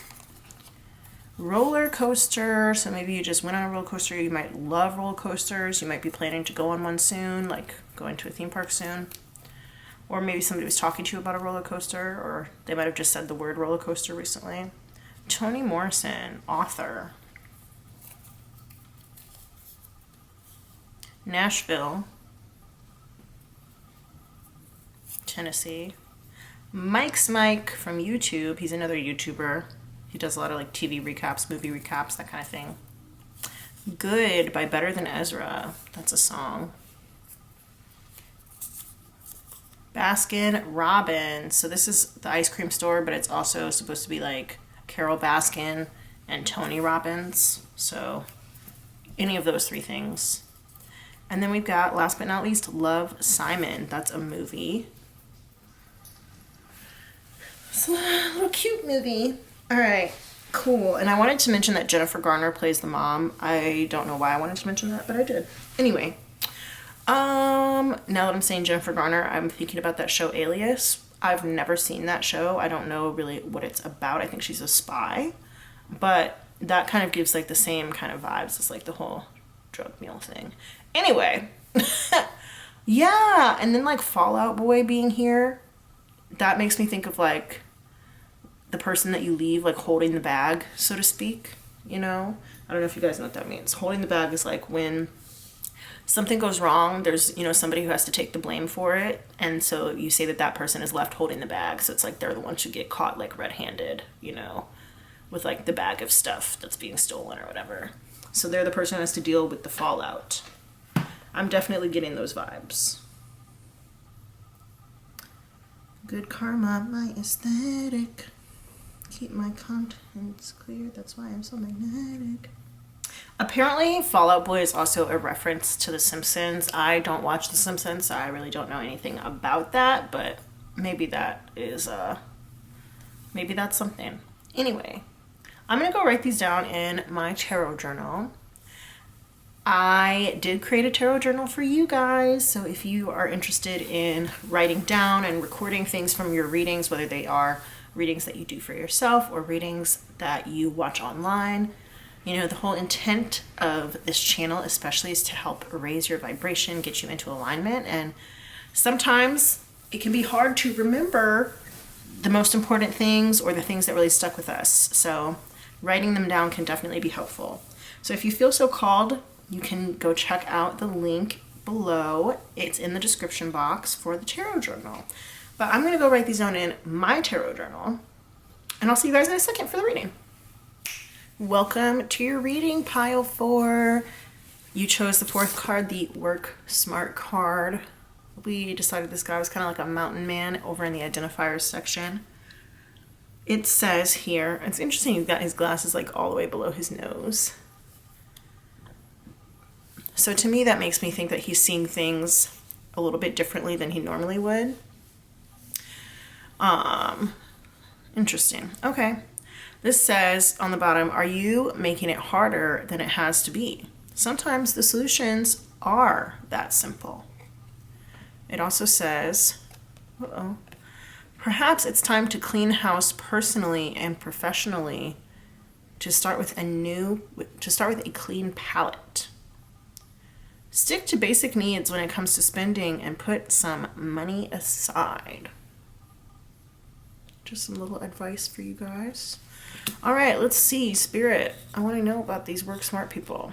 Roller coaster. So maybe you just went on a roller coaster. You might love roller coasters. You might be planning to go on one soon, like going to a theme park soon. Or maybe somebody was talking to you about a roller coaster, or they might have just said the word roller coaster recently. Toni Morrison, author. Nashville, Tennessee. Mike's Mike from YouTube. He's another YouTuber. He does a lot of like TV recaps, movie recaps, that kind of thing. Good by Better Than Ezra. That's a song. Baskin Robbins. So this is the ice cream store, but it's also supposed to be like Carol Baskin and Tony Robbins. So any of those 3 things. And then we've got, last but not least, Love, Simon. That's a movie. It's a little cute movie. All right, cool. And I wanted to mention that Jennifer Garner plays the mom. I don't know why I wanted to mention that, but I did. Anyway, now that I'm saying Jennifer Garner, I'm thinking about that show Alias. I've never seen that show. I don't know really what it's about. I think she's a spy, but that kind of gives like the same kind of vibes as like the whole drug meal thing. Anyway, yeah, and then like Fall Out Boy being here, that makes me think of like the person that you leave like holding the bag, so to speak, you know? I don't know if you guys know what that means. Holding the bag is like when something goes wrong, there's, you know, somebody who has to take the blame for it, and so you say that that person is left holding the bag, so it's like they're the ones who get caught like red-handed, you know, with like the bag of stuff that's being stolen or whatever. So they're the person who has to deal with the fallout. I'm definitely getting those vibes. Good karma, my aesthetic. Keep my contents clear, that's why I'm so magnetic. Apparently, Fall Out Boy is also a reference to The Simpsons. I don't watch The Simpsons, so I really don't know anything about that, but maybe that is, maybe that's something. Anyway, I'm going to go write these down in my tarot journal. I did create a tarot journal for you guys, so if you are interested in writing down and recording things from your readings, whether they are readings that you do for yourself or readings that you watch online, you know, the whole intent of this channel especially is to help raise your vibration, get you into alignment, and sometimes it can be hard to remember the most important things or the things that really stuck with us. So writing them down can definitely be helpful. So if you feel so called, you can go check out the link below. It's in the description box for the tarot journal. But I'm going to go write these down in my tarot journal, and I'll see you guys in a second for the reading. Welcome to your reading, pile 4. You chose the 4th card, the Work Smart card. We decided this guy was kind of like a mountain man over in the Identifiers section. It says here, it's interesting, he's got his glasses like all the way below his nose. So to me, that makes me think that he's seeing things a little bit differently than he normally would. Interesting. Okay. This says on the bottom, are you making it harder than it has to be? Sometimes the solutions are that simple. It also says, perhaps it's time to clean house personally and professionally to start with a clean palette. Stick to basic needs when it comes to spending and put some money aside. Just some little advice for you guys. All right, let's see, Spirit. I want to know about these Work Smart people.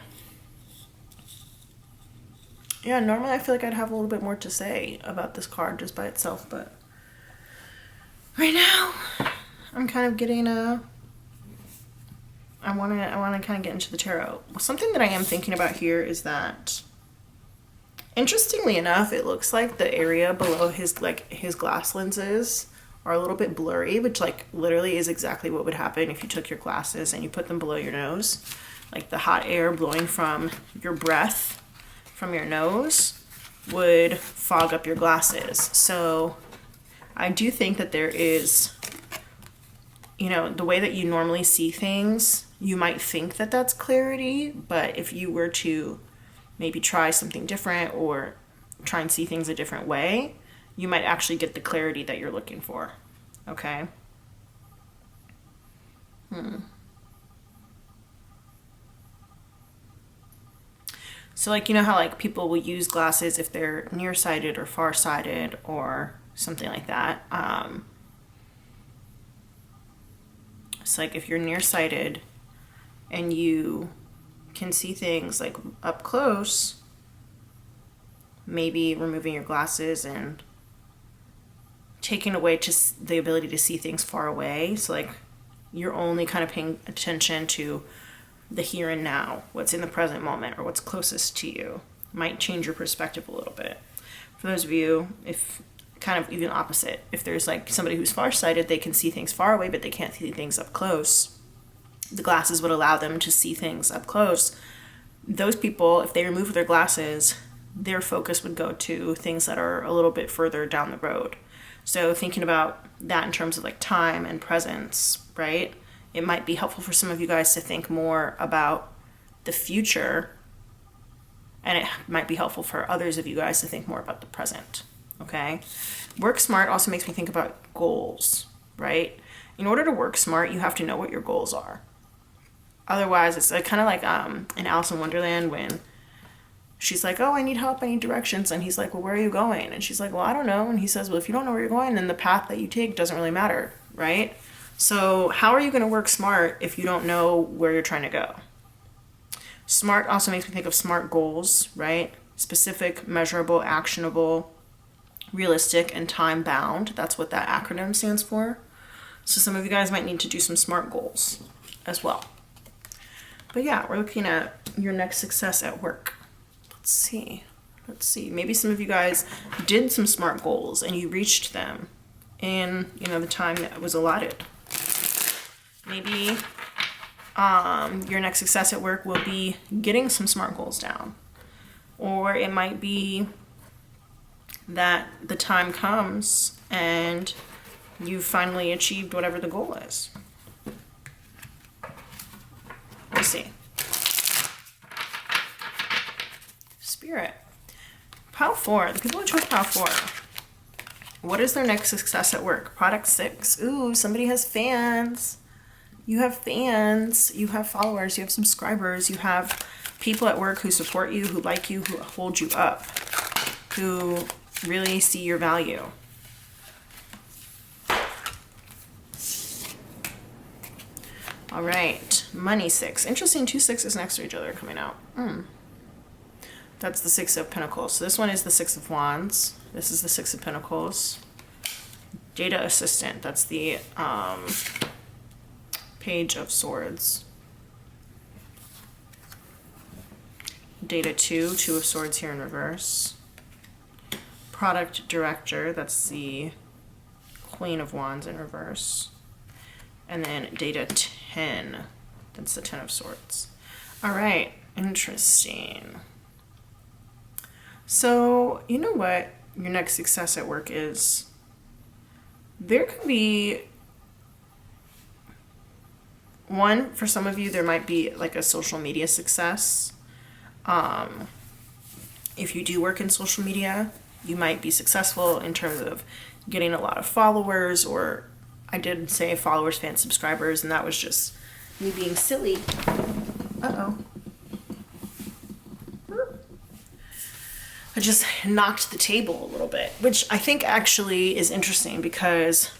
Yeah, normally I feel like I'd have a little bit more to say about this card just by itself, but right now I'm kind of getting I want to kind of get into the tarot. Something that I am thinking about here is that, interestingly enough, it looks like the area below his glass lenses are a little bit blurry, which like literally is exactly what would happen if you took your glasses and you put them below your nose. Like the hot air blowing from your breath from your nose would fog up your glasses. So I do think that there is, you know, the way that you normally see things, you might think that that's clarity, but if you were to maybe try something different or try and see things a different way, you might actually get the clarity that you're looking for. Okay? So like, you know how like people will use glasses if they're nearsighted or farsighted or something like that. It's like if you're nearsighted and you can see things like up close, maybe removing your glasses and taking away just the ability to see things far away. So like you're only kind of paying attention to the here and now, what's in the present moment or what's closest to you, might change your perspective a little bit. For those of you, if kind of even opposite, if there's like somebody who's farsighted, they can see things far away, but they can't see things up close. The glasses would allow them to see things up close. Those people, if they remove their glasses, their focus would go to things that are a little bit further down the road. So thinking about that in terms of like time and presence, right? It might be helpful for some of you guys to think more about the future, and it might be helpful for others of you guys to think more about the present, okay? Work smart also makes me think about goals, right? In order to work smart, you have to know what your goals are. Otherwise, it's kind of like in Alice in Wonderland when she's like, oh, I need help, I need directions. And he's like, well, where are you going? And she's like, well, I don't know. And he says, well, if you don't know where you're going, then the path that you take doesn't really matter, right? So how are you going to work smart if you don't know where you're trying to go? Smart also makes me think of SMART goals, right? Specific, measurable, actionable, realistic, and time-bound. That's what that acronym stands for. So some of you guys might need to do some SMART goals as well. But yeah, we're looking at your next success at work. Let's see. Maybe some of you guys did some SMART goals and you reached them in, the time that was allotted. Maybe your next success at work will be getting some SMART goals down. Or it might be that the time comes and you finally achieved whatever the goal is. We'll see. Spirit. Pile 4. The people who chose Pile 4. What is their next success at work? Product 6. Ooh, somebody has fans. You have fans. You have followers. You have subscribers. You have people at work who support you, who like you, who hold you up, who really see your value. All right, money 6. Interesting, 2 6s next to each other coming out. That's the 6 of Pentacles. So this one is the 6 of Wands. This is the 6 of Pentacles. Data Assistant. That's the Page of Swords. Data 2, 2 of Swords here in reverse. Product Director. That's the Queen of Wands in reverse. And then Data 10. That's the 10 of Swords. All right, interesting. So, you know what your next success at work is? There could be one, for some of you, there might be like a social media success. If you do work in social media, you might be successful in terms of getting a lot of followers, or I did say followers, fans, subscribers, and that was just me being silly. Uh-oh. I just knocked the table a little bit, which I think actually is interesting because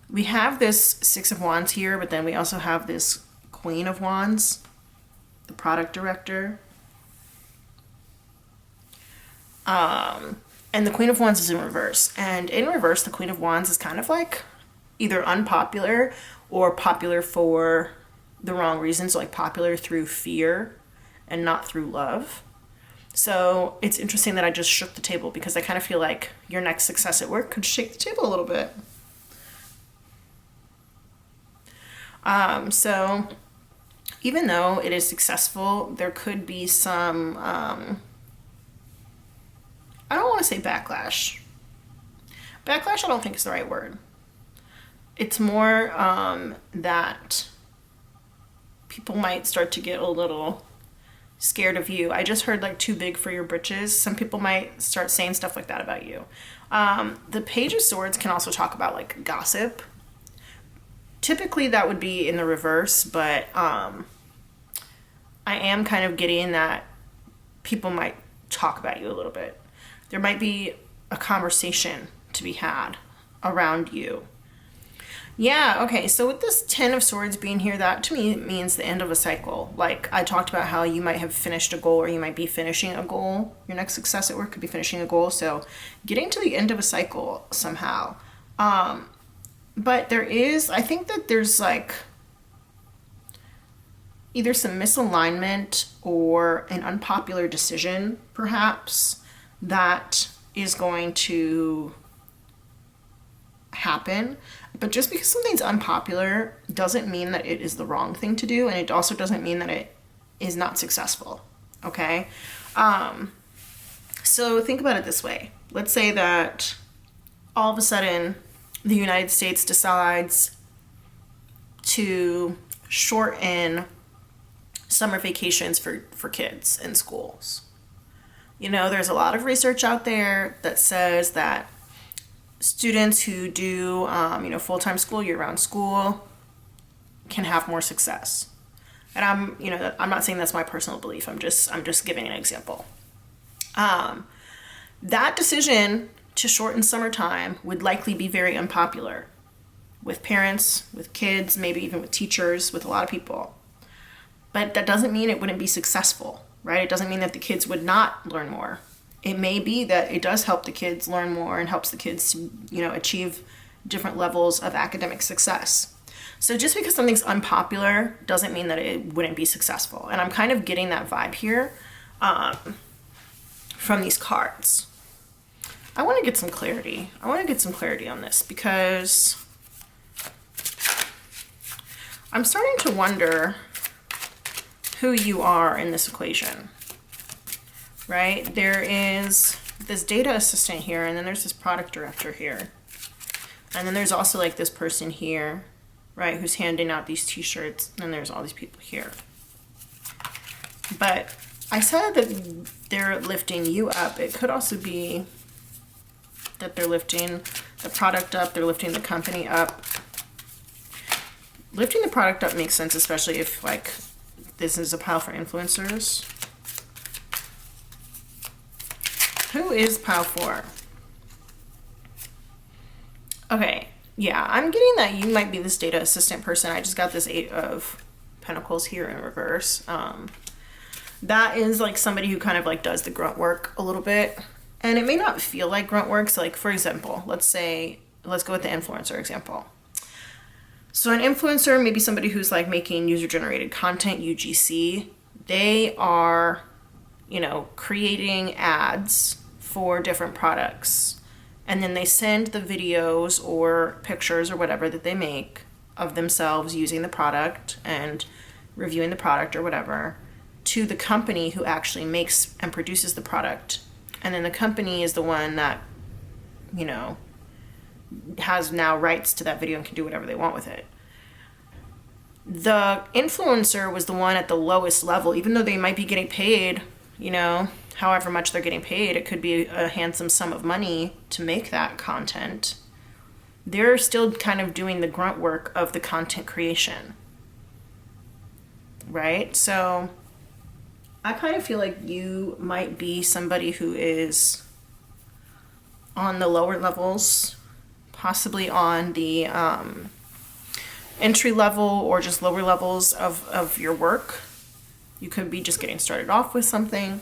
we have this 6 of Wands here, but then we also have this Queen of Wands, the Product Director. And the Queen of Wands is in reverse. And in reverse, the Queen of Wands is kind of like either unpopular or popular for the wrong reasons, like popular through fear and not through love. So it's interesting that I just shook the table because I kind of feel like your next success at work could shake the table a little bit. So even though it is successful, there could be some, I don't want to say backlash. Backlash, I don't think is the right word. It's more that people might start to get a little scared of you. I just heard like too big for your britches. Some people might start saying stuff like that about you. The Page of Swords can also talk about like gossip. Typically that would be in the reverse, but I am kind of getting that people might talk about you a little bit. There might be a conversation to be had around you. Yeah, okay, so with this 10 of Swords being here, that to me means the end of a cycle. Like I talked about how you might have finished a goal or you might be finishing a goal. Your next success at work could be finishing a goal. So getting to the end of a cycle somehow. But there is, I think that there's like either some misalignment or an unpopular decision perhaps that is going to happen. But just because something's unpopular doesn't mean that it is the wrong thing to do, and it also doesn't mean that it is not successful, okay? So think about it this way. Let's say that all of a sudden the United States decides to shorten summer vacations for kids in schools. You know, there's a lot of research out there that says that students who do, full-time school, year-round school, can have more success. And I'm not saying that's my personal belief. I'm just giving an example. That decision to shorten summertime would likely be very unpopular with parents, with kids, maybe even with teachers, with a lot of people. But that doesn't mean it wouldn't be successful, right? It doesn't mean that the kids would not learn more. It may be that it does help the kids learn more and helps the kids to, achieve different levels of academic success. So just because something's unpopular doesn't mean that it wouldn't be successful. And I'm kind of getting that vibe here from these cards. I want to get some clarity. On this because I'm starting to wonder who you are in this equation, right? There is this data assistant here, and then there's this product director here. And then there's also like this person here, right, who's handing out these t-shirts, and there's all these people here. But I said that they're lifting you up. It could also be that they're lifting the product up, they're lifting the company up. Lifting the product up makes sense, especially if like this is a pile for influencers. Who is pile for? Okay, yeah, I'm getting that you might be this data assistant person. I just got this 8 of Pentacles here in reverse. That is like somebody who kind of like does the grunt work a little bit. And it may not feel like grunt work. So like, for example, let's go with the influencer example. So an influencer may be somebody who's like making user-generated content, UGC. They are, creating ads for different products. And then they send the videos or pictures or whatever that they make of themselves using the product and reviewing the product or whatever to the company who actually makes and produces the product. And then the company is the one that, has now rights to that video and can do whatever they want with it. The influencer was the one at the lowest level, even though they might be getting paid, however much they're getting paid. It could be a handsome sum of money to make that content. They're still kind of doing the grunt work of the content creation, right? So I kind of feel like you might be somebody who is on the lower levels, possibly on the entry level or just lower levels of your work. You could be just getting started off with something,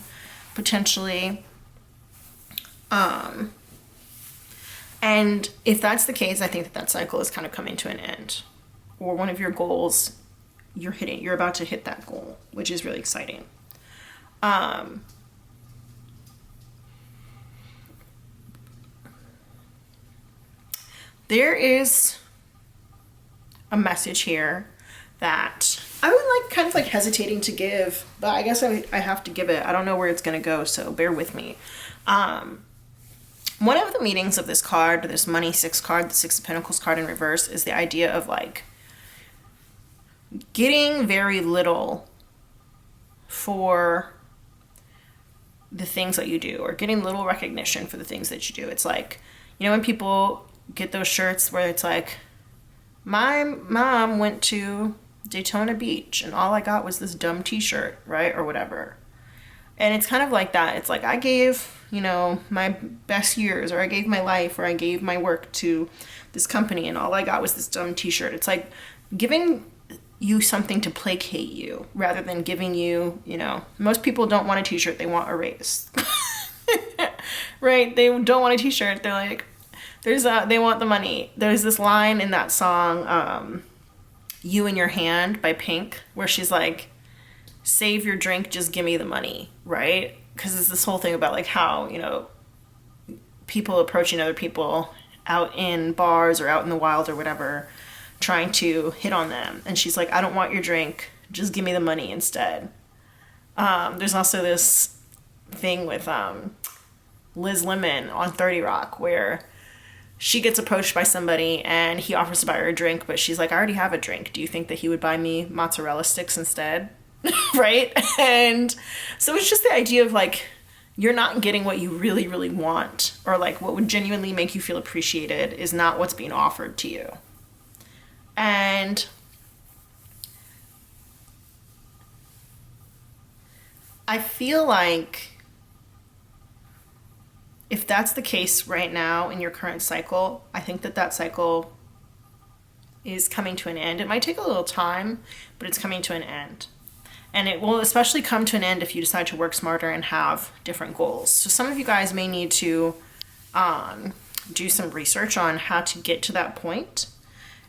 potentially. And if that's the case, I think that cycle is kind of coming to an end. Or one of your goals, you're about to hit that goal, which is really exciting. There is a message here that I would kind of hesitating to give, but I guess I have to give it. I don't know where it's going to go, so bear with me. One of the meanings of this card, this Money 6 card, the 6 of Pentacles card in reverse, is the idea of getting very little for the things that you do, or getting little recognition for the things that you do. It's like, when people get those shirts where it's like, my mom went to Daytona Beach and all I got was this dumb t-shirt, right? Or whatever. And it's kind of like that. It's like, I gave, my best years, or I gave my life, or I gave my work to this company and all I got was this dumb t-shirt. It's like giving you something to placate you rather than giving you, most people don't want a t-shirt, they want a raise. Right? They don't want a t-shirt. They're like, they want the money. There's this line in that song, You in Your Hand by Pink, where she's like, save your drink, just give me the money, right? Because it's this whole thing about how, people approaching other people out in bars or out in the wild or whatever, trying to hit on them. And she's like, I don't want your drink, just give me the money instead. There's also this thing with Liz Lemon on 30 Rock, where she gets approached by somebody and he offers to buy her a drink, but she's like, I already have a drink. Do you think that he would buy me mozzarella sticks instead? Right? And so it's just the idea of like, you're not getting what you really, really want, or like what would genuinely make you feel appreciated is not what's being offered to you. And I feel like if that's the case right now in your current cycle, I think that that cycle is coming to an end. It might take a little time, but it's coming to an end. And it will especially come to an end if you decide to work smarter and have different goals. So some of you guys may need to do some research on how to get to that point.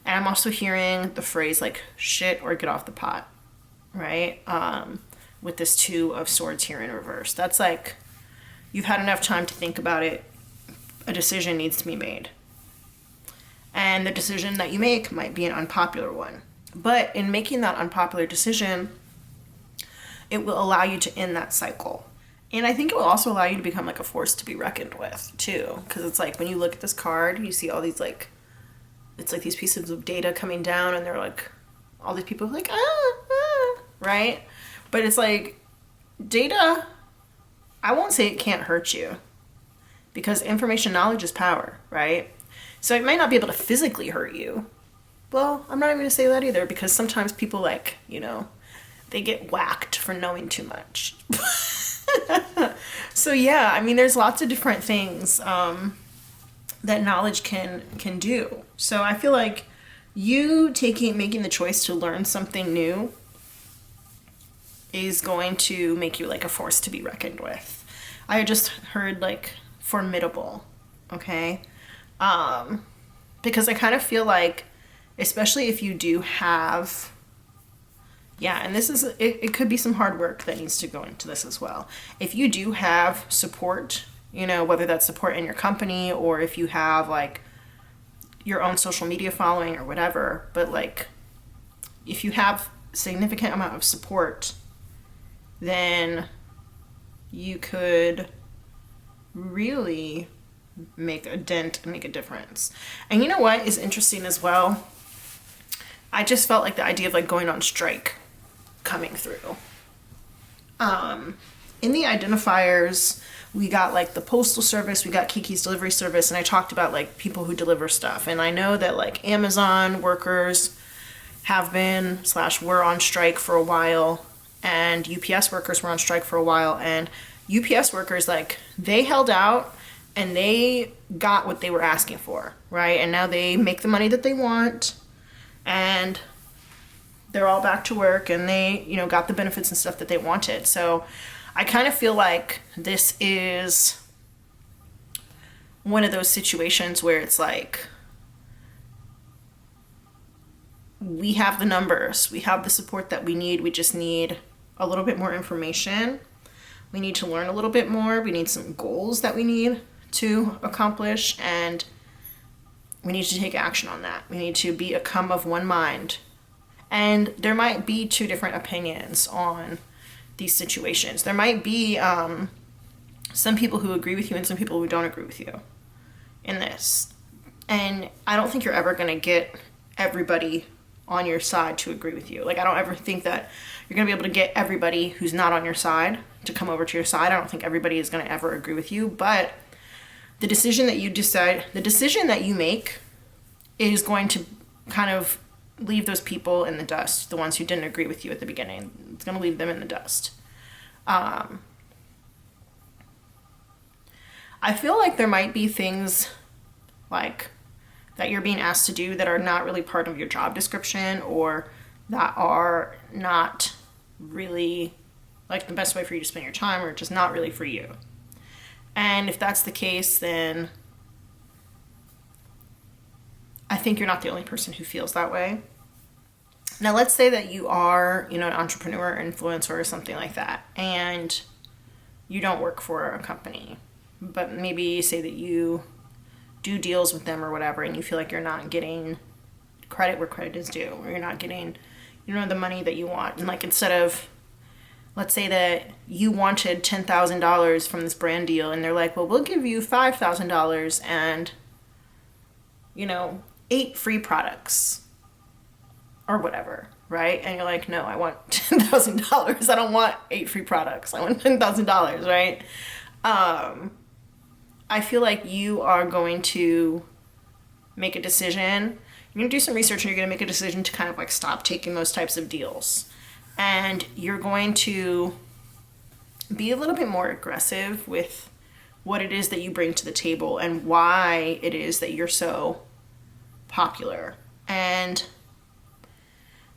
And I'm also hearing the phrase like shit or get off the pot, right? With this 2 of Swords here in reverse. That's like, you've had enough time to think about it. A decision needs to be made. And the decision that you make might be an unpopular one. But in making that unpopular decision, it will allow you to end that cycle. And I think it will also allow you to become like a force to be reckoned with too. Because it's like when you look at this card, you see all these like, it's like these pieces of data coming down and they're like, all these people are like, right? But it's like, data, I won't say it can't hurt you. Because information knowledge is power, right? So it might not be able to physically hurt you. Well, I'm not even going to say that either, because sometimes people like, you know, they get whacked for knowing too much. So yeah, I mean, there's lots of different things that knowledge can do. So I feel like you making the choice to learn something new is going to make you like a force to be reckoned with. I just heard like formidable, okay? Because I kind of feel like, especially if you do have, yeah, and this is, it could be some hard work that needs to go into this as well. If you do have support, you know, whether that's support in your company or if you have like your own social media following or whatever, but like if you have significant amount of support, then you could really make a dent and make a difference. And you know what is interesting as well? I just felt like the idea of like going on strike coming through. In the identifiers, we got like the postal service, we got Kiki's delivery service, and I talked about like people who deliver stuff. And I know that like Amazon workers have been / were on strike for a while, and UPS workers were on strike for a while, and UPS workers, like, they held out and they got what they were asking for, right? And now they make the money that they want and they're all back to work and they, you know, got the benefits and stuff that they wanted. So I kind of feel like this is one of those situations where it's like, we have the numbers, we have the support that we need, we just need a little bit more information. We need to learn a little bit more. We need some goals that we need to accomplish, and we need to take action on that. We need to become of one mind. And there might be 2 different opinions on these situations. There might be some people who agree with you and some people who don't agree with you in this. And I don't think you're ever going to get everybody on your side to agree with you. Like, I don't ever think that you're going to be able to get everybody who's not on your side to come over to your side. I don't think everybody is going to ever agree with you, but the decision that you make is going to kind of leave those people in the dust, the ones who didn't agree with you at the beginning. It's going to leave them in the dust. I feel like there might be things like that you're being asked to do that are not really part of your job description, or that are not really like the best way for you to spend your time, or just not really for you. And if that's the case, then I think you're not the only person who feels that way. Now, let's say that you are, you know, an entrepreneur or influencer or something like that, and you don't work for a company, but maybe say that you do deals with them or whatever, and you feel like you're not getting credit where credit is due, or you're not getting, you know, the money that you want. And like, instead of let's say that you wanted $10,000 from this brand deal, and they're like, well, we'll give you $5,000 and, 8 free products or whatever, right? And you're like, no, I want $10,000. I don't want 8 free products. I want $10,000, right? I feel like you are going to make a decision. You're going to do some research, and you're going to make a decision to kind of like stop taking those types of deals. And you're going to be a little bit more aggressive with what it is that you bring to the table and why it is that you're so popular. And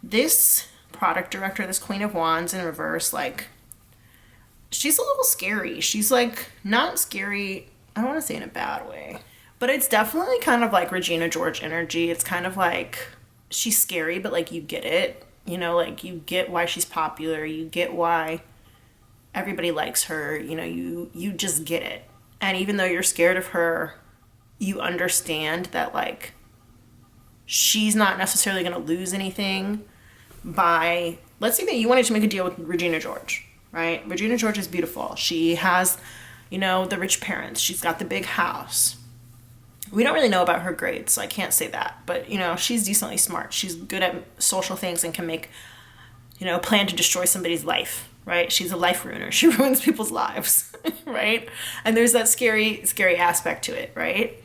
this product director, this Queen of Wands in reverse, like, she's a little scary. She's like not scary, I don't want to say in a bad way, but it's definitely kind of like Regina George energy. It's kind of like she's scary, but like you get it. Like you get why she's popular. You get why everybody likes her. You just get it. And even though you're scared of her, you understand that like she's not necessarily going to lose anything by, let's say that you wanted to make a deal with Regina George, right? Regina George is beautiful. She has, the rich parents. She's got the big house. We don't really know about her grades, so I can't say that. But, she's decently smart. She's good at social things and can make, plan to destroy somebody's life, right? She's a life ruiner. She ruins people's lives, right? And there's that scary, scary aspect to it, right?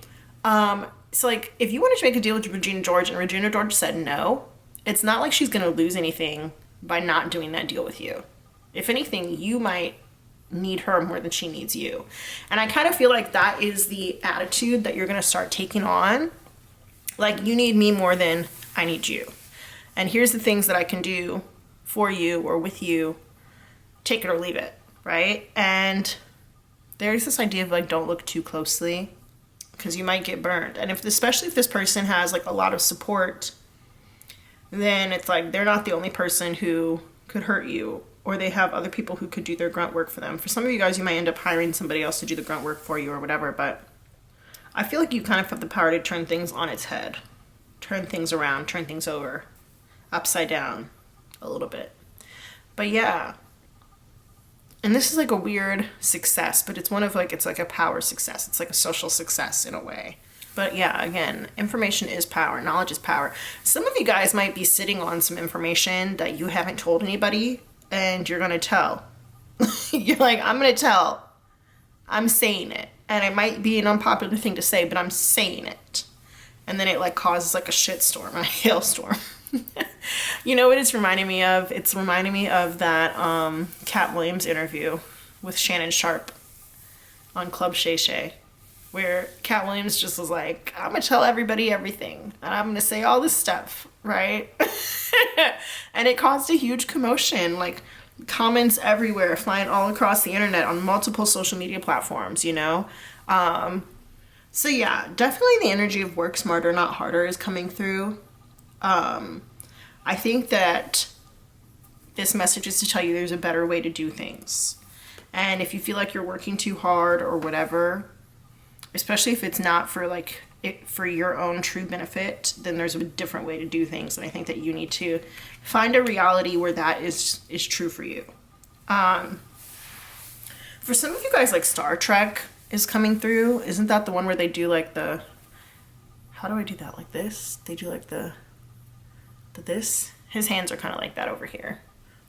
So, like, if you wanted to make a deal with Regina George and Regina George said no, it's not like she's going to lose anything by not doing that deal with you. If anything, you might need her more than she needs you. And I kind of feel like that is the attitude that you're going to start taking on. Like, you need me more than I need you. And here's the things that I can do for you or with you. Take it or leave it, right? And there's this idea of like, don't look too closely because you might get burned. And especially if this person has like a lot of support, then it's like they're not the only person who could hurt you, or they have other people who could do their grunt work for them. For some of you guys, you might end up hiring somebody else to do the grunt work for you or whatever, but I feel like you kind of have the power to turn things on its head, turn things around, turn things over, upside down a little bit. But yeah, and this is like a weird success, but it's it's like a power success. It's like a social success in a way. But yeah, again, information is power. Knowledge is power. Some of you guys might be sitting on some information that you haven't told anybody, and you're going to tell. You're like, I'm going to tell. I'm saying it. And it might be an unpopular thing to say, but I'm saying it. And then it like causes like a shitstorm, a hailstorm. You know what it's reminding me of? It's reminding me of that Cat Williams interview with Shannon Sharp on Club Shay Shay, where Cat Williams just was like, I'm going to tell everybody everything, and I'm going to say all this stuff, right? And it caused a huge commotion, like comments everywhere, flying all across the internet on multiple social media platforms, So yeah, definitely the energy of work smarter, not harder is coming through. I think that this message is to tell you there's a better way to do things. And if you feel like you're working too hard or whatever, especially if it's not for for your own true benefit, then there's a different way to do things. And I think that you need to find a reality where that is true for you. For some of you guys, like Star Trek is coming through. Isn't that the one where they do like how do I do that? Like this? They do like the this? His hands are kind of like that over here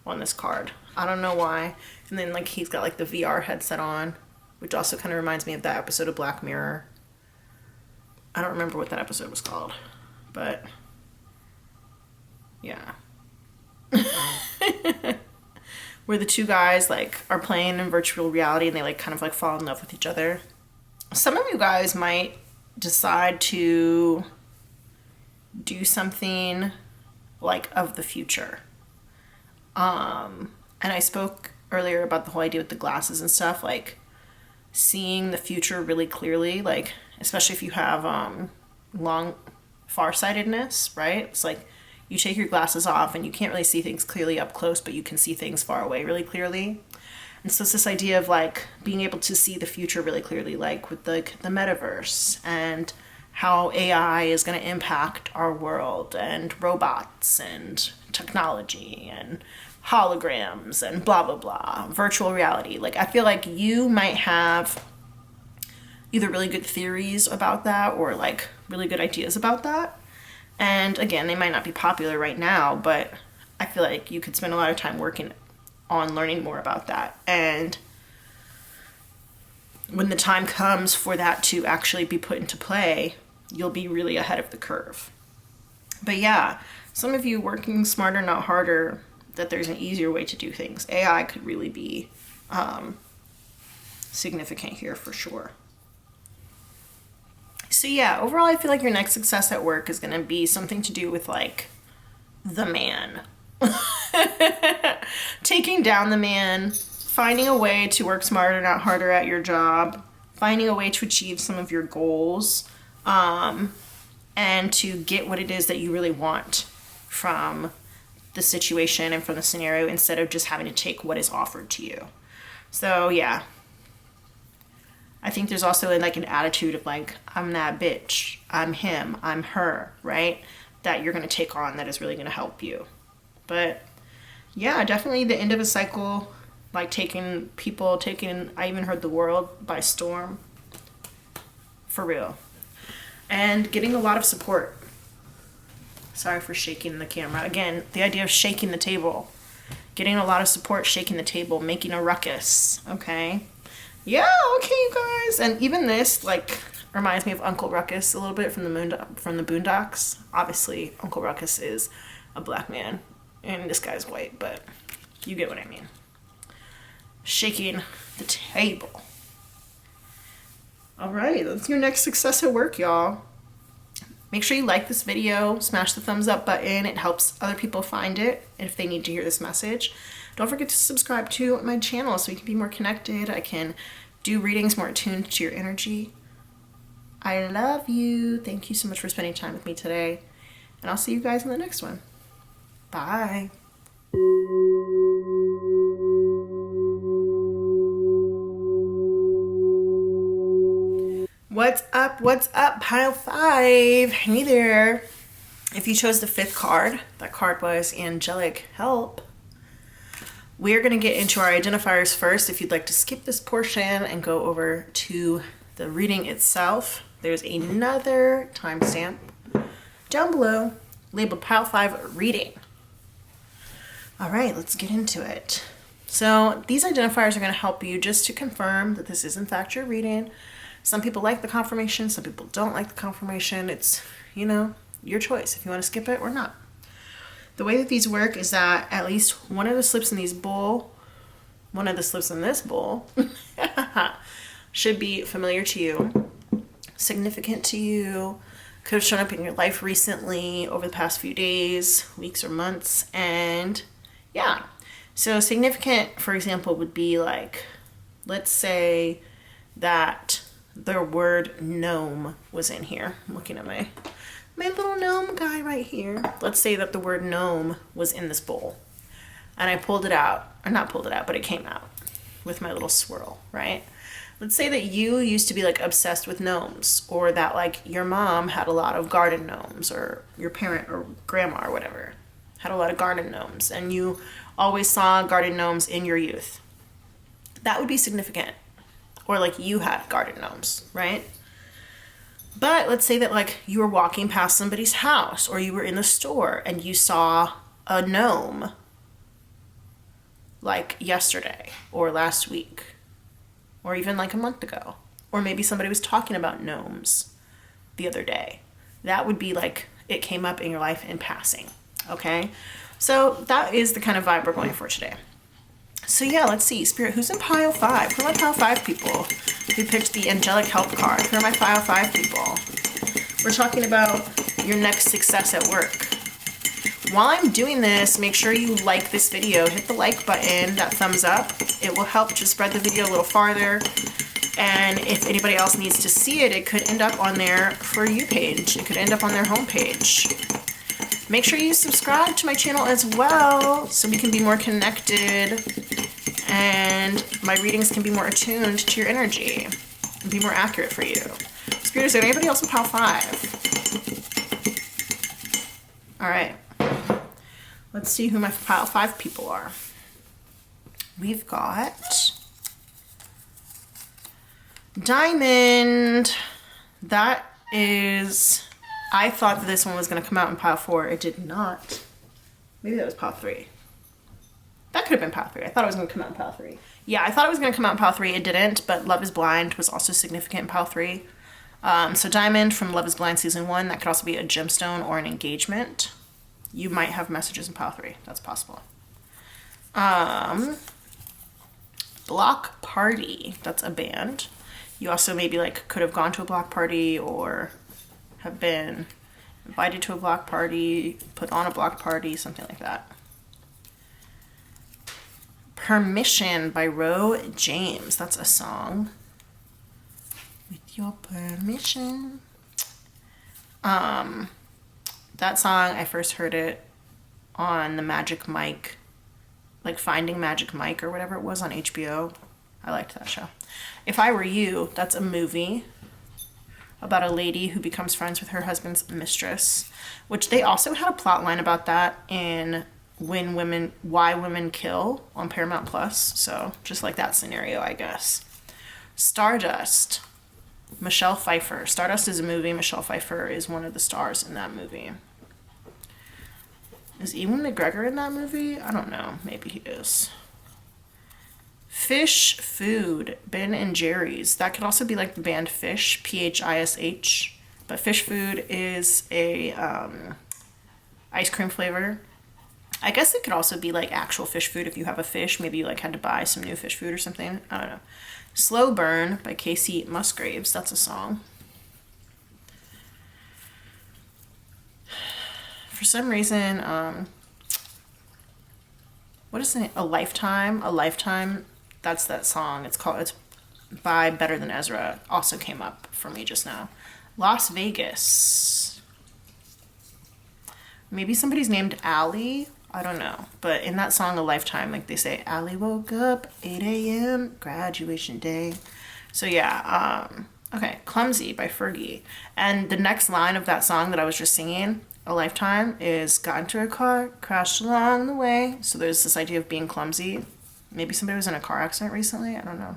on this card. I don't know why. And then like he's got like the VR headset on, which also kind of reminds me of that episode of Black Mirror. I don't remember what that episode was called, but yeah. Where the two guys like are playing in virtual reality and they like kind of like fall in love with each other. Some of you guys might decide to do something like of the future. And I spoke earlier about the whole idea with the glasses and stuff, like seeing the future really clearly, like especially if you have long farsightedness, right? It's like you take your glasses off and you can't really see things clearly up close, but you can see things far away really clearly. And so it's this idea of like being able to see the future really clearly, like with the metaverse and how AI is going to impact our world and robots and technology and holograms and blah, blah, blah, virtual reality. Like, I feel like you might have either really good theories about that or like really good ideas about that. And again, they might not be popular right now, but I feel like you could spend a lot of time working on learning more about that. And when the time comes for that to actually be put into play, you'll be really ahead of the curve. But yeah, some of you working smarter, not harder, that there's an easier way to do things. AI could really be significant here for sure. So yeah, overall, I feel like your next success at work is going to be something to do with like the man. Taking down the man, finding a way to work smarter, not harder at your job, finding a way to achieve some of your goals, and to get what it is that you really want from the situation and from the scenario instead of just having to take what is offered to you. So yeah, I think there's also like an attitude of like, I'm that bitch, I'm him, I'm her, right? That you're going to take on that is really going to help you. But yeah, definitely the end of a cycle, like taking, I even heard the world by storm. For real. And getting a lot of support. Sorry for shaking the camera. Again, the idea of shaking the table. Getting a lot of support, shaking the table, making a ruckus, okay? Yeah, okay, you guys. And even this, like, reminds me of Uncle Ruckus a little bit from the Boondocks. Obviously, Uncle Ruckus is a black man, and this guy's white, but you get what I mean. Shaking the table. All right, that's your next success at work, y'all. Make sure you like this video, smash the thumbs up button. It helps other people find it if they need to hear this message. Don't forget to subscribe to my channel so we can be more connected. I can do readings more attuned to your energy. I love you. Thank you so much for spending time with me today. And I'll see you guys in the next one. Bye. What's up, pile 5? Hey there. If you chose the 5th card, that card was Angelic Help. We're going to get into our identifiers first. If you'd like to skip this portion and go over to the reading itself, there's another timestamp down below labeled pile 5 reading. All right, let's get into it. So these identifiers are going to help you just to confirm that this is in fact your reading. Some people like the confirmation, some people don't like the confirmation. It's, your choice if you want to skip it or not. The way that these work is that at least one of the slips in this bowl should be familiar to you, significant to you, could have shown up in your life recently over the past few days, weeks, or months. And yeah, so significant, for example, would be like, let's say that the word gnome was in here. I'm looking at my little gnome guy right here. Let's say that the word gnome was in this bowl. And I pulled it out, or not pulled it out, but it came out with my little swirl, right? Let's say that you used to be like obsessed with gnomes, or that like your mom had a lot of garden gnomes, or your parent or grandma or whatever had a lot of garden gnomes, and you always saw garden gnomes in your youth. That would be significant. Or like you had garden gnomes, right? But let's say that like you were walking past somebody's house, or you were in the store and you saw a gnome like yesterday or last week or even like a month ago. Or maybe somebody was talking about gnomes the other day. That would be like it came up in your life in passing, okay? So that is the kind of vibe we're going for today. So yeah, let's see. Spirit, who's in pile 5? Who are my pile 5 people who picked the Angelic Help card? Who are my pile 5 people? We're talking about your next success at work. While I'm doing this, make sure you like this video. Hit the like button, that thumbs up. It will help to spread the video a little farther. And if anybody else needs to see it, it could end up on their For You page. It could end up on their homepage. Make sure you subscribe to my channel as well so we can be more connected and my readings can be more attuned to your energy and be more accurate for you. Spirit, is there anybody else in pile 5? All right. Let's see who my pile 5 people are. We've got Diamond. That is, I thought that this one was going to come out in pile 4. It did not. Maybe that was pile 3. That could have been pile 3. I thought it was going to come out in pile 3. Yeah, I thought it was going to come out in pile 3. It didn't, but Love is Blind was also significant in pile 3. So Diamond from Love is Blind Season 1. That could also be a gemstone or an engagement. You might have messages in pile 3. That's possible. Block Party. That's a band. You also maybe like could have gone to a block party or have been invited to a block party, put on a block party, something like that. Permission by Ro James. That's a song. With your permission. That song, I first heard it on the Magic Mike, like Finding Magic Mike or whatever it was on HBO. I liked that show. If I Were You, that's a movie about a lady who becomes friends with her husband's mistress, which they also had a plot line about that in Why Women Kill on Paramount Plus. So just like that scenario, I guess. Stardust, Michelle Pfeiffer. Stardust is a movie. Michelle Pfeiffer is one of the stars in that movie. Is Ewan McGregor in that movie? I don't know. Maybe he is. Fish Food, Ben and Jerry's. That could also be like the band Fish, Phish. But Fish Food is a ice cream flavor. I guess it could also be like actual fish food if you have a fish. Maybe you like had to buy some new fish food or something. I don't know. Slow Burn by Casey Musgraves. That's a song. For some reason, what is the name? A Lifetime. That's that song. It's by Better Than Ezra. Also came up for me just now. Las Vegas. Maybe somebody's named Allie. I don't know. But in that song, A Lifetime, like they say, Allie woke up 8 a.m. graduation day. So yeah. Okay. Clumsy by Fergie. And the next line of that song that I was just singing, A Lifetime, is got into a car, crashed along the way. So there's this idea of being clumsy. Maybe somebody was in a car accident recently. I don't know.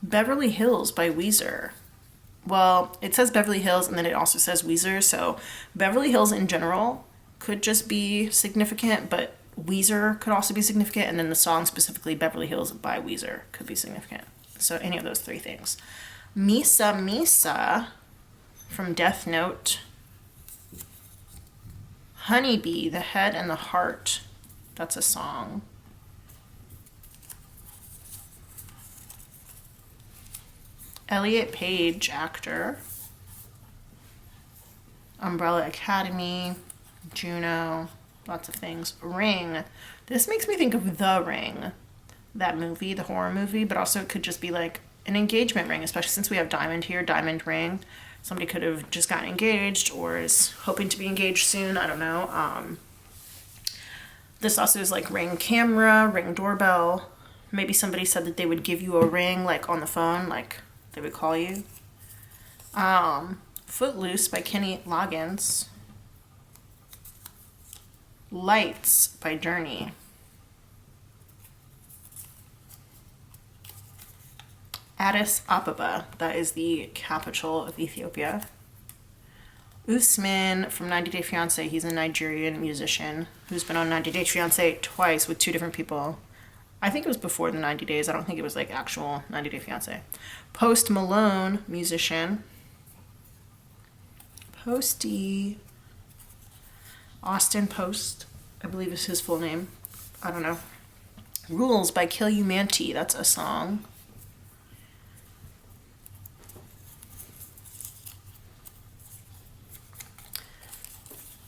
Beverly Hills by Weezer. Well, it says Beverly Hills and then it also says Weezer. So Beverly Hills in general could just be significant, but Weezer could also be significant. And then the song specifically Beverly Hills by Weezer could be significant. So any of those 3 things. Misa Misa from Death Note. Honeybee, The Head and the Heart. That's a song. Elliot Page, actor. Umbrella Academy. Juno. Lots of things. Ring. This makes me think of The Ring. That movie, the horror movie, but also it could just be like an engagement ring, especially since we have Diamond here, Diamond Ring. Somebody could have just gotten engaged or is hoping to be engaged soon. I don't know. This also is like Ring camera, Ring doorbell. Maybe somebody said that they would give you a ring like on the phone, like they would call you. Footloose by Kenny Loggins. Lights by Journey. Addis Ababa, that is the capital of Ethiopia. Usman from 90 Day Fiancé, he's a Nigerian musician who's been on 90 Day Fiancé twice with 2 different people. I think it was before the 90 days. I don't think it was like actual 90 Day Fiancé. Post Malone, musician. Posty. Austin Post, I believe is his full name. I don't know. Rules by Kill You Manti, that's a song.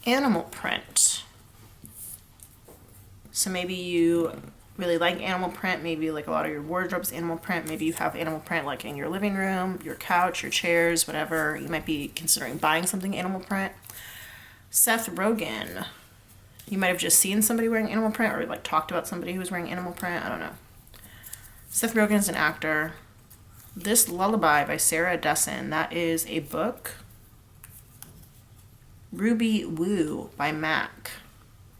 Animal print. So maybe you really like animal print. Maybe like a lot of your wardrobe's animal print. Maybe you have animal print like in your living room, your couch, your chairs, whatever. You might be considering buying something animal print. Seth Rogen. You might have just seen somebody wearing animal print or like talked about somebody who was wearing animal print. I don't know. Seth Rogen is an actor. This Lullaby by Sarah Dessen. That is a book. Ruby Woo by MAC.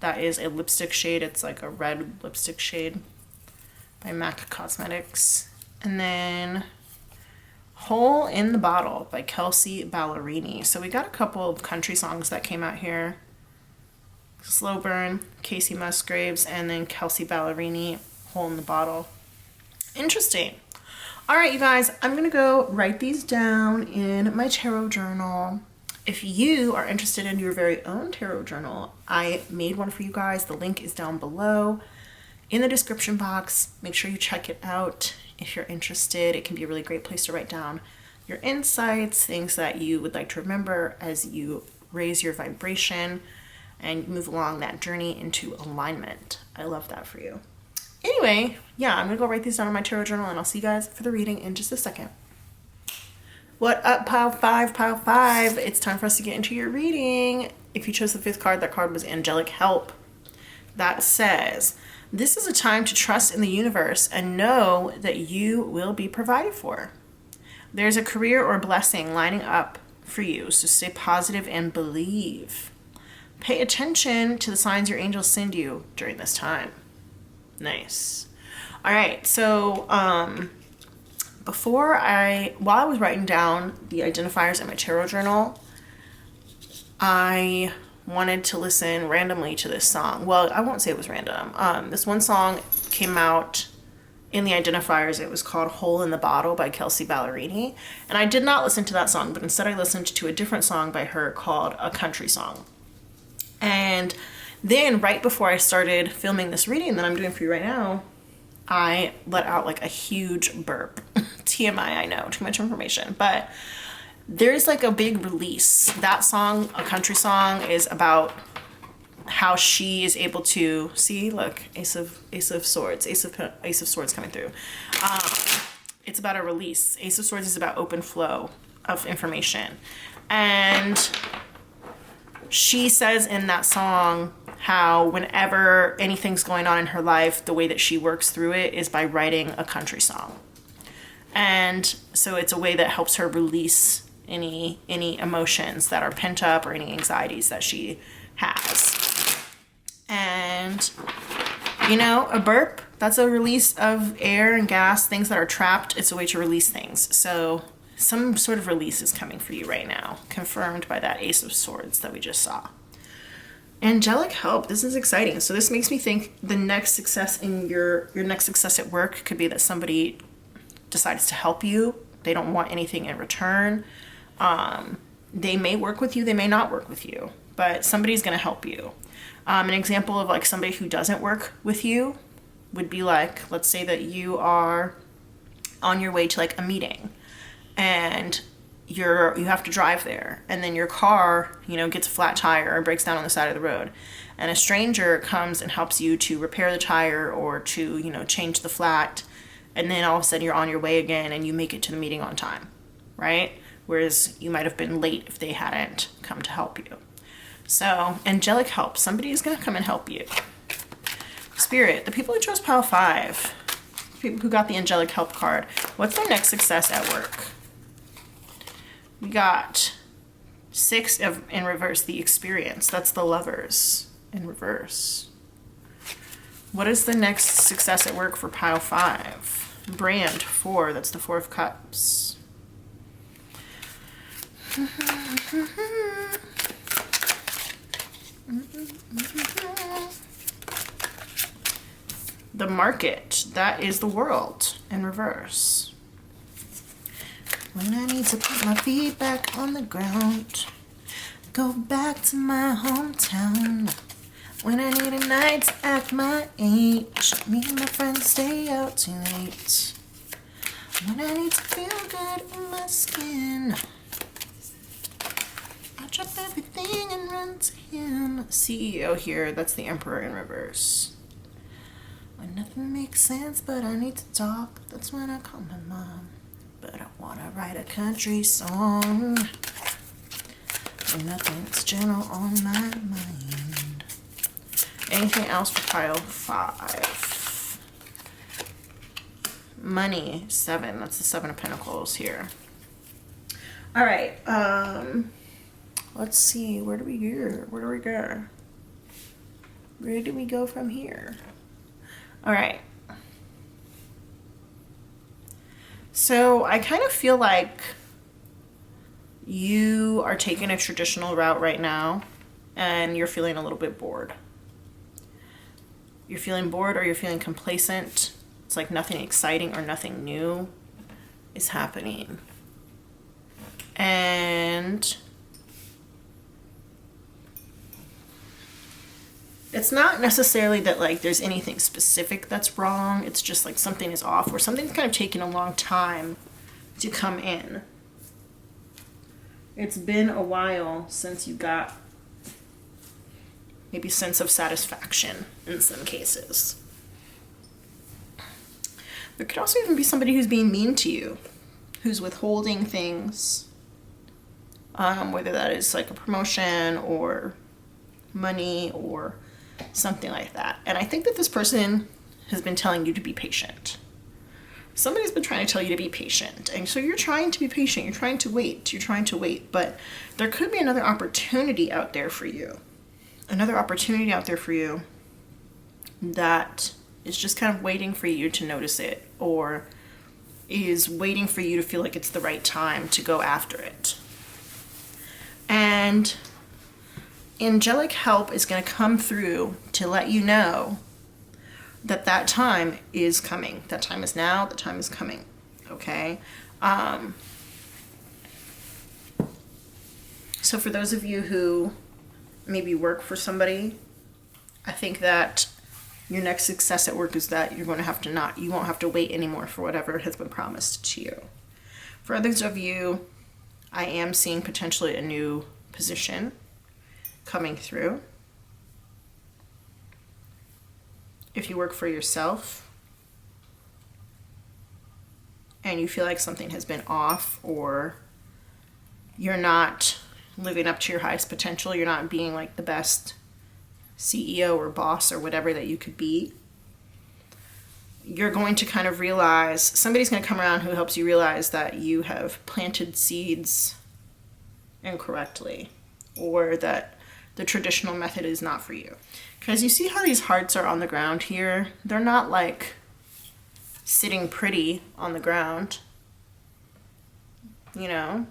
That is a lipstick shade. It's like a red lipstick shade by MAC Cosmetics. And then Hole in the Bottle by Kelsey Ballerini. So we got a couple of country songs that came out here. Slow Burn, Casey Musgraves, and then Kelsey Ballerini, Hole in the Bottle. Interesting. All right, you guys, I'm going to go write these down in my tarot journal. If you are interested in your very own tarot journal, I made one for you guys. The link is down below in the description box. Make sure you check it out if you're interested. It can be a really great place to write down your insights, things that you would like to remember as you raise your vibration and move along that journey into alignment. I love that for you. Anyway, yeah, I'm gonna go write these down in my tarot journal, and I'll see you guys for the reading in just a second. What up, pile five, pile five? It's time for us to get into your reading. If you chose the 5th card, that card was Angelic Help. That says, this is a time to trust in the universe and know that you will be provided for. There's a career or blessing lining up for you, so stay positive and believe. Pay attention to the signs your angels send you during this time. Nice. All right, so while I was writing down the identifiers in my tarot journal, I wanted to listen randomly to this song. Well, I won't say it was random. This one song came out in the identifiers. It was called Hole in the Bottle by Kelsey Ballerini. And I did not listen to that song, but instead I listened to a different song by her called A Country Song. And then right before I started filming this reading that I'm doing for you right now, I let out like a huge burp. TMI, I know, too much information, but there's like a big release. That song, A Country Song, is about how she is able to see, look, Ace of Swords, Ace of Swords coming through. It's about a release. Ace of Swords is about open flow of information. And she says in that song how whenever anything's going on in her life, the way that she works through it is by writing a country song. And so it's a way that helps her release any emotions that are pent up or any anxieties that she has. And, you know, a burp, that's a release of air and gas, things that are trapped. It's a way to release things. So some sort of release is coming for you right now, confirmed by that Ace of Swords that we just saw. Angelic Help, this is exciting. So this makes me think the next success in your next success at work could be that somebody decides to help you. They don't want anything in return. They may work with you, they may not work with you, but somebody's going to help you. An example of like somebody who doesn't work with you would be like, let's say that you are on your way to like a meeting and you have to drive there, and then your car, you know, gets a flat tire or breaks down on the side of the road, and a stranger comes and helps you to repair the tire or to, you know, change the flat, and then all of a sudden you're on your way again and you make it to the meeting on time, right? Whereas you might have been late if they hadn't come to help you. So angelic help, somebody is going to come and help you. Spirit, the people who chose pile 5, people who got the angelic help card, what's their next success at work? We got 6 in reverse, the experience. That's the Lovers in reverse. What is the next success at work for pile 5? Brand 4, that's the 4 of Cups. The Market, that is the World in reverse. When I need to put my feet back on the ground, go back to my hometown. When I need a night to act my age, me and my friends stay out too late. When I need to feel good in my skin, I drop everything and run to him. CEO here, that's the Emperor in reverse. When nothing makes sense but I need to talk, that's when I call my mom. But I wanna write a country song, and nothing's general on my mind. Anything else for pile 5? Money 7, that's the 7 of Pentacles here. All right, Let's see, where do we go? Where do we go? Where do we go from here? All right. So I kind of feel like you are taking a traditional route right now and you're feeling a little bit bored. You're feeling bored or you're feeling complacent. It's like nothing exciting or nothing new is happening. And it's not necessarily that like there's anything specific that's wrong. It's just like something is off or something's kind of taking a long time to come in. It's been a while since you got maybe sense of satisfaction in some cases. There could also even be somebody who's being mean to you, who's withholding things, whether that is like a promotion or money or something like that. And I think that this person has been telling you to be patient. Somebody's been trying to tell you to be patient. And so you're trying to be patient. You're trying to wait. But there could be another opportunity out there for you. Another opportunity out there for you that is just kind of waiting for you to notice it, or is waiting for you to feel like it's the right time to go after it. And angelic help is going to come through to let you know that that time is coming. That time is now. The time is coming. Okay? So for those of you who maybe work for somebody, I think that your next success at work is that you're going to have to you won't have to wait anymore for whatever has been promised to you. For others of you, I am seeing potentially a new position coming through. If you work for yourself and you feel like something has been off, or you're not living up to your highest potential, you're not being like the best CEO or boss or whatever that you could be, you're going to kind of realize, somebody's going to come around who helps you realize that you have planted seeds incorrectly, or that the traditional method is not for you. Because you see how these hearts are on the ground here? They're not like sitting pretty on the ground. You know?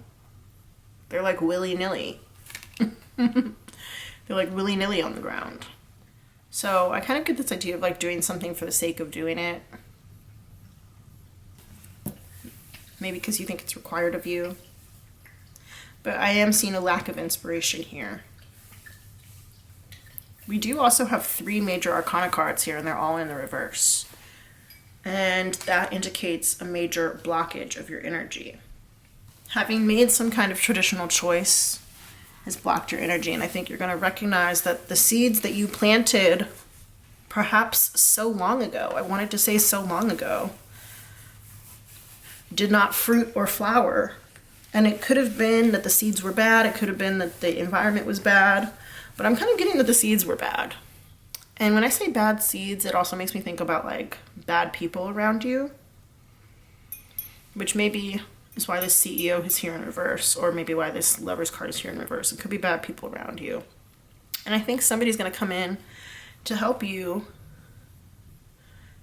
They're like willy-nilly. They're like willy-nilly on the ground. So I kind of get this idea of like doing something for the sake of doing it. Maybe because you think it's required of you. But I am seeing a lack of inspiration here. We do also have 3 major arcana cards here, and they're all in the reverse. And that indicates a major blockage of your energy. Having made some kind of traditional choice has blocked your energy, and I think you're going to recognize that the seeds that you planted perhaps so long ago, I wanted to say so long ago, did not fruit or flower. And it could have been that the seeds were bad, it could have been that the environment was bad, but I'm kind of getting that the seeds were bad. And when I say bad seeds, it also makes me think about like bad people around you, which maybe is why this CEO is here in reverse, or maybe why this Lover's card is here in reverse. It could be bad people around you. And I think somebody's going to come in to help you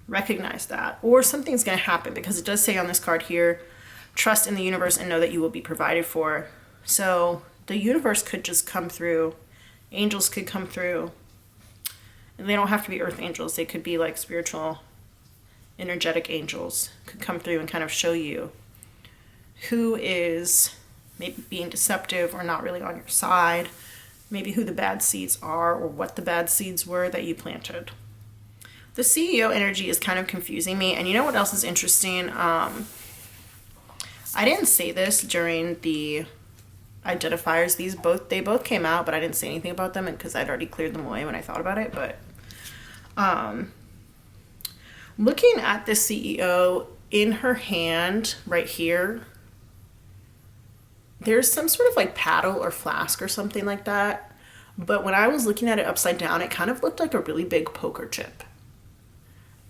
recognize that, or something's going to happen, because it does say on this card here, trust in the universe and know that you will be provided for. So the universe could just come through. Angels could come through. And they don't have to be earth angels. They could be like spiritual, energetic angels could come through and kind of show you who is maybe being deceptive or not really on your side, maybe who the bad seeds are or what the bad seeds were that you planted. The CEO energy is kind of confusing me. And you know what else is interesting? I didn't say this during the identifiers. They both came out, but I didn't say anything about them because I'd already cleared them away when I thought about it. But looking at the CEO, in her hand right here, there's some sort of like paddle or flask or something like that. But when I was looking at it upside down, it kind of looked like a really big poker chip.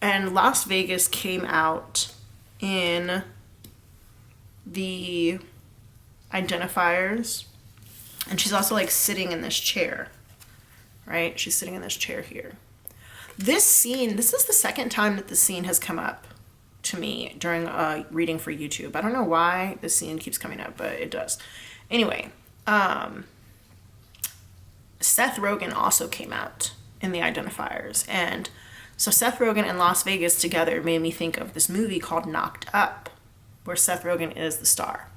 And Las Vegas came out in the identifiers And she's also like sitting in this chair, right? She's sitting in this chair here. This scene, this is the second time that the scene has come up to me during reading for YouTube. I don't know why this scene keeps coming up, but it does. Anyway, Seth Rogen also came out in the Identifiers. And so Seth Rogen and Las Vegas together made me think of this movie called Knocked Up, where Seth Rogen is the star.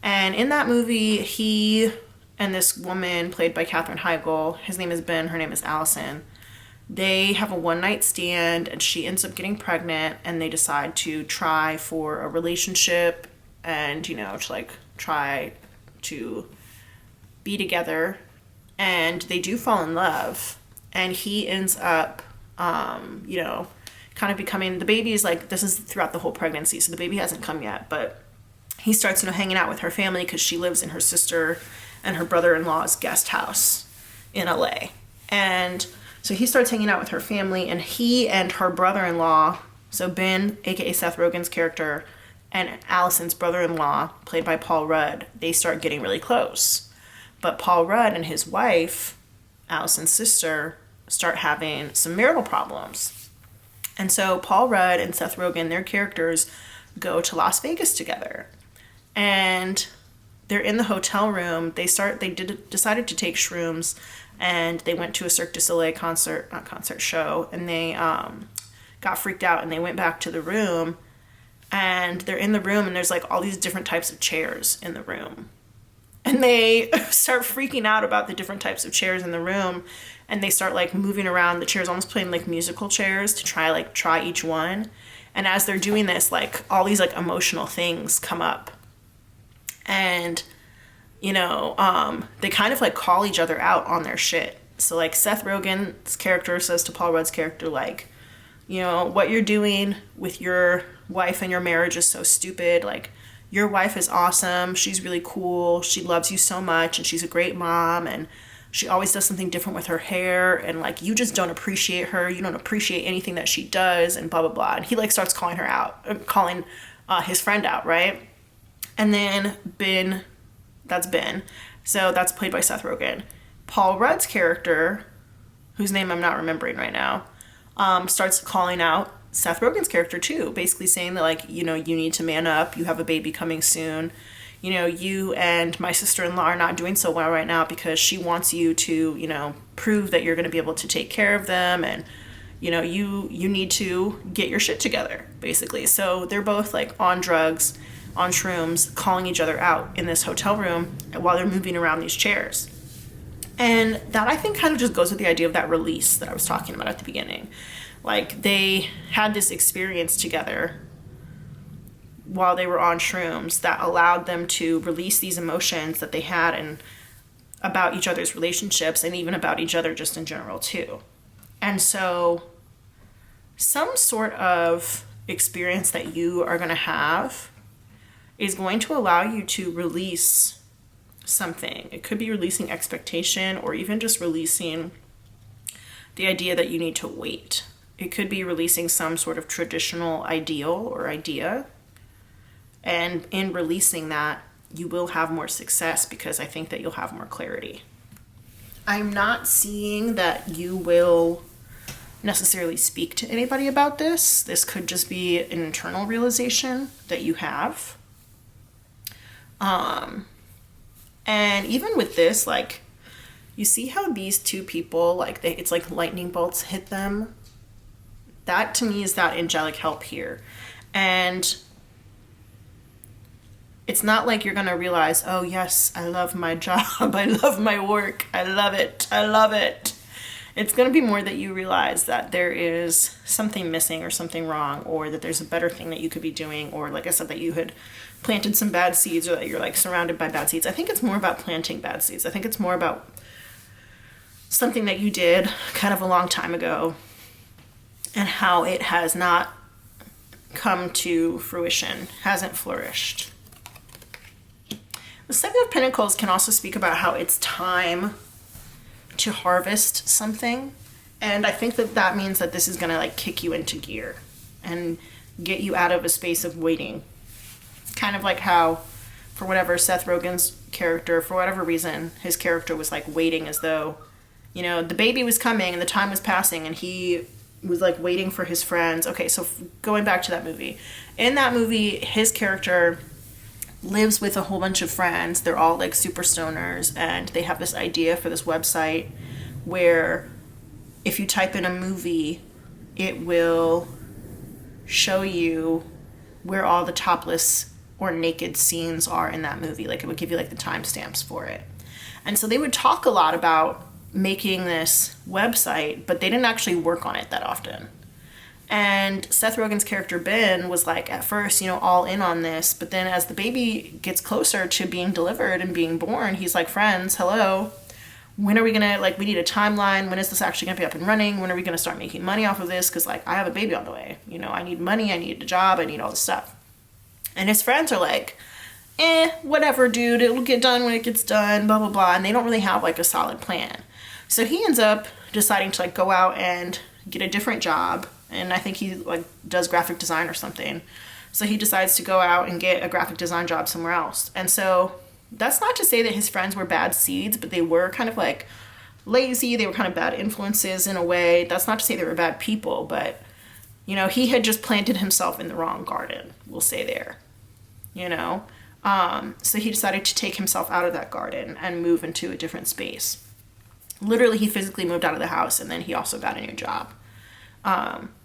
And in that movie, he and this woman played by Katherine Heigl, his name is Ben, her name is Allison, they have a one-night stand, and she ends up getting pregnant, and they decide to try for a relationship and, you know, to like try to be together. And they do fall in love, and he ends up, you know, kind of becoming, the baby is like, this is throughout the whole pregnancy, so the baby hasn't come yet, but he starts, you know, hanging out with her family because she lives in her sister and her brother-in-law's guest house in LA. And so he starts hanging out with her family, and he and her brother-in-law, so Ben, aka Seth Rogen's character, and Allison's brother-in-law, played by Paul Rudd, they start getting really close. But Paul Rudd and his wife, Allison's sister, start having some marital problems. And so Paul Rudd and Seth Rogen, their characters, go to Las Vegas together. And they're in the hotel room. They decided to take shrooms, and they went to a Cirque du Soleil show, and they got freaked out, and they went back to the room, and they're in the room, and there's like all these different types of chairs in the room. And they start freaking out about the different types of chairs in the room, and they start like moving around the chairs, almost playing like musical chairs to try each one. And as they're doing this, like all these like emotional things come up. And, you know, they kind of like call each other out on their shit. So like Seth Rogen's character says to Paul Rudd's character, like, you know, what you're doing with your wife and your marriage is so stupid. Like, your wife is awesome. She's really cool. She loves you so much, and she's a great mom, and she always does something different with her hair, and like, you just don't appreciate her. You don't appreciate anything that she does, and blah, blah, blah. And he like starts calling her out, calling his friend out, right? And then Ben, that's Ben. So that's played by Seth Rogen. Paul Rudd's character, whose name I'm not remembering right now, starts calling out Seth Rogen's character too, basically saying that, like, you know, you need to man up. You have a baby coming soon. You know, you and my sister-in-law are not doing so well right now because she wants you to, you know, prove that you're going to be able to take care of them. And, you know, you need to get your shit together, basically. So they're both like on drugs, on shrooms, calling each other out in this hotel room while they're moving around these chairs. And that, I think, kind of just goes with the idea of that release that I was talking about at the beginning. Like, they had this experience together while they were on shrooms that allowed them to release these emotions that they had and about each other's relationships, and even about each other just in general too. And so some sort of experience that you are going to have is going to allow you to release something. It could be releasing expectation, or even just releasing the idea that you need to wait. It could be releasing some sort of traditional ideal or idea. And in releasing that, you will have more success, because I think that you'll have more clarity. I'm not seeing that you will necessarily speak to anybody about this. This could just be an internal realization that you have. And even with this, like, you see how these two people, like, it's like lightning bolts hit them? That, to me, is that angelic help here. And it's not like you're going to realize, oh, yes, I love my job. I love my work. I love it. I love it. It's going to be more that you realize that there is something missing or something wrong, or that there's a better thing that you could be doing, or, like I said, that you had planted some bad seeds, or that you're like surrounded by bad seeds. I think it's more about planting bad seeds. I think it's more about something that you did kind of a long time ago and how it has not come to fruition, hasn't flourished. The Seven of Pentacles can also speak about how it's time to harvest something. And I think that that means that this is going to like kick you into gear and get you out of a space of waiting. Kind of like how, for whatever Seth Rogen's character, for whatever reason, his character was like waiting as though, you know, the baby was coming and the time was passing and he was like waiting for his friends. Okay, so going back to that movie. In that movie, his character lives with a whole bunch of friends. They're all like super stoners, and they have this idea for this website where if you type in a movie, it will show you where all the topless or naked scenes are in that movie. Like, it would give you like the timestamps for it. And so they would talk a lot about making this website, but they didn't actually work on it that often. And Seth Rogen's character Ben was like, at first, you know, all in on this, but then as the baby gets closer to being delivered and being born, he's like, friends, hello, when are we gonna, like, we need a timeline, when is this actually gonna be up and running, when are we gonna start making money off of this, because, like, I have a baby on the way, you know, I need money, I need a job, I need all this stuff. And his friends are like, whatever, dude, it'll get done when it gets done, blah, blah, blah, and they don't really have, like, a solid plan. So he ends up deciding to, like, go out and get a different job, and I think he, like, does graphic design or something. So he decides to go out and get a graphic design job somewhere else. And so that's not to say that his friends were bad seeds, but they were kind of, like, lazy. They were kind of bad influences in a way. That's not to say they were bad people, but, you know, he had just planted himself in the wrong garden, we'll say there, you know? So he decided to take himself out of that garden and move into a different space. Literally, he physically moved out of the house, and then he also got a new job.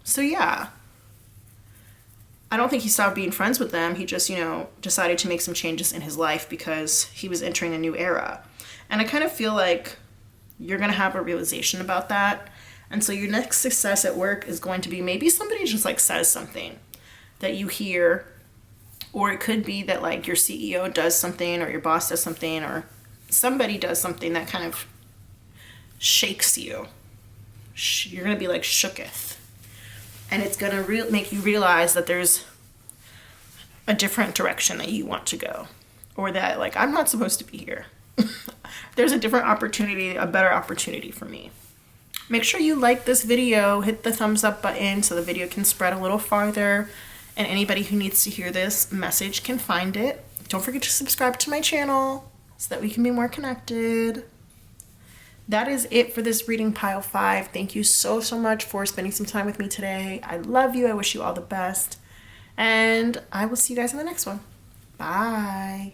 So yeah, I don't think he stopped being friends with them. He just, you know, decided to make some changes in his life because he was entering a new era. And I kind of feel like you're going to have a realization about that. And so your next success at work is going to be maybe somebody just like says something that you hear, or it could be that like your CEO does something, or your boss does something, or somebody does something that kind of shakes you. You're going to be like shooketh. And it's going to make you realize that there's a different direction that you want to go. Or that, like, I'm not supposed to be here. There's a different opportunity, a better opportunity for me. Make sure you like this video, hit the thumbs up button so the video can spread a little farther, and anybody who needs to hear this message can find it. Don't forget to subscribe to my channel so that we can be more connected. That is it for this reading pile 5. Thank you so much for spending some time with me today. I love you. I wish you all the best. And I will see you guys in the next one. Bye.